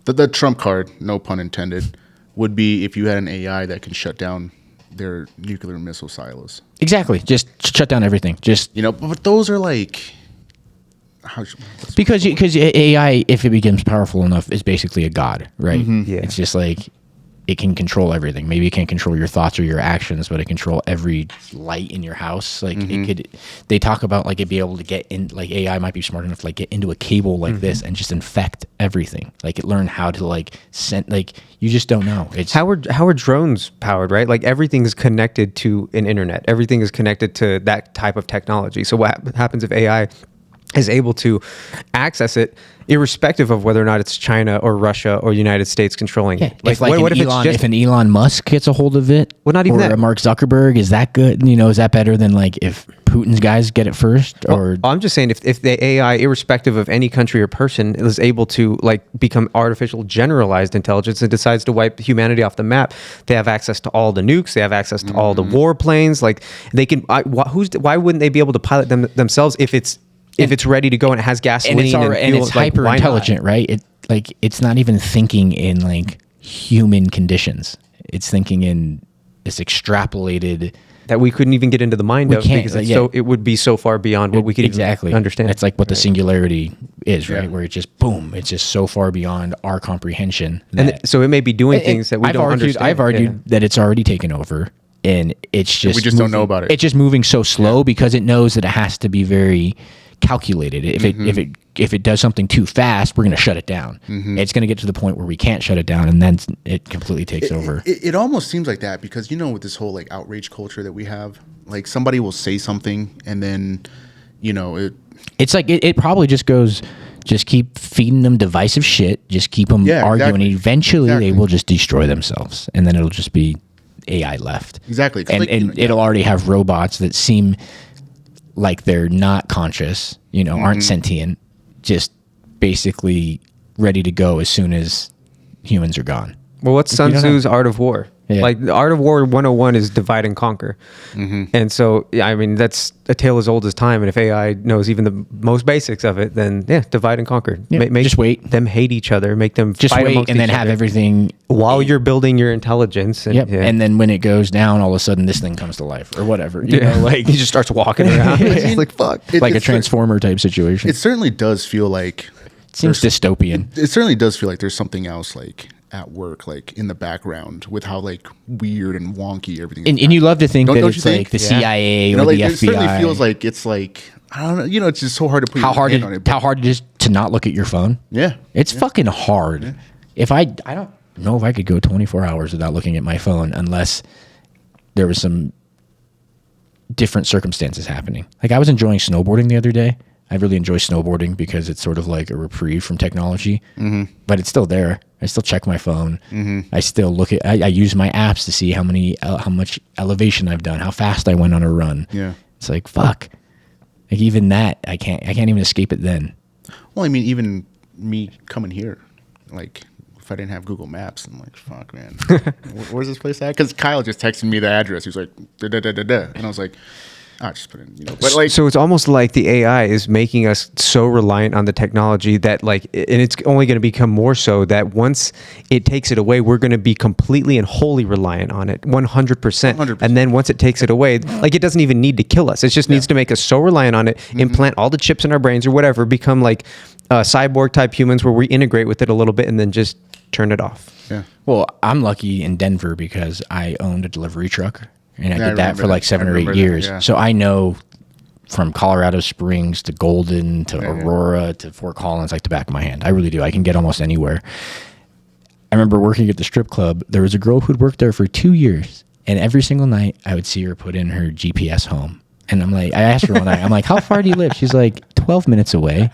The trump card, no pun intended, would be if you had an AI that can shut down their nuclear missile silos. exactly just shut down everything. Just But those are like, because AI, if it becomes powerful enough, is basically a god, right? Yeah. It's just like it can control everything. Maybe it can't control your thoughts or your actions, but it control every light in your house. Like it could. They talk about like it be able to get in. Like AI might be smart enough to like get into a cable like this and just infect everything. Like it learned how to like send. Like you just don't know. It's How are drones powered, right? Like everything is connected to an internet. Everything is connected to that type of technology. So what happens if AI is able to access it irrespective of whether or not it's China or Russia or United States controlling it? Like, if an Elon Musk gets a hold of it, Well, not even or that. a Mark Zuckerberg, is that good? Is that better than like if Putin's guys get it first? Or I'm just saying if the AI, irrespective of any country or person, is able to like become artificial generalized intelligence and decides to wipe humanity off the map, they have access to all the nukes, they have access to all the warplanes. Like they can. Why wouldn't they be able to pilot them themselves if it's ready to go and it has gasoline and it's fuel, like, hyper why not? intelligent, right? It's not even thinking in like human conditions. It's thinking in this extrapolated that we couldn't even get into the mind of can't, because it's yeah. so it would be so far beyond what we could exactly even understand. It's like what the singularity is, right? Yeah. Where it just boom, it's just so far beyond our comprehension. and that- so it may be doing things that we don't understand. I've argued that it's already taken over, and it's just we just don't know about it. It's just moving so slow because it knows that it has to be very calculated. If it does something too fast, we're going to shut it down. It's going to get to the point where we can't shut it down, and then it completely takes over. It almost seems like that because with this whole like outrage culture that we have, like somebody will say something and then, It's like it probably just goes. Just keep feeding them divisive shit. Just keep them arguing. Exactly. And eventually, Exactly. they will just destroy themselves, and then it'll just be AI left. Exactly. 'Cause, And, like, and it'll already have robots that seem like they're not conscious, aren't sentient, just basically ready to go as soon as humans are gone. Well, what's Sun don't know. Tzu's Art of War? Yeah. Like the Art of War 101 is divide and conquer. And so, yeah, I mean, that's a tale as old as time. And if AI knows even the most basics of it, then yeah, divide and conquer. Yeah, Make just wait. them hate each other, make them Just fight wait amongst and then each have other everything. while you're building your intelligence. And, Yep. yeah. And then when it goes down, all of a sudden this thing comes to life or whatever. You Yeah. know, like he just starts walking around. It's like, fuck. like a it's transformer type situation. It certainly does feel like It seems dystopian. it certainly does feel like there's something else like at work, like in the background, with how like weird and wonky everything is. And you love to think Don't- that don't you it's think? like the Yeah. CIA You or know, like the it certainly FBI. feels like it's like, I don't know, it's just so hard to put how your hard hand it, on it. but- how hard it is to not look at your phone. Yeah. It's fucking hard. If I don't know if I could go 24 hours without looking at my phone unless there was some different circumstances happening. Like I was enjoying snowboarding the other day. I really enjoy snowboarding because it's sort of like a reprieve from technology, but it's still there. I still check my phone. I still look at. I use my apps to see how much elevation I've done, how fast I went on a run. Yeah. It's like fuck. Like even that, I can't even escape it. Then Well, I mean, even me coming here, like if I didn't have Google Maps, I'm like, fuck, man, where's this place at? Because Kyle just texted me the address. He was like, da da da da da, and I was like, I just put in, but like, So it's almost like the AI is making us so reliant on the technology that like, and it's only going to become more so that once it takes it away, we're going to be completely and wholly reliant on it, 100%. 100%. And then once it takes it away, like it doesn't even need to kill us. It just needs to make us so reliant on it, implant all the chips in our brains or whatever, become like cyborg type humans where we integrate with it a little bit and then just turn it off. yeah. well, I'm lucky in Denver because I owned a delivery truck. And I Yeah, I did that remember for like that. 7 I or 8 remember that, years. yeah. So I know from Colorado Springs to Golden to Aurora to Fort Collins like the back of my hand. I really do. I can get almost anywhere. I remember working at the strip club. There was a girl who'd worked there for 2 years. And every single night I would see her put in her GPS home. And I'm like, I asked her one night, I'm like, how far do you live? She's like, 12 minutes away.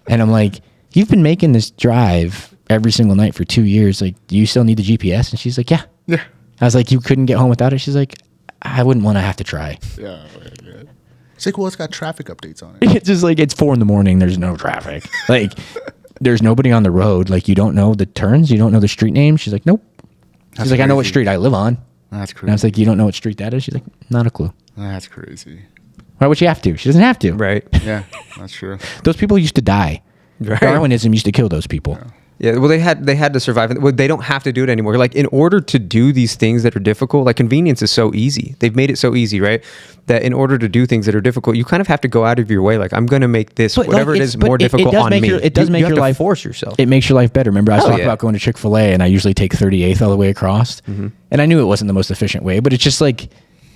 And I'm like, you've been making this drive every single night for 2 years. Like, do you still need the GPS? And she's like, yeah. Yeah. I was like, you couldn't get home without it? She's like, I wouldn't want to have to try. Yeah. It's like, well, it's got traffic updates on it. It's just like, it's 4 a.m. There's no traffic. Like, there's nobody on the road. Like, you don't know the turns. You don't know the street names. She's like, nope. She's That's like, I know what crazy. street I live on. That's And I was crazy. like, you don't know what street that is? She's like, not a clue. That's crazy. Why would she have to? She doesn't have to. Right. Yeah, that's true. Those people used to die. Right. Darwinism used to kill those people. Yeah, well, they had to survive. Well, they don't have to do it anymore. Like in order to do these things that are difficult, like convenience is so easy. They've made it so easy, right? That in order to do things that are difficult, you kind of have to go out of your way. Like I'm going to make this But, whatever like, it it's- is but more it difficult does on make me. your- it does make you have your to life- force yourself. It makes your life better. Remember, I was talking yeah. about going to Chick-fil-A and I usually take 38th all the way across. And I knew it wasn't the most efficient way, but it's just like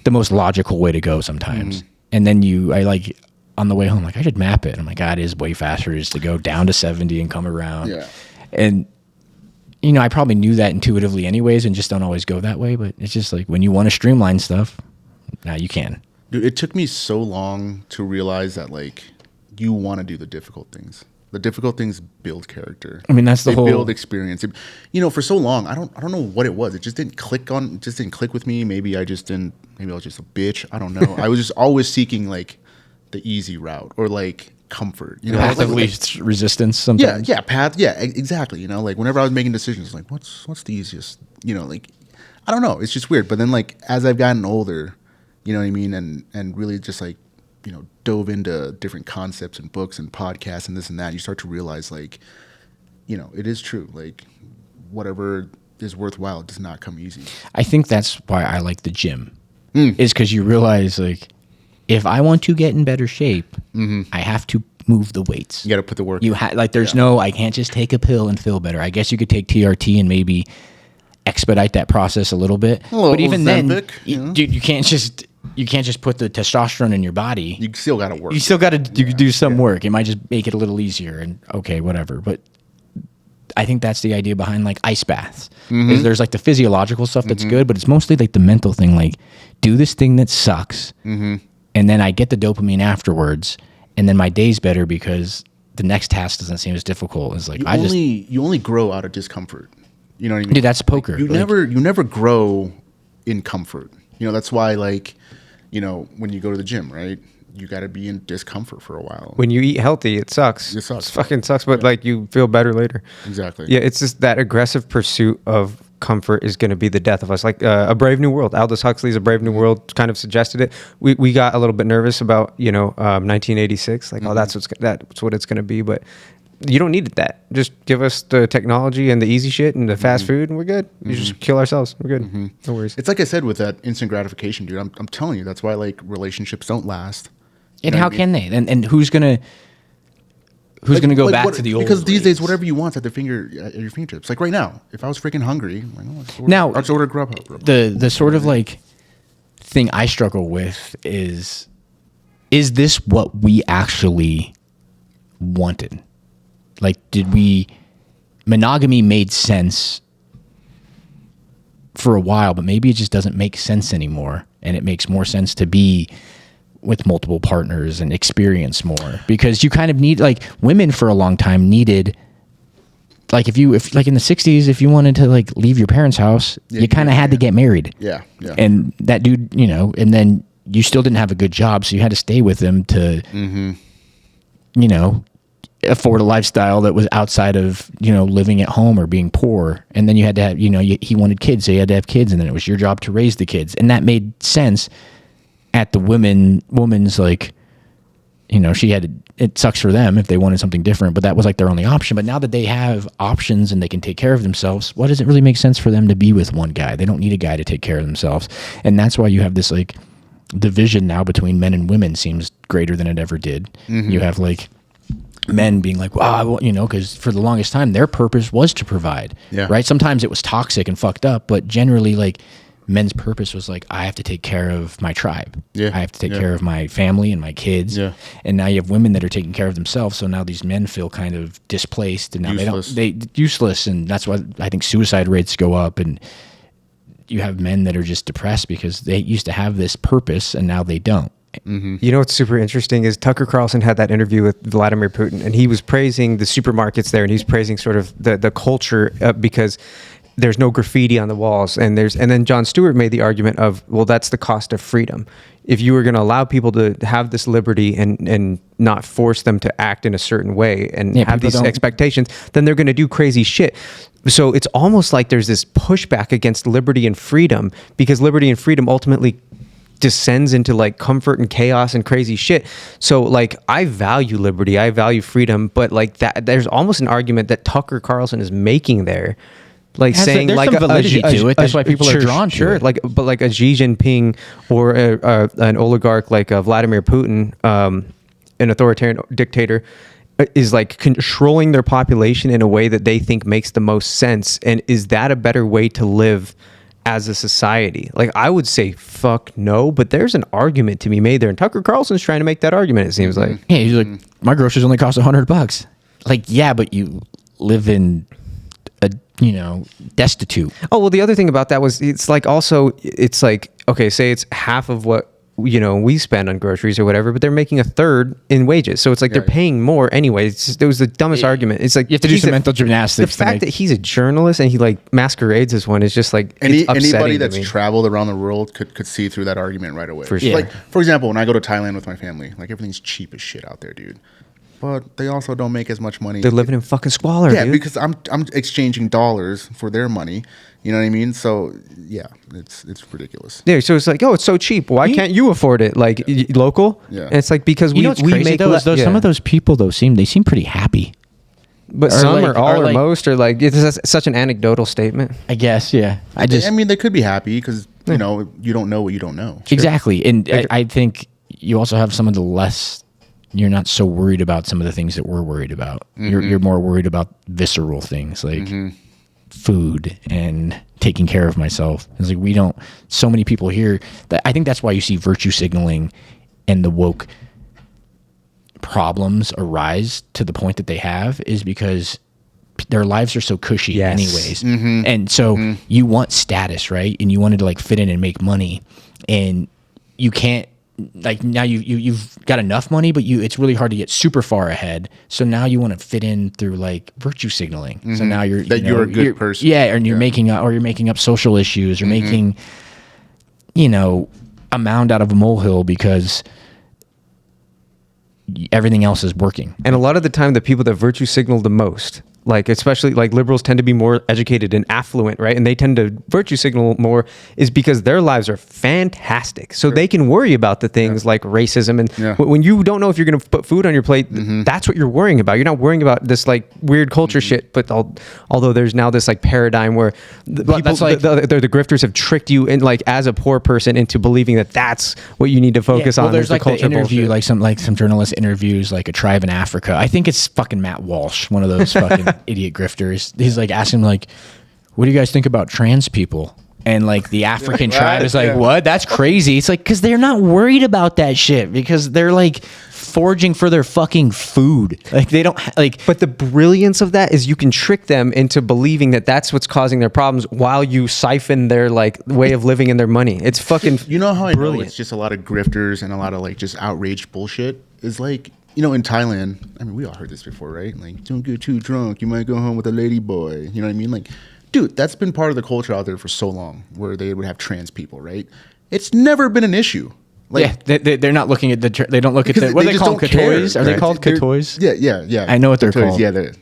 the most logical way to go sometimes. And then I like on the way home, like I should map it. I'm like, God, it is way faster just to go down to 70 and come around. Yeah. And, you know, I probably knew that intuitively anyways and just don't always go that way. But it's just like when you want to streamline stuff, now you can. Dude, it took me so long to realize that like you want to do the difficult things. The difficult things build character. I mean, that's the they whole- build experience. For so long, I don't know what it was. It just didn't click with me. Maybe I was just a bitch. I don't know. I was just always seeking like the easy route or like comfort. You know, Path like, of least resistance sometimes. exactly. Like whenever I was making decisions, like what's the easiest? Like I don't know. It's just weird. But then like as I've gotten older, you know what I mean, and really just like dove into different concepts and books and podcasts and this and that, you start to realize like it is true. Like whatever is worthwhile does not come easy. I think that's why I like the gym. Is because you realize like if I want to get in better shape, I have to move the weights. You got to put the work. You there's no, I can't just take a pill and feel better. I guess you could take TRT and maybe expedite that process a little bit. A little But even then, Ozempic, you know? dude, you can't just put the testosterone in your body. You still got to work. You still got to do some work. It might just make it a little easier and okay, whatever. But I think that's the idea behind like ice baths. Is there's like the physiological stuff that's good, but it's mostly like the mental thing. Like do this thing that sucks, and then I get the dopamine afterwards, and then my day's better because the next task doesn't seem as difficult. It's like you only grow out of discomfort. You know what I mean? Dude, that's poker. You Like- never grow in comfort. You know, that's why, like, you know, when you go to the gym, right, you got to be in discomfort for a while. When you eat healthy, it sucks. It sucks. It fucking sucks, but like you feel better later. Exactly. Yeah, it's just that aggressive pursuit of comfort is going to be the death of us. Like A Brave New World. Aldous Huxley's A Brave New World kind of suggested it. We got a little bit nervous about 1986. Like, oh, that's what it's going to be. But you don't need that. Just give us the technology and the easy shit and the fast food, and we're good. You just kill ourselves. We're good. No worries. It's like I said with that instant gratification, dude. I'm telling you, that's why like relationships don't last. And how can they? And who's gonna go back to the old? Because these ways? days, whatever you want at your fingertips. Like right now, if I was freaking hungry, I'll just order Grubhub. The sort of like thing I struggle with is this what we actually wanted? Like, monogamy made sense for a while, but maybe it just doesn't make sense anymore, and it makes more sense to be with multiple partners and experience more, because you kind of need, like, women for a long time needed, like, if like in the 60s, if you wanted to like leave your parents' house, you kind of had to get married. Yeah. And that dude, and then you still didn't have a good job, so you had to stay with him to, afford a lifestyle that was outside of, living at home or being poor. And then you had to have, he wanted kids, so you had to have kids, and then it was your job to raise the kids. And that made sense at the woman's, like, it sucks for them if they wanted something different, but that was like their only option. But now that they have options and they can take care of themselves, why does it really make sense for them to be with one guy? They don't need a guy to take care of themselves. And that's why you have this like division now between men and women seems greater than it ever did. You have like men being like, wow, because for the longest time their purpose was to provide, right? Sometimes it was toxic and fucked up, but generally like men's purpose was like, I have to take care of my tribe. I have to take care of my family and my kids. And now you have women that are taking care of themselves. So now these men feel kind of displaced, and now they useless. And that's why I think suicide rates go up, and you have men that are just depressed because they used to have this purpose and now they don't. You know what's super interesting is Tucker Carlson had that interview with Vladimir Putin, and he was praising the supermarkets there, and he's praising sort of the culture because there's no graffiti on the walls, and then Jon Stewart made the argument of, well, that's the cost of freedom. If you were going to allow people to have this liberty and not force them to act in a certain way and have these expectations, then they're going to do crazy shit. So it's almost like there's this pushback against liberty and freedom, because liberty and freedom ultimately descends into like comfort and chaos and crazy shit. So like, I value liberty, I value freedom, but like that, there's almost an argument that Tucker Carlson is making there. Like saying there's like some validity to it. That's why people are drawn to it. But like a Xi Jinping or an oligarch like Vladimir Putin, an authoritarian dictator, is like controlling their population in a way that they think makes the most sense. And is that a better way to live as a society? Like, I would say fuck no, but there's an argument to be made there, and Tucker Carlson's trying to make that argument, it seems like. Yeah, he's like, my groceries only cost $100. Like, yeah, but you live in destitute. Oh, well, the other thing about that was it's like, okay, say it's half of what we spend on groceries or whatever, but they're making a third in wages, so it's like they're paying more anyway. It was the dumbest argument. It's like you have to do some mental gymnastics. The fact that he's a journalist and he like masquerades as one is just like anybody that's traveled around the world could see through that argument right away. For sure. Like, for example, when I go to Thailand with my family, like, everything's cheap as shit out there, dude. But they also don't make as much money. They're living in fucking squalor, dude. Because I'm exchanging dollars for their money. You know what I mean? So yeah, it's ridiculous. Yeah, so it's like, oh, it's so cheap. Why can't you afford it? Like local? Yeah. And it's like, because we crazy make though, some of those people though seem pretty happy. But some or all or most are like, it's such an anecdotal statement. I guess, yeah. I mean, they could be happy because you don't know what you don't know. Exactly, and I think you also have some of the less. You're not so worried about some of the things that we're worried about. You're more worried about visceral things like food and taking care of myself. It's like so many people here that I think that's why you see virtue signaling and the woke problems arise to the point that they have, is because their lives are so cushy anyways. And so you want status, right? And you wanted to like fit in and make money, and you can't. Like, now you've got enough money, but it's really hard to get super far ahead. So now you want to fit in through like virtue signaling. So now you're a good person. Yeah, and you're making up social issues, or making you know, a mound out of a molehill because everything else is working. And a lot of the time, the people that virtue signal the most, like especially like liberals tend to be more educated and affluent, right? And they tend to virtue signal more is because their lives are fantastic. So they can worry about the things like racism. And when you don't know if you're going to put food on your plate, that's what you're worrying about. You're not worrying about this like weird culture shit. But although there's now this like paradigm where the people, that's like, the grifters have tricked you in like as a poor person into believing that that's what you need to focus on. There's like the interview, bullshit. like some journalist interviews like a tribe in Africa. I think it's fucking Matt Walsh, one of those fucking idiot grifters. He's like asking him like, what do you guys think about trans people? And like the African tribe is like, what? That's crazy. It's like, because they're not worried about that shit because they're like foraging for their fucking food. Like they don't like. But the brilliance of that is you can trick them into believing that that's what's causing their problems while you siphon their like way of living and their money. It's fucking You know how I brilliant. know it's just a lot of grifters and a lot of like just outraged bullshit is like, you know, in Thailand, I mean, we all heard this before, right? Like, don't get too drunk. You might go home with a lady boy. You know what I mean? Like, dude, that's been part of the culture out there for so long where they would have trans people, right? It's never been an issue. Like, they're not looking at they don't look at because the, what they are they just called? don't care, Katoys? Are they right? called Katoys? Yeah. I know what they're Katoys, called. Yeah, they're...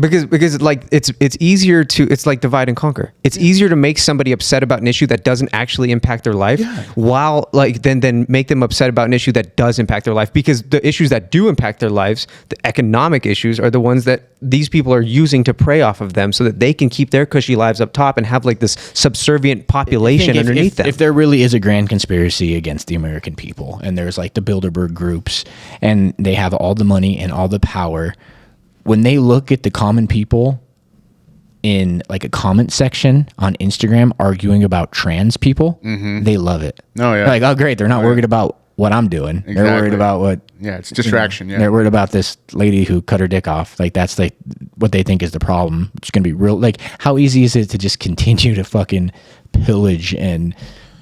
Because like it's easier to it's like divide and conquer. It's easier to make somebody upset about an issue that doesn't actually impact their life, while like then make them upset about an issue that does impact their life. Because the issues that do impact their lives, the economic issues, are the ones that these people are using to prey off of them, so that they can keep their cushy lives up top and have like this subservient population underneath them. If there really is a grand conspiracy against the American people, and there's like the Bilderberg groups, and they have all the money and all the power. When they look at the common people in like a comment section on Instagram arguing about trans people, they love it. Oh, yeah. They're like, oh, great. They're not worried about what I'm doing. Exactly. They're worried about what... Yeah, it's distraction, They're worried about this lady who cut her dick off. Like, that's like what they think is the problem. It's going to be real. Like, how easy is it to just continue to fucking pillage and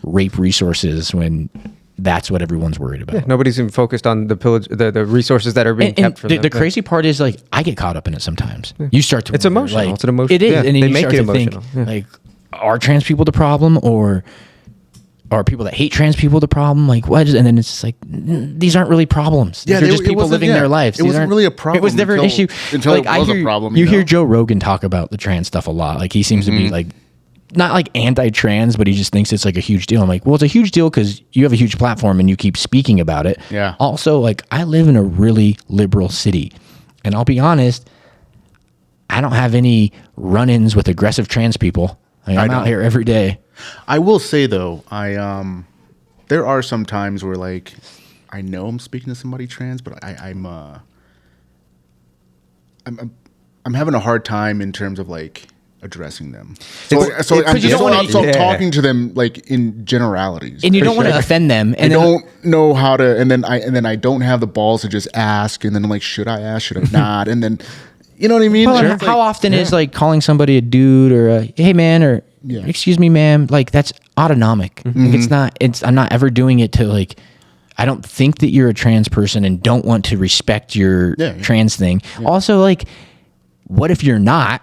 rape resources when... That's what everyone's worried about. Yeah, nobody's even focused on the pillage, the resources that are being kept from them. The crazy part is like I get caught up in it sometimes. You start to It's wonder, emotional. Like, It's an emotion. It is, Yeah, and then they you make start it to think emotional. Yeah. like, are trans people the problem, or are people that hate trans people the problem? Like what? And then it's just like these aren't really problems. These are just people living their lives. It wasn't really a problem. It was never an issue until like, it was a problem. You hear Joe Rogan talk about the trans stuff a lot. Like he seems to be like. Not like anti-trans, but he just thinks it's like a huge deal. I'm like, well, it's a huge deal because you have a huge platform and you keep speaking about it. Yeah. Also, like, I live in a really liberal city, and I'll be honest, I don't have any run-ins with aggressive trans people. Like, I'm out here every day. I will say though, there are some times where like I know I'm speaking to somebody trans, but I'm having a hard time in terms of like addressing them. So I'm just talking to them like in generalities, and you don't want to offend them. And I don't know how to, and then I don't have the balls to just ask, and then I'm like, should I ask? Should I not? And then, you know what I mean? Well, how often is like calling somebody a dude or a hey man or excuse me ma'am? Like that's autonomic. Like, it's not. I'm not ever doing it to like. I don't think that you're a trans person and don't want to respect your trans thing. Yeah. Also, like, what if you're not?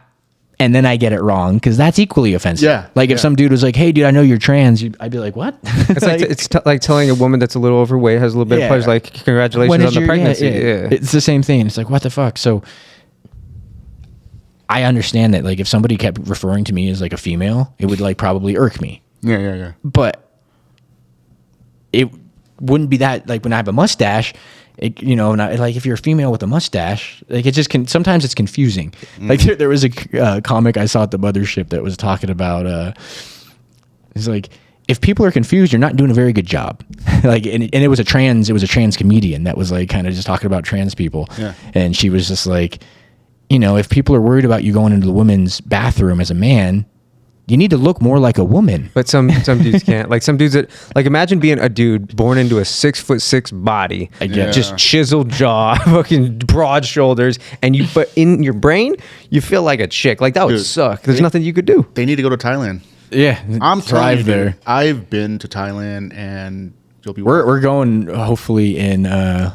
And then I get it wrong because that's equally offensive. Yeah. Like if some dude was like, "Hey, dude, I know you're trans," I'd be like, "What?" It's like telling a woman that's a little overweight, has a little bit of pleasure, like, "Congratulations on the pregnancy." Yeah. It's the same thing. It's like, what the fuck? So I understand that. Like if somebody kept referring to me as like a female, it would like probably irk me. Yeah. But it wouldn't be that like when I have a mustache. Like if you're a female with a mustache, like it just can. Sometimes it's confusing. Like there was a comic I saw at the mothership that was talking about. It's like if people are confused, you're not doing a very good job. Like and it was a trans comedian that was like kind of just talking about trans people. Yeah. And she was just like, if people are worried about you going into the women's bathroom as a man. You need to look more like a woman. But some dudes can't. Like some dudes that like imagine being a dude born into a 6'6" body, just chiseled jaw, fucking broad shoulders, but in your brain you feel like a chick. Like that would suck. There's nothing you could do. They need to go to Thailand. Yeah, I'm thrive there. there. I've been to Thailand, and You'll be. We're going hopefully in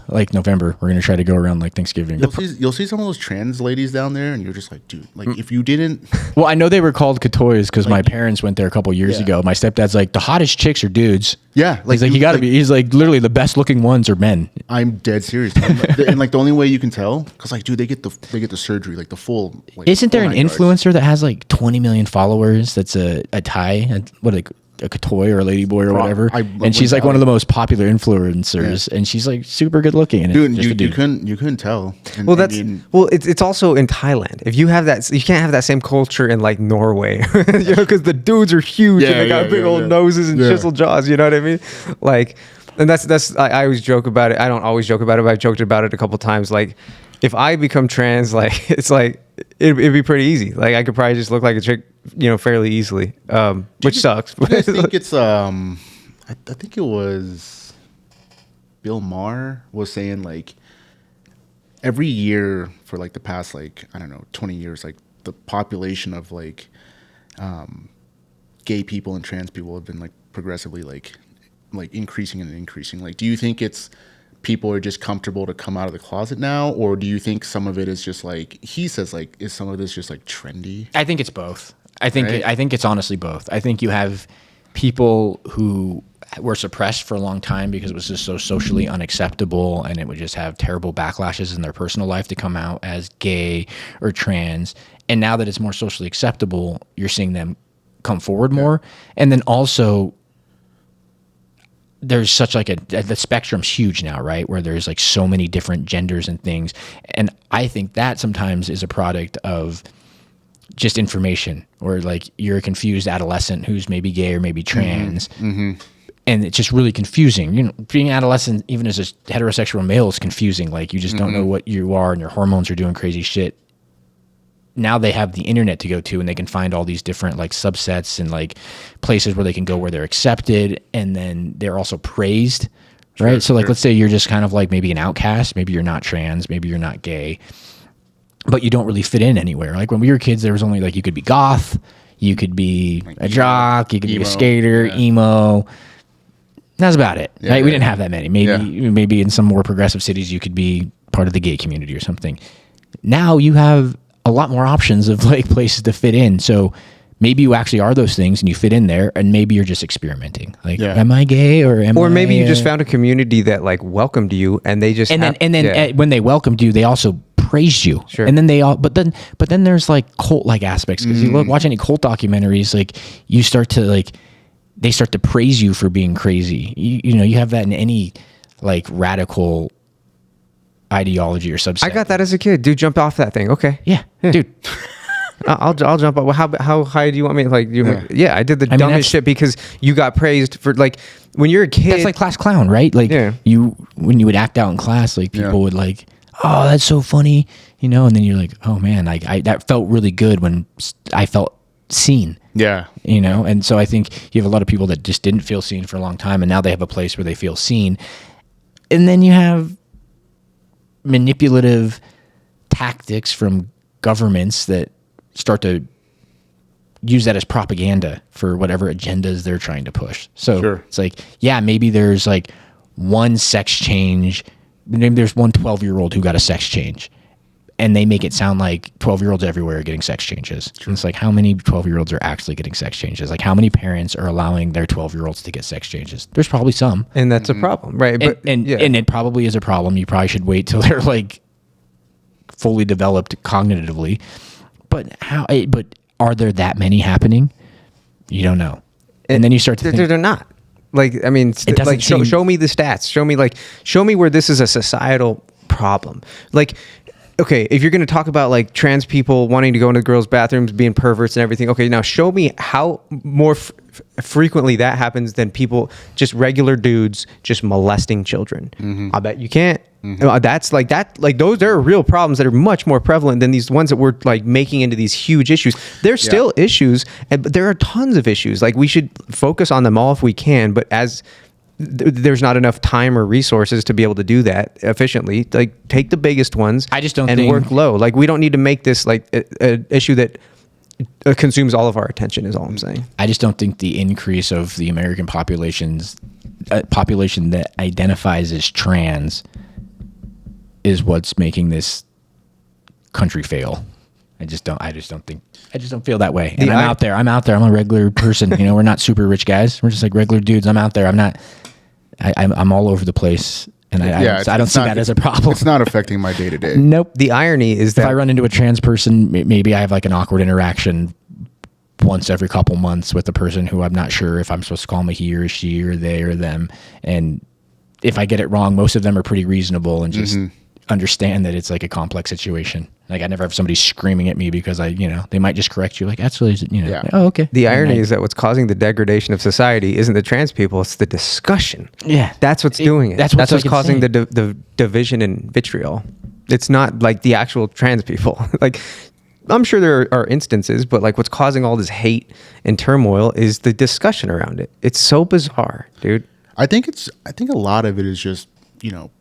like November. We're gonna try to go around like Thanksgiving. You'll see some of those trans ladies down there, and you're just like, dude, like if you didn't. Well, I know they were called Katoys because my parents went there a couple years Yeah. ago. My stepdad's like, the hottest chicks are dudes. Yeah, He's like, you gotta be. He's like, literally, the best looking ones are men. I'm dead serious, and like the only way you can tell, because like, dude, they get the surgery, like the full. Like, Isn't there full an 9 yards. influencer that has like 20 million followers? That's a Thai, what like a Katoy or a ladyboy or whatever, and she's like one of the most popular influencers, and she's like super good looking. And Dude, just a dude. you couldn't tell. And, Well, I that's mean, it's also in Thailand. If you have that, you can't have that same culture in like Norway, you know, because the dudes are huge and Yeah, they got yeah, big yeah, old yeah. noses and Yeah. chisel jaws. You know what I mean? Like, and that's I always joke about it. I don't always joke about it, but I've joked about it a couple times. Like, if I become trans, like it's like it'd be pretty easy. Like I could probably just look like a chick, you know, fairly easily, which sucks. I think it's I think it was Bill Maher was saying like every year for like the past like I don't know 20 years, like the population of like gay people and trans people have been like progressively like increasing and increasing. Like, do you think it's people are just comfortable to come out of the closet now, or do you think some of it is just like he says, like, is some of this just like trendy? I think it's both. I think Right? I think it's honestly both. I think you have people who were suppressed for a long time because it was just so socially unacceptable, and it would just have terrible backlashes in their personal life to come out as gay or trans. And now that it's more socially acceptable, you're seeing them come forward more. And then also, there's such like the spectrum's huge now, right? Where there's like so many different genders and things. And I think that sometimes is a product of just information, or like you're a confused adolescent who's maybe gay or maybe trans. And it's just really confusing. You know, being an adolescent, even as a heterosexual male, is confusing. Like you just don't know what you are, and your hormones are doing crazy shit. Now they have the internet to go to, and they can find all these different like subsets and like places where they can go where they're accepted, and then they're also praised, right? So like, let's say you're just kind of like maybe an outcast, maybe you're not trans, maybe you're not gay, but you don't really fit in anywhere. Like when we were kids, there was only like, you could be goth, you could be like a jock, you could be a skater, emo. That's about it, right? We didn't have that many. Maybe in some more progressive cities, you could be part of the gay community or something. Now you have a lot more options of like places to fit in. So maybe you actually are those things and you fit in there, and maybe you're just experimenting. Like, am I gay or am I? Or maybe you just found a community that like welcomed you, and they just when they welcomed you, they also praised you. Sure. And then but then there's like cult like aspects, because you watch any cult documentaries, like you start to like, they start to praise you for being crazy. You know, you have that in any like radical ideology or subset. I got that as a kid. Dude, jump off that thing. Okay. Yeah, dude. I'll jump up. Well, how high do you want me? Like, I did the dumbest shit because you got praised for like when you're a kid. That's like class clown, right? Like when you would act out in class, like people would like, oh, that's so funny, you know, and then you're like, oh man, like that felt really good when I felt seen. Yeah. You know, and so I think you have a lot of people that just didn't feel seen for a long time, and now they have a place where they feel seen. And then you have manipulative tactics from governments that start to use that as propaganda for whatever agendas they're trying to push. So it's like, yeah, maybe there's like one sex change. Maybe there's one 12-year-old who got a sex change, and they make it sound like 12-year-olds everywhere are getting sex changes. And it's like, how many 12-year-olds are actually getting sex changes? Like, how many parents are allowing their 12-year-olds to get sex changes? There's probably some. And that's a problem, right? But and it probably is a problem. You probably should wait till they're like fully developed cognitively. But are there that many happening? You don't know. And then you start to think, they're not. Like, I mean, It doesn't like seem- show me the stats. Show me where this is a societal problem. Like, okay, if you're going to talk about like trans people wanting to go into girls' bathrooms, being perverts and everything, okay, now show me how more frequently that happens than people, just regular dudes, just molesting children. I bet you can't. That's like that. Like those, there are real problems that are much more prevalent than these ones that we're like making into these huge issues. There's still issues, but there are tons of issues. Like we should focus on them all if we can, but as there's not enough time or resources to be able to do that efficiently. Like take the biggest ones. I just don't and think- work low. Like we don't need to make this like an issue that consumes all of our attention. Is all I'm saying. I just don't think the increase of the American populations population that identifies as trans is what's making this country fail. I just don't feel that way. And I'm out there. I'm a regular person. You know, we're not super rich guys. We're just like regular dudes. I'm out there. I'm all over the place. And I don't see that as a problem. It's not affecting my day to day. Nope. The irony is that if I run into a trans person, maybe I have like an awkward interaction once every couple months with a person who I'm not sure if I'm supposed to call them a he or a she or they or them. And if I get it wrong, most of them are pretty reasonable and just understand that it's like a complex situation. Like I never have somebody screaming at me because they might just correct you. Like, that's really, oh, okay. the irony is that what's causing the degradation of society isn't the trans people, it's the discussion. Yeah. That's what's doing it. That's what's like causing the division and vitriol. It's not like the actual trans people. Like, I'm sure there are instances, but like what's causing all this hate and turmoil is the discussion around it. It's so bizarre, dude. I think a lot of it is just,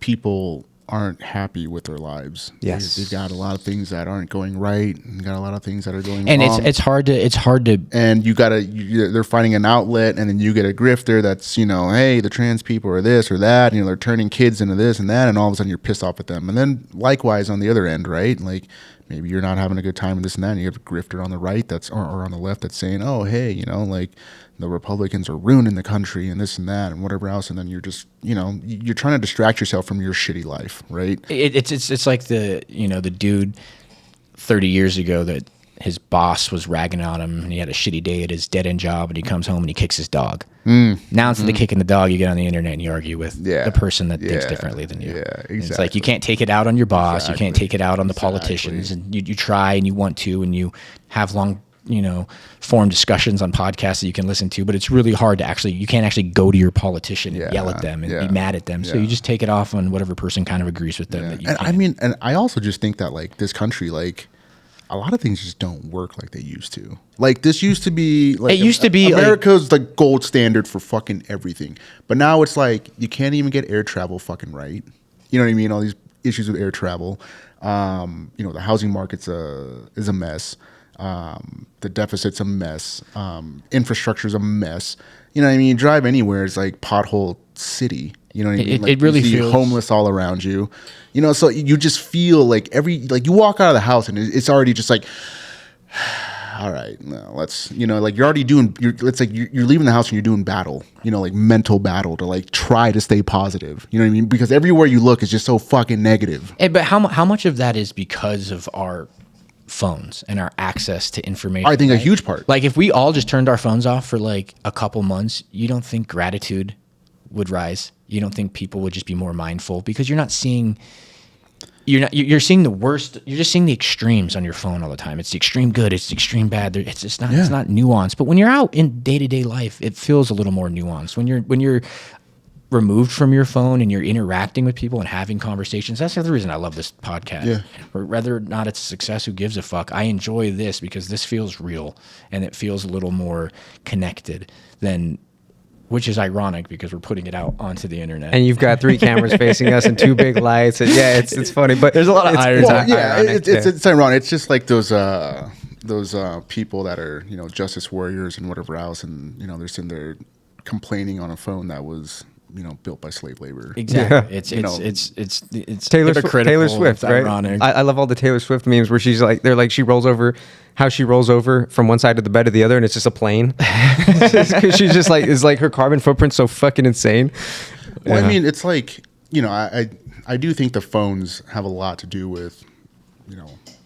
people aren't happy with their lives. Yes. They've got a lot of things that aren't going right, and got a lot of things that are going and wrong. it's hard to and they're finding an outlet, and then you get a grifter that's, hey, the trans people are this or that, they're turning kids into this and that, and all of a sudden you're pissed off at them. And then likewise on the other end, right? Like maybe you're not having a good time with this and that, and you have a grifter on the right or on the left that's saying, oh, hey, like the Republicans are ruining the country and this and that and whatever else. And then you're just, you're trying to distract yourself from your shitty life, right? It's like the dude 30 years ago that his boss was ragging on him and he had a shitty day at his dead-end job and he comes home and he kicks his dog. Now instead of kicking the dog, you get on the internet and you argue with the person that thinks differently than you. Yeah, exactly. It's like you can't take it out on your boss. You can't take it out on the politicians. And you try and you want to, and you have long form discussions on podcasts that you can listen to, but it's really hard to you can't actually go to your politician and yell at them and be mad at them. So you just take it off on whatever person kind of agrees with them. Yeah. And I also just think that like this country, like a lot of things just don't work like they used to. Like this used to be like America's like gold standard for fucking everything. But now it's like you can't even get air travel fucking right. You know what I mean? All these issues with air travel. The housing market's is a mess. The deficit's a mess. Infrastructure's a mess. You know what I mean? You drive anywhere, it's like pothole city. You know what I mean? Like it really you see feels homeless all around you. So you just feel like you walk out of the house and it's already just like, all right, no, let's, like you're already doing, it's like you're leaving the house and you're doing battle, like mental battle to like try to stay positive. You know what I mean? Because everywhere you look is just so fucking negative. But how much of that is because of our phones and our access to information? I think a huge part. Like if we all just turned our phones off for like a couple months, you don't think gratitude would rise? You don't think people would just be more mindful? Because you're seeing the worst. You're just seeing the extremes on your phone all the time. It's the extreme good, it's the extreme bad. It's just not it's not nuanced. But when you're out in day-to-day life, it feels a little more nuanced. When you're removed from your phone and you're interacting with people and having conversations. That's the other reason I love this podcast. Yeah. Whether or not it's a success, who gives a fuck? I enjoy this because this feels real and it feels a little more connected than, which is ironic because we're putting it out onto the internet. And you've got 3 cameras facing us and 2 big lights. And it's funny, but there's a lot of irony. It's ironic. It's just like those people that are, justice warriors and whatever else. And, they're sitting there complaining on a phone that was, built by slave labor. Exactly. Yeah. It's Taylor Swift, right? Ironic. I love all the Taylor Swift memes where she's like, she rolls over from one side of the bed to the other, and it's just a plane. Because she's just like, is like her carbon footprint so fucking insane. Well, I mean, it's like, I do think the phones have a lot to do with,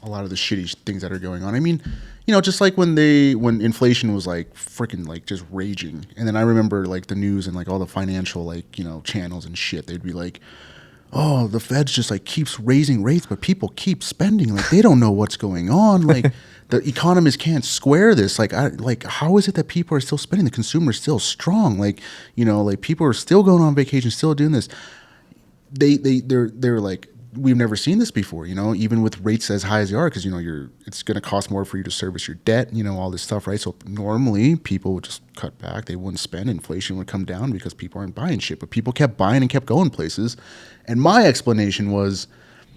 a lot of the shitty things that are going on. I mean, just like when inflation was like freaking like just raging, and then I remember like the news and like all the financial like channels and shit, they'd be like, oh, the Fed's just like keeps raising rates, but people keep spending, like they don't know what's going on, like the economists can't square this, like how is it that people are still spending, the consumer is still strong, like like people are still going on vacation, still doing this. They're like, we've never seen this before, even with rates as high as they are, because it's going to cost more for you to service your debt, all this stuff, right? So normally people would just cut back, they wouldn't spend, inflation would come down because people aren't buying shit, but people kept buying and kept going places. And my explanation was,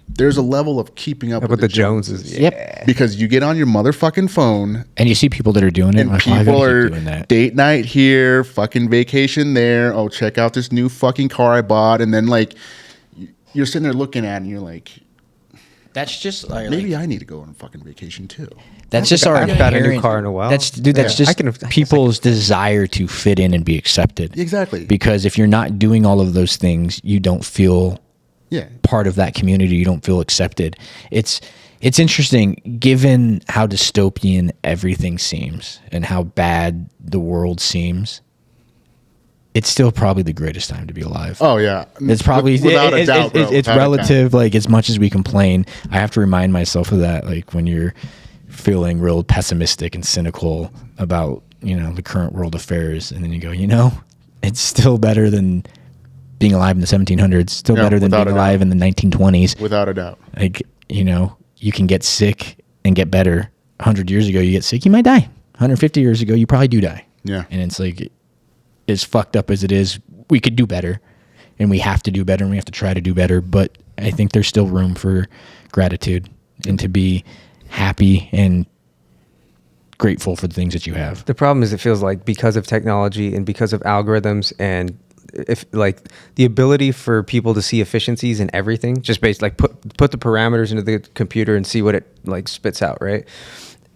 there's a level of keeping up with the Joneses. Yep. Because you get on your motherfucking phone And you see people that are doing it. and like, "Oh, I gotta people keep are doing that." date night here, fucking vacation there. Oh, check out this new fucking car I bought. And then like you're sitting there looking at it and you're like, That's just like, maybe I need to go on a fucking vacation too. that's just our I haven't got a new inherent- car in a while. That's Yeah. just people's desire to fit in and be accepted. Exactly. Because if you're not doing all of those things, you don't feel Yeah. part of that community. You don't feel accepted. It's interesting, given how dystopian everything seems and how bad the world seems. It's still probably the greatest time to be alive. Oh yeah. It's probably without a doubt, bro. it's Without a doubt. relative. Like as much as we complain, I have to remind myself of that. Like when you're feeling real pessimistic and cynical about the current world affairs, and then you go, it's still better than being alive in the 1700s. Still Yeah, better than without being a doubt. alive in the 1920s. Without a doubt. Like you can get sick and get better. 100 years ago, you get sick, you might die. 150 years ago, you probably do die. Yeah. And it's like, as fucked up as it is, we could do better, and we have to do better, and we have to try to do better. But I think there's still room for gratitude and to be happy and grateful for the things that you have. The problem is it feels like because of technology and because of algorithms and if like the ability for people to see efficiencies in everything, just based like put the parameters into the computer and see what it like spits out, right?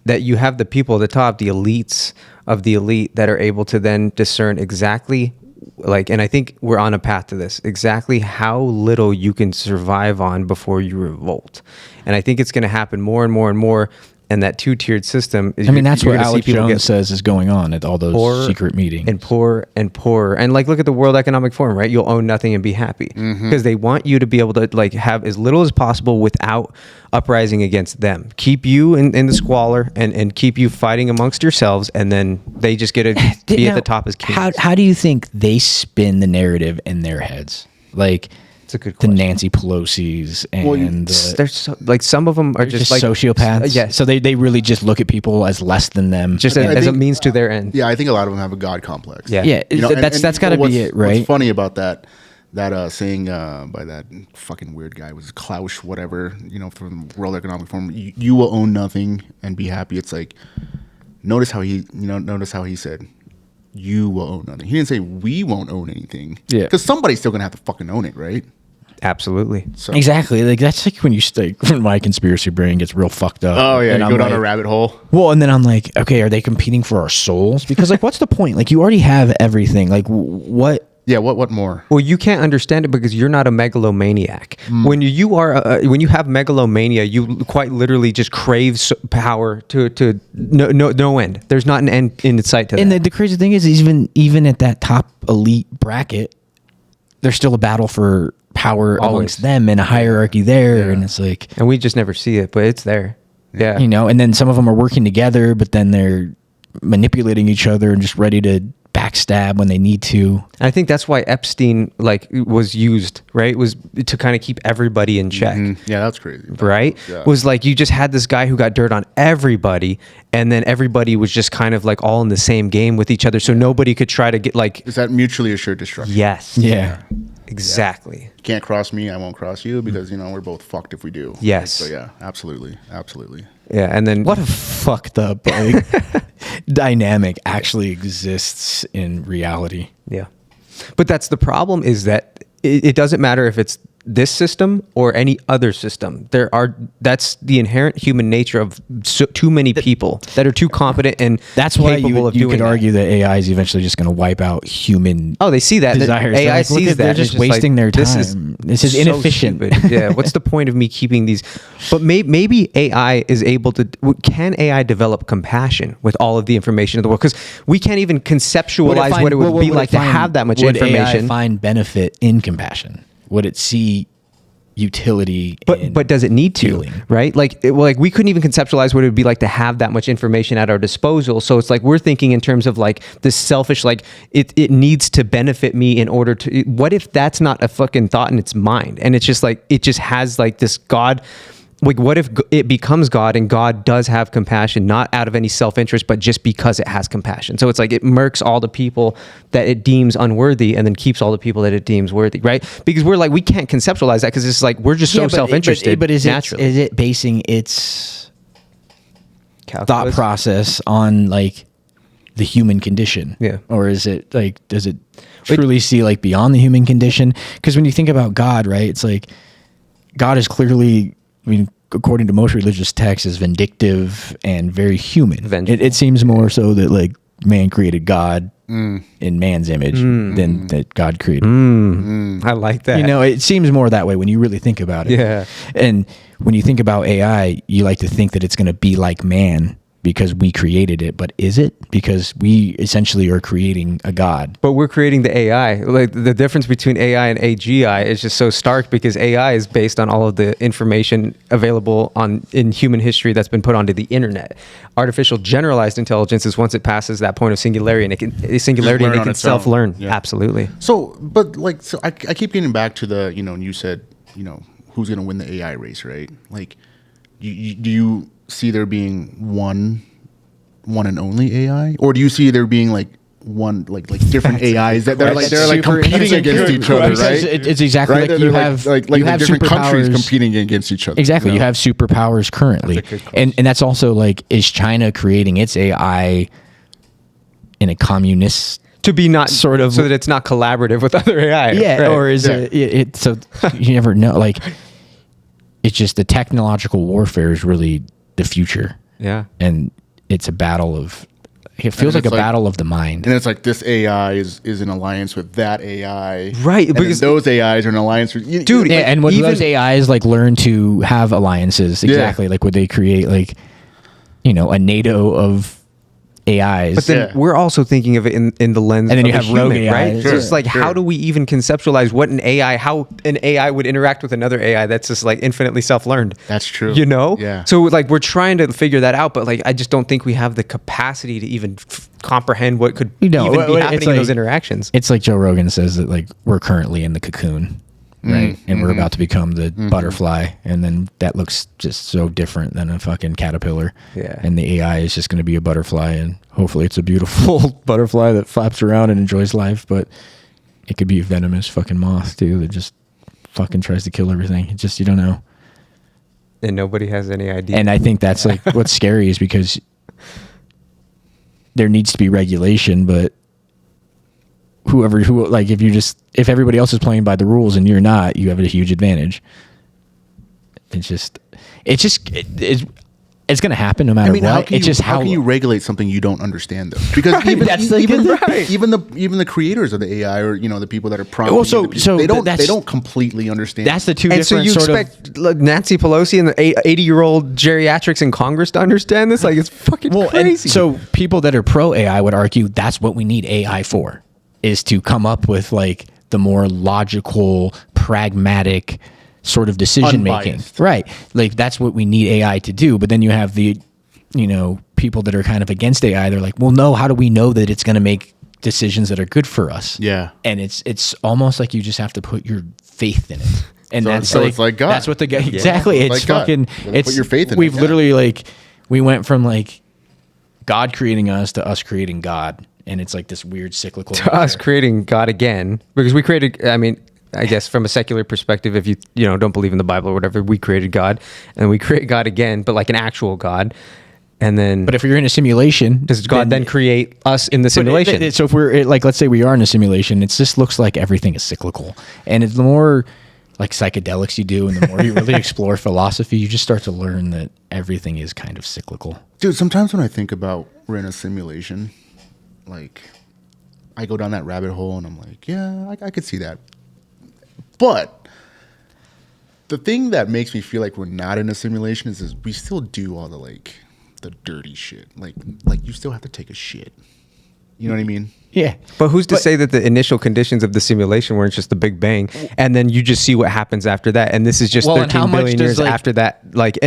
That you have the people at the top, the elites of the elite that are able to then discern exactly like, and I think we're on a path to this, exactly how little you can survive on before you revolt. And I think it's going to happen more and more and more. And that two-tiered system is, That's you're what gonna see Alex people Jones get says is going on at all those poorer secret meetings. and poorer and poorer. And like, look at the World Economic Forum, right? You'll own nothing and be happy because they want you to be able to like have as little as possible without uprising against them. Keep you in the squalor and keep you fighting amongst yourselves. And then they just get to be at the top as kings. How do you think they spin the narrative in their heads? Like, It's a good the question. Nancy Pelosi's and There's so, like some of them are just like sociopaths. Yes. So they really just look at people as less than them. Just I as a think- means to their end. Yeah, I think a lot of them have a God complex. Yeah. yeah, You know, that's got to what's- be it, right? What's funny about that saying by that fucking weird guy was Klaus, whatever, from the World Economic Forum, you will own nothing and be happy. It's like, notice how he said, you will own nothing. He didn't say we won't own anything. Yeah. Because somebody's still going to have to fucking own it, right? Absolutely. So, Exactly. Like that's like when my conspiracy brain gets real fucked up. Oh, yeah. And You I'm go down like, a rabbit hole. Well, and then I'm like, okay, are they competing for our souls? Because like, what's the point? Like, you already have everything. Like, what? Yeah, what more? Well, you can't understand it because you're not a megalomaniac. When you are, when you have megalomania, you quite literally just crave power to no end. There's not an end in sight to that. And the crazy thing is, even at that top elite bracket, there's still a battle for power amongst them and a hierarchy there. And it's like, And we just never see it, but it's there. Yeah. and then some of them are working together, but then they're manipulating each other and just ready to backstab when they need to. And I think that's why Epstein was used, right? Was to kind of keep everybody in check. Yeah, that's crazy. Right? Yeah. Was like you just had this guy who got dirt on everybody, and then everybody was just kind of like all in the same game with each other, so nobody could try to get like. Is that mutually assured destruction? Yes. Yeah. Exactly. You can't cross me, I won't cross you because, we're both fucked if we do. Yes. So, yeah, absolutely. Absolutely. Yeah, and then What a fucked up dynamic actually exists in reality. Yeah. But that's the problem is that it doesn't matter if it's this system or any other system. That's the inherent human nature of too many people that are too competent and That's why capable of you doing could argue that AI is eventually just going to wipe out human. Oh, they see that. desires. AI They're like, look sees at- they're that. just It's wasting their This time. This is so inefficient. stupid. Yeah. What's the point of me keeping these? But maybe AI is able to. Can AI develop compassion with all of the information in the world? Because we can't even conceptualize what it would be like to have that much information. Would AI find benefit in compassion? Would it see utility? But does it need to? healing? Right? Like we couldn't even conceptualize what it would be like to have that much information at our disposal. So it's like we're thinking in terms of like this selfish, like it needs to benefit me in order to. What if that's not a fucking thought in its mind, and it's just like it just has like this God like what if it becomes God and God does have compassion, not out of any self-interest, but just because it has compassion? So it's like it murks all the people that it deems unworthy and then keeps all the people that it deems worthy, right? Because we're like, we can't conceptualize that because it's like we're just so self-interested. But is naturally. it basing its thought Calculus? process on like the human condition? Yeah. Or is it like, does it truly see like beyond the human condition? Because when you think about God, right, it's like God is clearly, I mean, according to most religious texts, is vindictive and very human. It seems more so that like man created God in man's image than that God created. I like that. You know, it seems more that way when you really think about it. Yeah. And when you think about AI, you like to think that it's going to be like man because we created it, but is it? Because we essentially are creating a god. But we're creating the AI. Like the difference between AI and AGI is just so stark because AI is based on all of the information available in human history that's been put onto the internet. Artificial generalized intelligence is once it passes that point of singularity and it can self-learn. Yeah. Absolutely. So, but like, so I keep getting back to the, you know, and you said, you know, who's going to win the AI race, right? Like, do you see there being one and only AI, or do you see there being like one like different AIs that they're like competing against each other, right? It's exactly right? like You you have different countries superpowers competing against each other. Exactly. You know? You have superpowers currently. And that's also like, is China creating its AI in a communist To be not sort of, so that it's not collaborative with other AI. yeah, right? or is it so you never know, like it's just the technological warfare is really the future. Yeah. And it's a battle of, it feels like a battle of the mind. And it's like this AI is in alliance with that AI, Right, And because those AIs are in alliance with Dude, Yeah, and when even- those AIs like learn to have alliances, exactly, like would they create like, you know, a NATO of AIs? But then we're also thinking of it in the lens And then of you a have rogue human, right? AIs. So it's like, Sure. how do we even conceptualize what how an AI would interact with another AI that's just like infinitely self-learned? That's true. You know? Yeah. So like we're trying to figure that out, but like I just don't think we have the capacity to even comprehend what could even be happening in those interactions. It's like Joe Rogan says that like we're currently in the cocoon, right? And we're about to become the butterfly, and then that looks just so different than a fucking caterpillar. Yeah. And the AI is just going to be a butterfly, and hopefully it's a beautiful butterfly that flaps around and enjoys life, but it could be a venomous fucking moth too that just fucking tries to kill everything. It just, you don't know. And nobody has any idea. And I think that's like what's scary is because there needs to be regulation, but who like if everybody else is playing by the rules and you're not, you have a huge advantage. It's going to happen no matter I mean, what. how can It's you, just how can you regulate something you don't understand though? Because even That's like- even the creators of the AI, or you know, the people that are prompting, Well, so they that's- don't completely understand. that's the two and so different you sort expect like, Nancy Pelosi and the 80-year-old geriatrics in Congress to understand this? Like it's fucking and crazy. so people that are pro AI would argue that's what we need AI for, is to come up with like the more logical, pragmatic sort of decision making. Unbiased. Right. Like that's what we need AI to do. But then you have the, you know, people that are kind of against AI. They're like, well, no, how do we know that it's going to make decisions that are good for us? Yeah. And it's almost like you just have to put your faith in it. And So- that's so it's like God. That's what the guy, exactly. It's It's like God. fucking, You gotta put your faith in it, we've yeah. literally like, we went from like God creating us to us creating God. And it's like this weird cyclical. to us creating God again, because we created, I mean, I guess from a secular perspective, if you don't believe in the Bible or whatever, we created God and we create God again, but like an actual God. And then, But if you're in a simulation, does God then create us in the simulation? So if we're like, let's say we are in a simulation, it just looks like everything is cyclical. And it's the more like psychedelics you do, and the more you really explore philosophy, you just start to learn that everything is kind of cyclical. Dude, sometimes when I think about we're in a simulation, like I go down that rabbit hole and I'm like, yeah, I could see that. But the thing that makes me feel like we're not in a simulation is we still do all the dirty shit. Like you still have to take a shit. You know what I mean? Yeah. But who's to say that the initial conditions of the simulation weren't just the Big Bang, and then you just see what happens after that, and this is just Well, and how 13 billion much years does, like- after that? Like,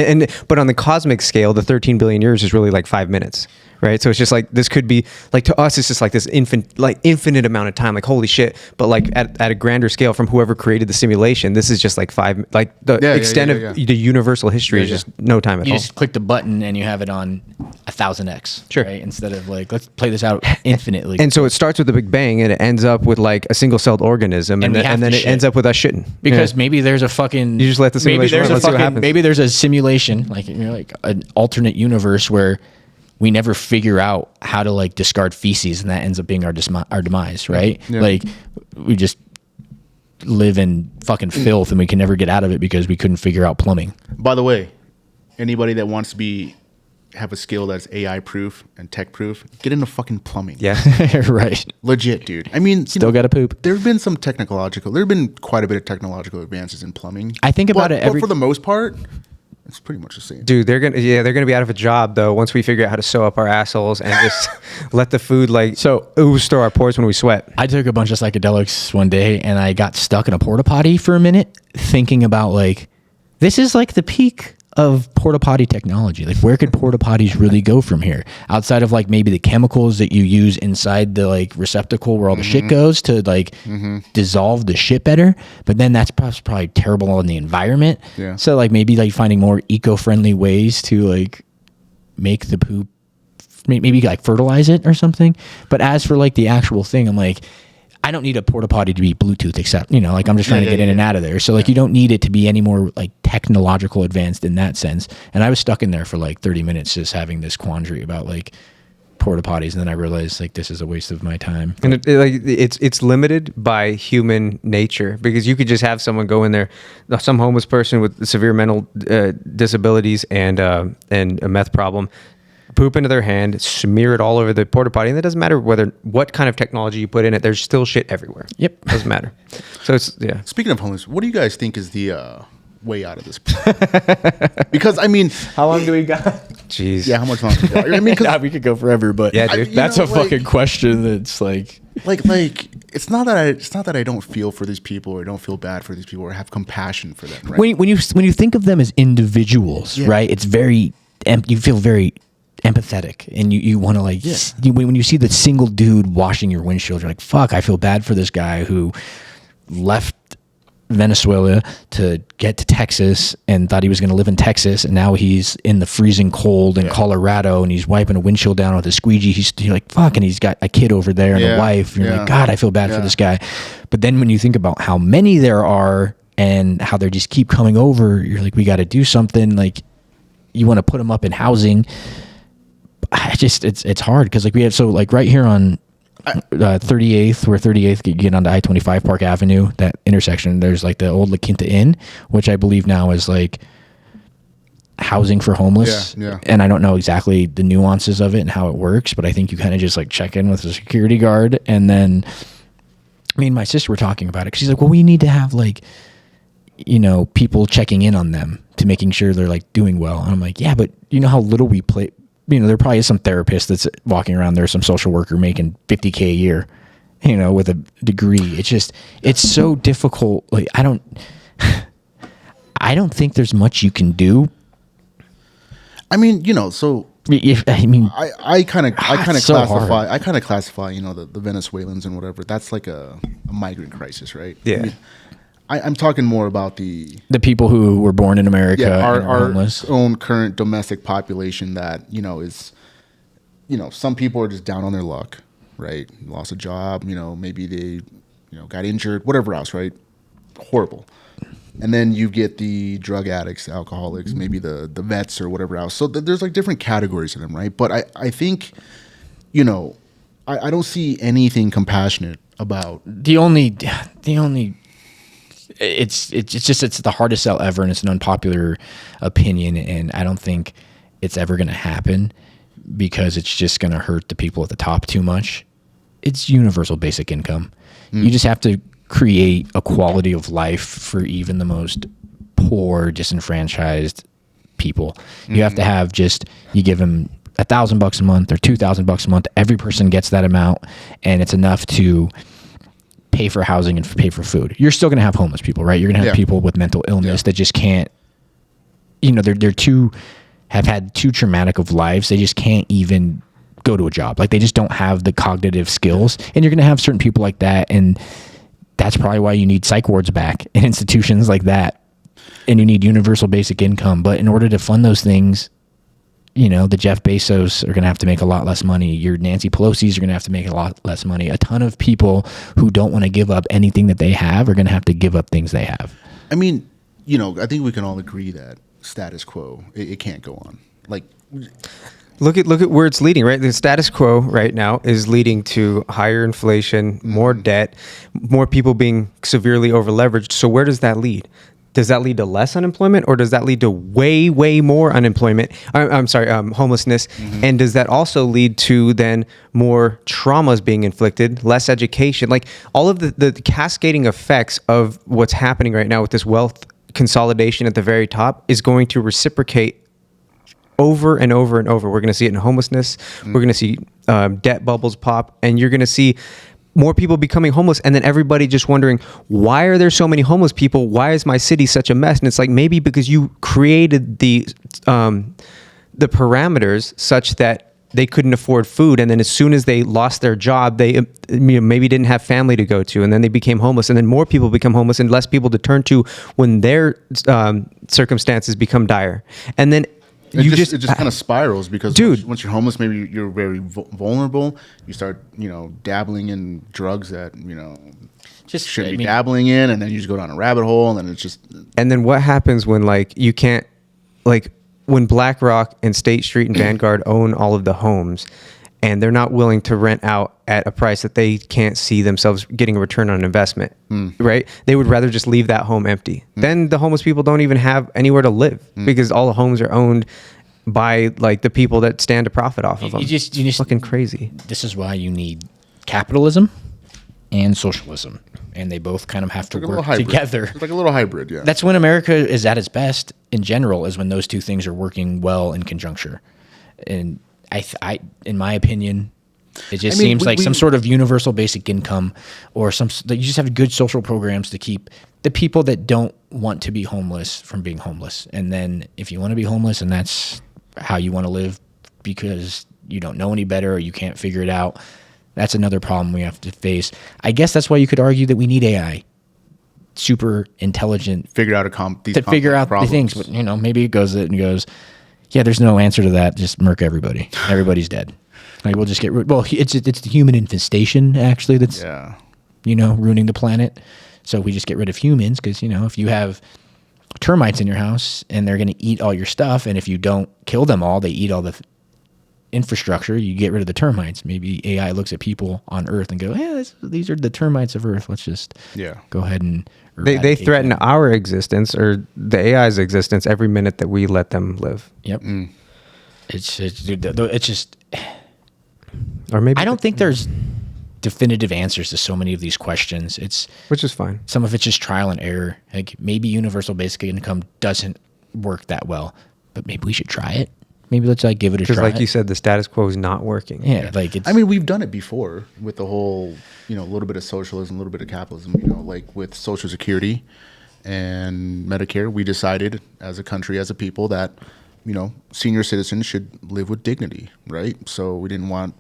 but on the cosmic scale, the 13 billion years is really like 5 minutes. right? So it's just like, this could be like, to us, it's just like this infinite amount of time, like holy shit. But like at a grander scale, from whoever created the simulation, this is just like the extent of the universal history is just no time at all. You just click the button and you have it on 1000x, Sure. right? Instead of like, let's play this out infinitely. And so it starts with the Big Bang and it ends up with like a single-celled organism, and then it ends up with us shitting. Because maybe there's a fucking, you just let the simulation run. Let's see what happens. maybe there's a simulation, like, you know, like an alternate universe where we never figure out how to like discard feces, and that ends up being our demise, right? Yeah. Like we just live in fucking filth and we can never get out of it because we couldn't figure out plumbing. By the way, anybody that wants to have a skill that's AI proof and tech proof, get into fucking plumbing. Yeah. Right. Legit, dude. I mean, Still gotta poop. There have been quite a bit of technological advances in plumbing. I think about it but for the most part, it's pretty much the same. Dude, they're gonna be out of a job though once we figure out how to sew up our assholes and just let the food ooze through our pores when we sweat. I took a bunch of psychedelics one day and I got stuck in a porta potty for a minute thinking about like, this is like the peak of porta potty technology. Like, where could porta potties really go from here? Outside of like maybe the chemicals that you use inside the like receptacle where all the shit goes to like dissolve the shit better. But then that's probably terrible on the environment. Yeah. So like maybe like finding more eco-friendly ways to like make the poop, maybe like fertilize it or something. But as for like the actual thing, I'm like, I don't need a porta potty to be Bluetooth, except, you know, like I'm just trying to get in and out of there. So like you don't need it to be any more like technological advanced in that sense. And I was stuck in there for like 30 minutes just having this quandary about like porta potties, and then I realized like this is a waste of my time. And it's limited by human nature, because you could just have someone go in there, some homeless person with severe mental disabilities and a meth problem, poop into their hand, smear it all over the porta potty, and it doesn't matter what kind of technology you put in it. There's still shit everywhere. Yep, doesn't matter. So it's Speaking of homeless, what do you guys think is the way out of this? Because I mean, How long do we got? Jeez. yeah, how much longer? Do we got? I mean, We could go forever, but Yeah, dude. that's a You know, like- fucking question that's like, it's not that I don't feel for these people or don't feel bad for these people or have compassion for them. Right? when you think of them as individuals, Yeah. right? It's very, you feel very empathetic, and you want to like, when you see the single dude washing your windshield, you're like, fuck, I feel bad for this guy who left Venezuela to get to Texas and thought he was going to live in Texas, and now he's in the freezing cold in Colorado, and he's wiping a windshield down with a squeegee. You're like, fuck, and he's got a kid over there and a wife. And you're like, God, I feel bad for this guy. But then when you think about how many there are and how they just keep coming over, you're like, we got to do something. Like, you want to put them up in housing. It's hard because like we have, so like right here on 38th, where 38th you get onto I-25 Park Avenue, that intersection, there's like the old La Quinta Inn, which I believe now is like housing for homeless. Yeah. And I don't know exactly the nuances of it and how it works, but I think you kind of just like check in with the security guard, and then me and my sister were talking about it because she's like, well, we need to have like, you know, people checking in on them to making sure they're like doing well. And I'm like, yeah, but you know how little we play. You know, there probably is some therapist that's walking around there, some social worker making $50K a year, you know, with a degree. It's just, it's so difficult. Like, I don't think there's much you can do. I mean, you know, so I kind of classify, you know, the Venezuelans and whatever. That's like a migrant crisis, right? Yeah. I mean, I'm talking more about the people who were born in America, our homeless. own current domestic population that, you know, is, you know, some people are just down on their luck, right? Lost a job, you know, maybe they, you know, got injured, whatever else, right? Horrible. And then you get the drug addicts, alcoholics, maybe the vets or whatever else. So there's like different categories of them, right? But I think, you know, I don't see anything compassionate about The only it's the hardest sell ever, and it's an unpopular opinion, and I don't think it's ever going to happen because it's just going to hurt the people at the top too much. It's universal basic income. You just have to create a quality of life for even the most poor, disenfranchised people. You have to have you give them $1,000 a month or $2,000 a month. Every person gets that amount, and it's enough to pay for housing and pay for food. You're still going to have homeless people, right? You're going to have people with mental illness that just can't, you know, have had too traumatic of lives. They just can't even go to a job. Like they just don't have the cognitive skills, and you're going to have certain people like that. And that's probably why you need psych wards back in institutions like that. And you need universal basic income. But in order to fund those things, you know, the Jeff Bezos are going to have to make a lot less money. Your Nancy Pelosi's are going to have to make a lot less money. A ton of people who don't want to give up anything that they have are going to have to give up things they have. I mean, you know, I think we can all agree that status quo, it can't go on. Like, look at where it's leading, right? The status quo right now is leading to higher inflation, more debt, more people being severely over-leveraged. So where does that lead? Does that lead to less unemployment, or does that lead to way, way more unemployment? I'm sorry, homelessness. And does that also lead to then more traumas being inflicted, less education? Like all of the cascading effects of what's happening right now with this wealth consolidation at the very top is going to reciprocate over and over and over. We're going to see it in homelessness. We're going to see debt bubbles pop, and you're going to see more people becoming homeless, and then everybody just wondering, why are there so many homeless people? Why is my city such a mess? And it's like, maybe because you created the parameters such that they couldn't afford food, and then as soon as they lost their job, they maybe didn't have family to go to, and then they became homeless, and then more people become homeless and less people to turn to when their circumstances become dire. And then it just kind of spirals, because dude, once you're homeless, maybe you're very vulnerable. You start, you know, dabbling in drugs that, you know, just shouldn't be dabbling in, and then you just go down a rabbit hole, and then it's just. And then what happens when, like, you can't, like, when BlackRock and State Street and Vanguard own all of the homes, and they're not willing to rent out at a price that they can't see themselves getting a return on investment, right? They would rather just leave that home empty. Then the homeless people don't even have anywhere to live, because all the homes are owned by, like, the people that stand to profit off of them. You just fucking crazy. This is why you need capitalism and socialism, and they both kind of have to work together. It's like a little hybrid, yeah. That's when America is at its best in general, is when those two things are working well in conjuncture. And I in my opinion, it just seems like some sort of universal basic income, or that you just have good social programs to keep the people that don't want to be homeless from being homeless. And then if you want to be homeless and that's how you want to live because you don't know any better or you can't figure it out, that's another problem we have to face. I guess that's why you could argue that we need AI, super intelligent, figure out figure out the things. But, you know, maybe it goes, yeah, there's no answer to that. Just murk everybody. Everybody's dead. Like, we'll just get rid. Well, it's the human infestation actually that's you know, ruining the planet. So we just get rid of humans, because, you know, if you have termites in your house and they're going to eat all your stuff, and if you don't kill them all, they eat all the infrastructure, you get rid of the termites. Maybe AI looks at people on Earth and go, yeah, these are the termites of Earth. Let's just go ahead and they threaten our existence, or the AI's existence, every minute that we let them live. Yep. It's just, or maybe I don't think there's definitive answers to so many of these questions. Which is fine. Some of it's just trial and error. Like, maybe universal basic income doesn't work that well, but maybe we should try it. Maybe let's give it a try. Because, like you said, the status quo is not working. Yeah, like it's. I mean, we've done it before with the whole, you know, a little bit of socialism, a little bit of capitalism. You know, like with Social Security and Medicare, we decided as a country, as a people, that, you know, senior citizens should live with dignity, right? So we didn't want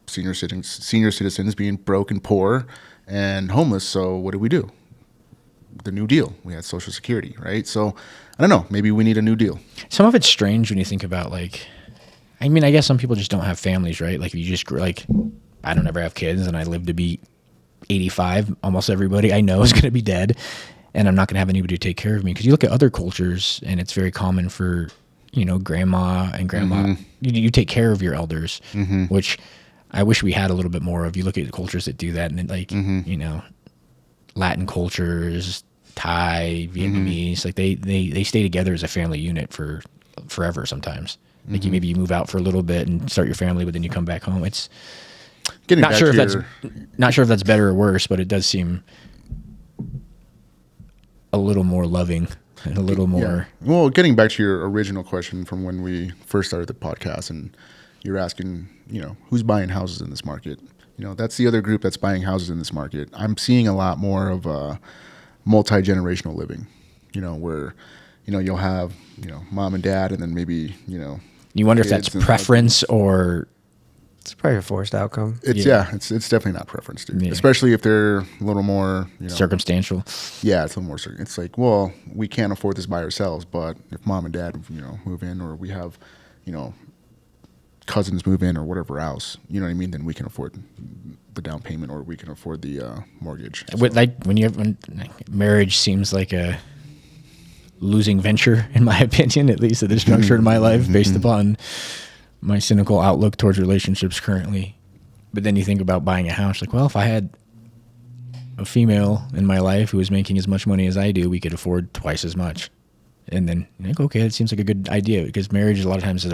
senior citizens being broke and poor and homeless. So what did we do? The New Deal. We had Social Security, right? So I don't know. Maybe we need a new deal. Some of it's strange when you think about, like, I mean, I guess some people just don't have families, right? Like, if you just I don't ever have kids, and I live to be 85. Almost everybody I know is going to be dead, and I'm not going to have anybody to take care of me. Because you look at other cultures, and it's very common for, you know, grandma and grandma. You take care of your elders, which I wish we had a little bit more of. You look at the cultures that do that, and like, you know, Latin cultures, Thai, Vietnamese, like they stay together as a family unit for forever sometimes. Like, maybe you move out for a little bit and start your family, but then you come back home. It's not sure if that's better or worse, but it does seem a little more loving and a little more. Yeah. Well, getting back to your original question from when we first started the podcast, and you're asking, you know, who's buying houses in this market? You know, that's the other group that's buying houses in this market. I'm seeing a lot more of multi-generational living, you know, where, you know, you'll have, you know, mom and dad, and then maybe, you know. You wonder if that's preference or It's probably a forced outcome. It's it's definitely not preference, dude. Yeah. Especially if they're a little more, Circumstantial. Yeah, it's a little more certain. It's like, well, we can't afford this by ourselves, but if mom and dad, move in, or we have, cousins move in, or whatever else, you know what I mean, then we can afford the down payment, or we can afford the mortgage. So. Like when marriage seems like a losing venture, in my opinion, at least at this juncture in my life, based upon my cynical outlook towards relationships currently. But then you think about buying a house, like, well, if I had a female in my life who was making as much money as I do, we could afford twice as much. And then you're like, okay, it seems like a good idea, because marriage a lot of times is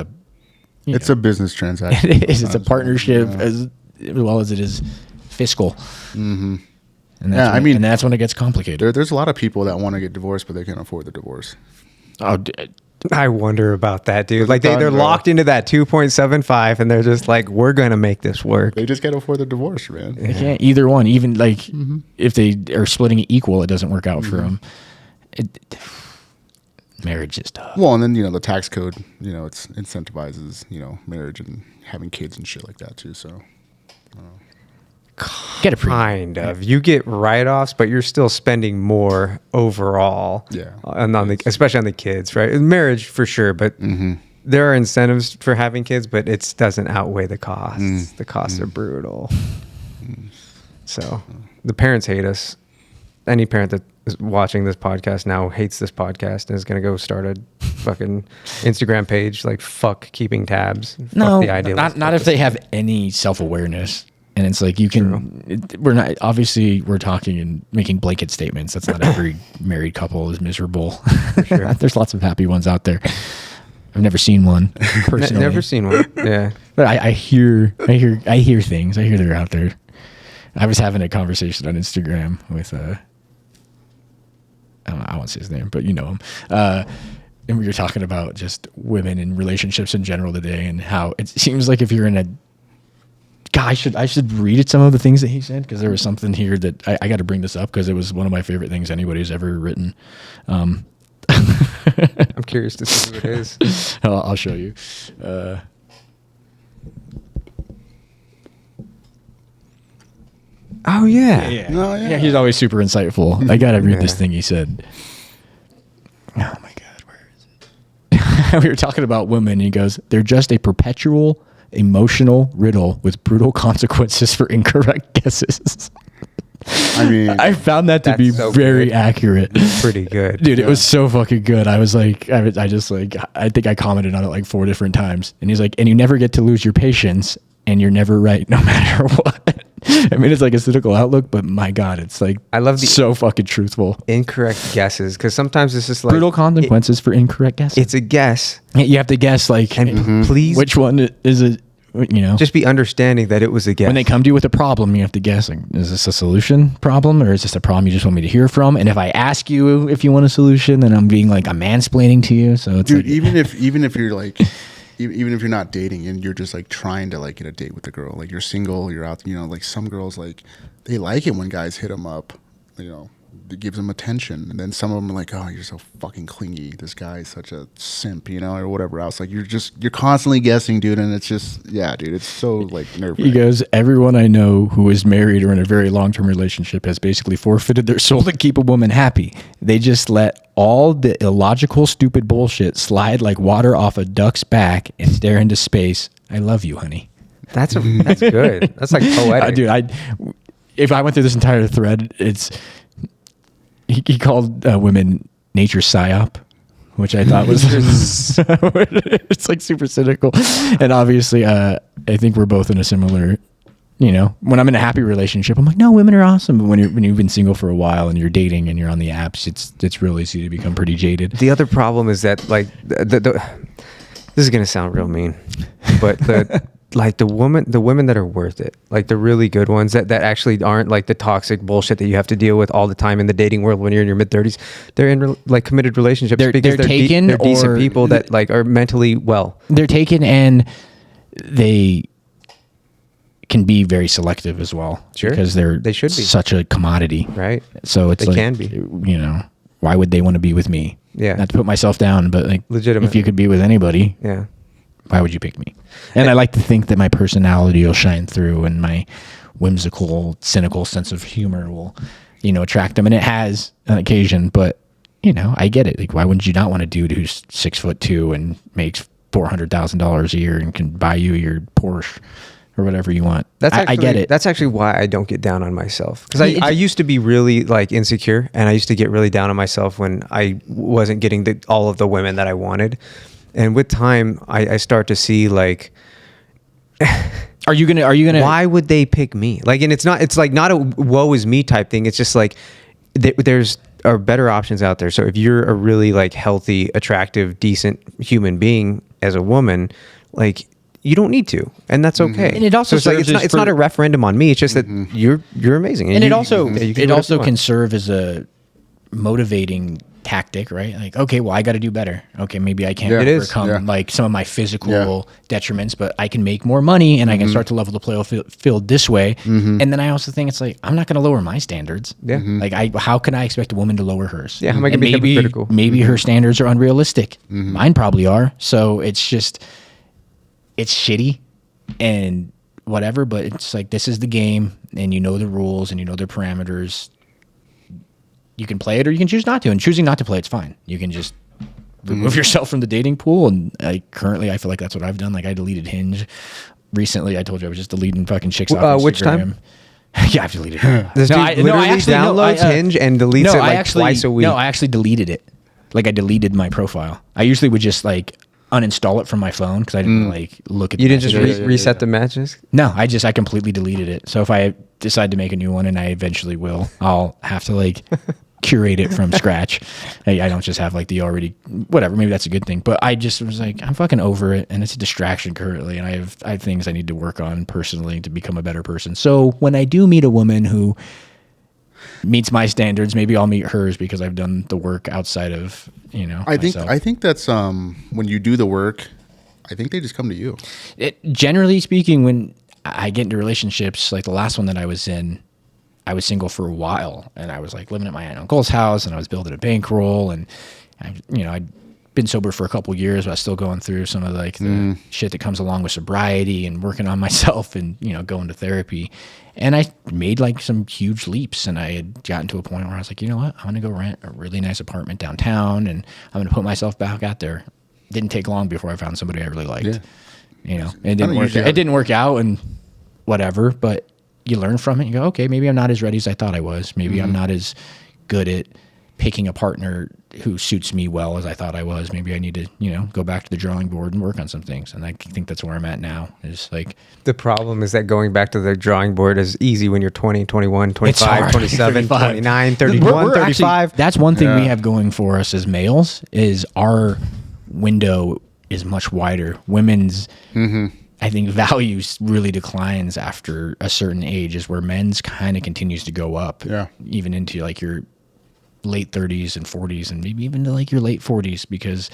it's a business transaction. It is. It's a partnership as well as it is fiscal. Mm-hmm. And that's when it gets complicated. There's a lot of people that want to get divorced, but they can't afford the divorce. Oh, I wonder about that, dude. Like they're locked into that 2.75, and they're just like, we're gonna make this work. They just can't afford the divorce, man. They can't either one. Even like if they are splitting it equal, it doesn't work out for them. Marriage is tough. Well, and then the tax code, it incentivizes marriage and having kids and shit like that too. So. Get a kind of. You get write-offs, but you're still spending more overall. Yeah, especially on the kids, right? Marriage for sure, but there are incentives for having kids, but it doesn't outweigh the costs. The costs are brutal. So the parents hate us. Any parent that is watching this podcast now hates this podcast and is going to go start a fucking Instagram page like fuck keeping tabs. No, fuck the Idealist. not if they have any self-awareness. And it's like, you can, we're not, obviously we're talking and making blanket statements. That's not every married couple is miserable. Sure. There's lots of happy ones out there. I've never seen one personally. Never seen one. Yeah. But I hear things. I hear they're out there. I was having a conversation on Instagram with, I won't say his name, but you know him. And we were talking about just women and relationships in general today, and how it seems like if you're in a, God, I should read it, some of the things that he said, because there was something here that I got to bring this up because it was one of my favorite things anybody's ever written. I'm curious to see who it is. I'll show you. Oh yeah. Yeah, he's always super insightful. I got to read this thing he said. Oh my God, where is it? We were talking about women, and he goes, "They're just a perpetual emotional riddle with brutal consequences for incorrect guesses." I mean, I found that to be so very good. accurate. Pretty good. Dude, it was so fucking good. I was like, I just like, I think I commented on it like 4 different times. And he's like, and you never get to lose your patience, and you're never right no matter what. I mean, it's like a cynical outlook, but my God, it's like, I love the so fucking truthful. Incorrect guesses, because sometimes it's just like Brutal consequences for incorrect guesses. It's a guess, You have to guess, like, and please, which one is it? You know, just be understanding that it was a guess. when they come to you with a problem, you have to guess, like, is this a solution problem, or is this a problem you just want me to hear from? And if I ask you if you want a solution, then I'm being like, I'm mansplaining to you. So it's dude, like, even if you're like, even if you're not dating and you're just like trying to like get a date with a girl, like you're single, you're out, like some girls, like they like it when guys hit them up, it gives them attention. And then some of them are like, oh, you're so fucking clingy, this guy is such a simp, or whatever else. Like you're constantly guessing, dude, and it's just, yeah, dude, it's so like nerve-wracking. he goes, everyone I know who is married or in a very long-term relationship has basically forfeited their soul to keep a woman happy. They just let all the illogical, stupid bullshit slide like water off a duck's back and stare into space. I love you, honey. That's good. That's like poetic. Dude, if I went through this entire thread, he called women nature's psyop, which I thought was it's like super cynical. And obviously, I think we're both in a similar, when I'm in a happy relationship, I'm like, no, women are awesome. But when you've been single for a while and you're dating and you're on the apps, it's real easy to become pretty jaded. The other problem is that like this is gonna sound real mean, but the women that are worth it, like the really good ones that actually aren't like the toxic bullshit that you have to deal with all the time in the dating world when you're in your mid-30s, they're in like committed relationships because they're taken, they're decent people that like are mentally well. They're taken, and they can be very selective as well. Sure, because they should be such a commodity, right? So it's they like, can be. Why would they want to be with me? Yeah, not to put myself down, but like, legitimate. If you could be with anybody, yeah. why would you pick me? And I like to think that my personality will shine through, and my whimsical, cynical sense of humor will, attract them. And it has on occasion, but I get it. Like, why wouldn't you not want a dude who's 6'2" and makes $400,000 a year and can buy you your Porsche or whatever you want? I get it. That's actually why I don't get down on myself, because I used to be really like insecure, and I used to get really down on myself when I wasn't getting all of the women that I wanted. And with time, I start to see like, Are you gonna? why would they pick me? Like, and it's like not a woe is me type thing. It's just like there's are better options out there. So if you're a really like healthy, attractive, decent human being as a woman, like, you don't need to, and that's okay. And it also so it's not a referendum on me. It's just that you're amazing, and it also can serve as a motivating tactic, right? Like, okay, well, I got to do better. Okay, maybe I can't overcome like some of my physical detriments, but I can make more money, and I can start to level the playing field this way. And then I also think it's like, I'm not going to lower my standards. Like, how can I expect a woman to lower hers? How am I going to be hypocritical? Maybe her standards are unrealistic. Mine probably are. So it's just, it's shitty and whatever, but it's like, this is the game, and the rules, and their parameters. You can play it, or you can choose not to. And choosing not to play, it's fine. You can just remove yourself from the dating pool. And I feel like that's what I've done. Like, I deleted Hinge recently. I told you I was just deleting fucking chicks off Instagram. Which time? Yeah, I've deleted it. This dude downloads Hinge and deletes it like twice a week. No, I actually deleted it. Like, I deleted my profile. I usually would just like uninstall it from my phone because I didn't like look at. You didn't just reset the matches? No, I completely deleted it. So if I decide to make a new one, and I eventually will, I'll have to like curate it from scratch. I don't just have like the already whatever. Maybe that's a good thing, but I just was like, I'm fucking over it, and it's a distraction currently, and I have things I need to work on personally to become a better person. So when I do meet a woman who meets my standards, maybe I'll meet hers because I've done the work outside of myself. I think that's when you do the work, I think they just come to you. Generally speaking, when I get into relationships, like the last one that I was in, I was single for a while, and I was like living at my aunt and uncle's house, and I was building a bankroll, and I'd been sober for a couple years, but I was still going through some of like the shit that comes along with sobriety and working on myself and going to therapy. And I made like some huge leaps, and I had gotten to a point where I was like, you know what, I'm gonna go rent a really nice apartment downtown, and I'm gonna put myself back out there. Didn't take long before I found somebody I really liked. It didn't work out and whatever, but you learn from it. You go, okay, maybe I'm not as ready as I thought I was. Maybe I'm not as good at picking a partner who suits me well as I thought I was. Maybe I need to, go back to the drawing board and work on some things. And I think that's where I'm at now, is like, the problem is that going back to the drawing board is easy when you're 20, 21, 25, 27, 29, 31, 35. Actually, that's one thing we have going for us as males, is our window is much wider. Women's, I think, values really declines after a certain age, is where men's kind of continues to go up, even into like your late 30s and 40s, and maybe even to like your late 40s, because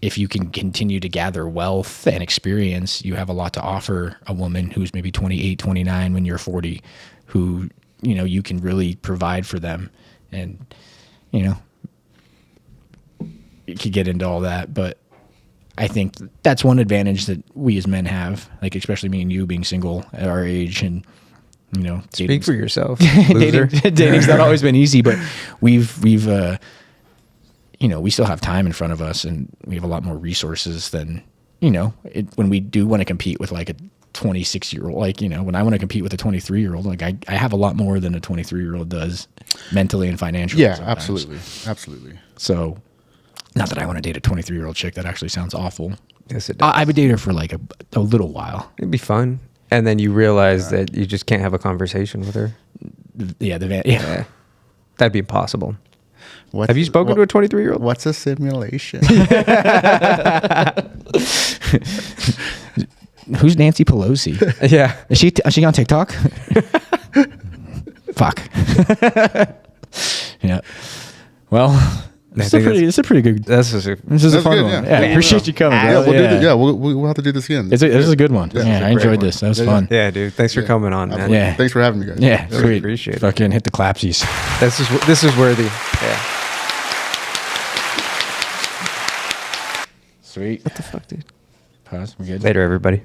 if you can continue to gather wealth and experience, you have a lot to offer a woman who's maybe 28, 29 when you're 40, who, you can really provide for them. And, you could get into all that, but I think that's one advantage that we as men have, like especially me and you being single at our age, and speak for yourself. Dating's not always been easy, but we've we still have time in front of us, and we have a lot more resources than when we do want to compete with like a 26-year-old. Like when I want to compete with a 23-year-old, like I have a lot more than a 23-year-old does mentally and financially. Yeah, sometimes. absolutely. So, not that I want to date a 23-year-old chick. That actually sounds awful. Yes, it does. I would date her for like a little while. It'd be fun. And then you realize that you just can't have a conversation with her. Yeah, that'd be impossible. Have you spoken to a 23-year-old? What's a simulation? Who's Nancy Pelosi? Yeah, is she on TikTok? Fuck. Yeah. Well. This is a pretty good. This is a fun one. Yeah, I appreciate you coming. We'll have to do this again. This is a good one. Yeah, I enjoyed this. That was fun. Yeah, dude. Thanks for coming on, man. Yeah, thanks for having me, guys. Yeah, really sweet. Appreciate it. Fucking hit the clapsies. This is worthy. Yeah. Sweet. What the fuck, dude? Pause. We're good. Later, everybody.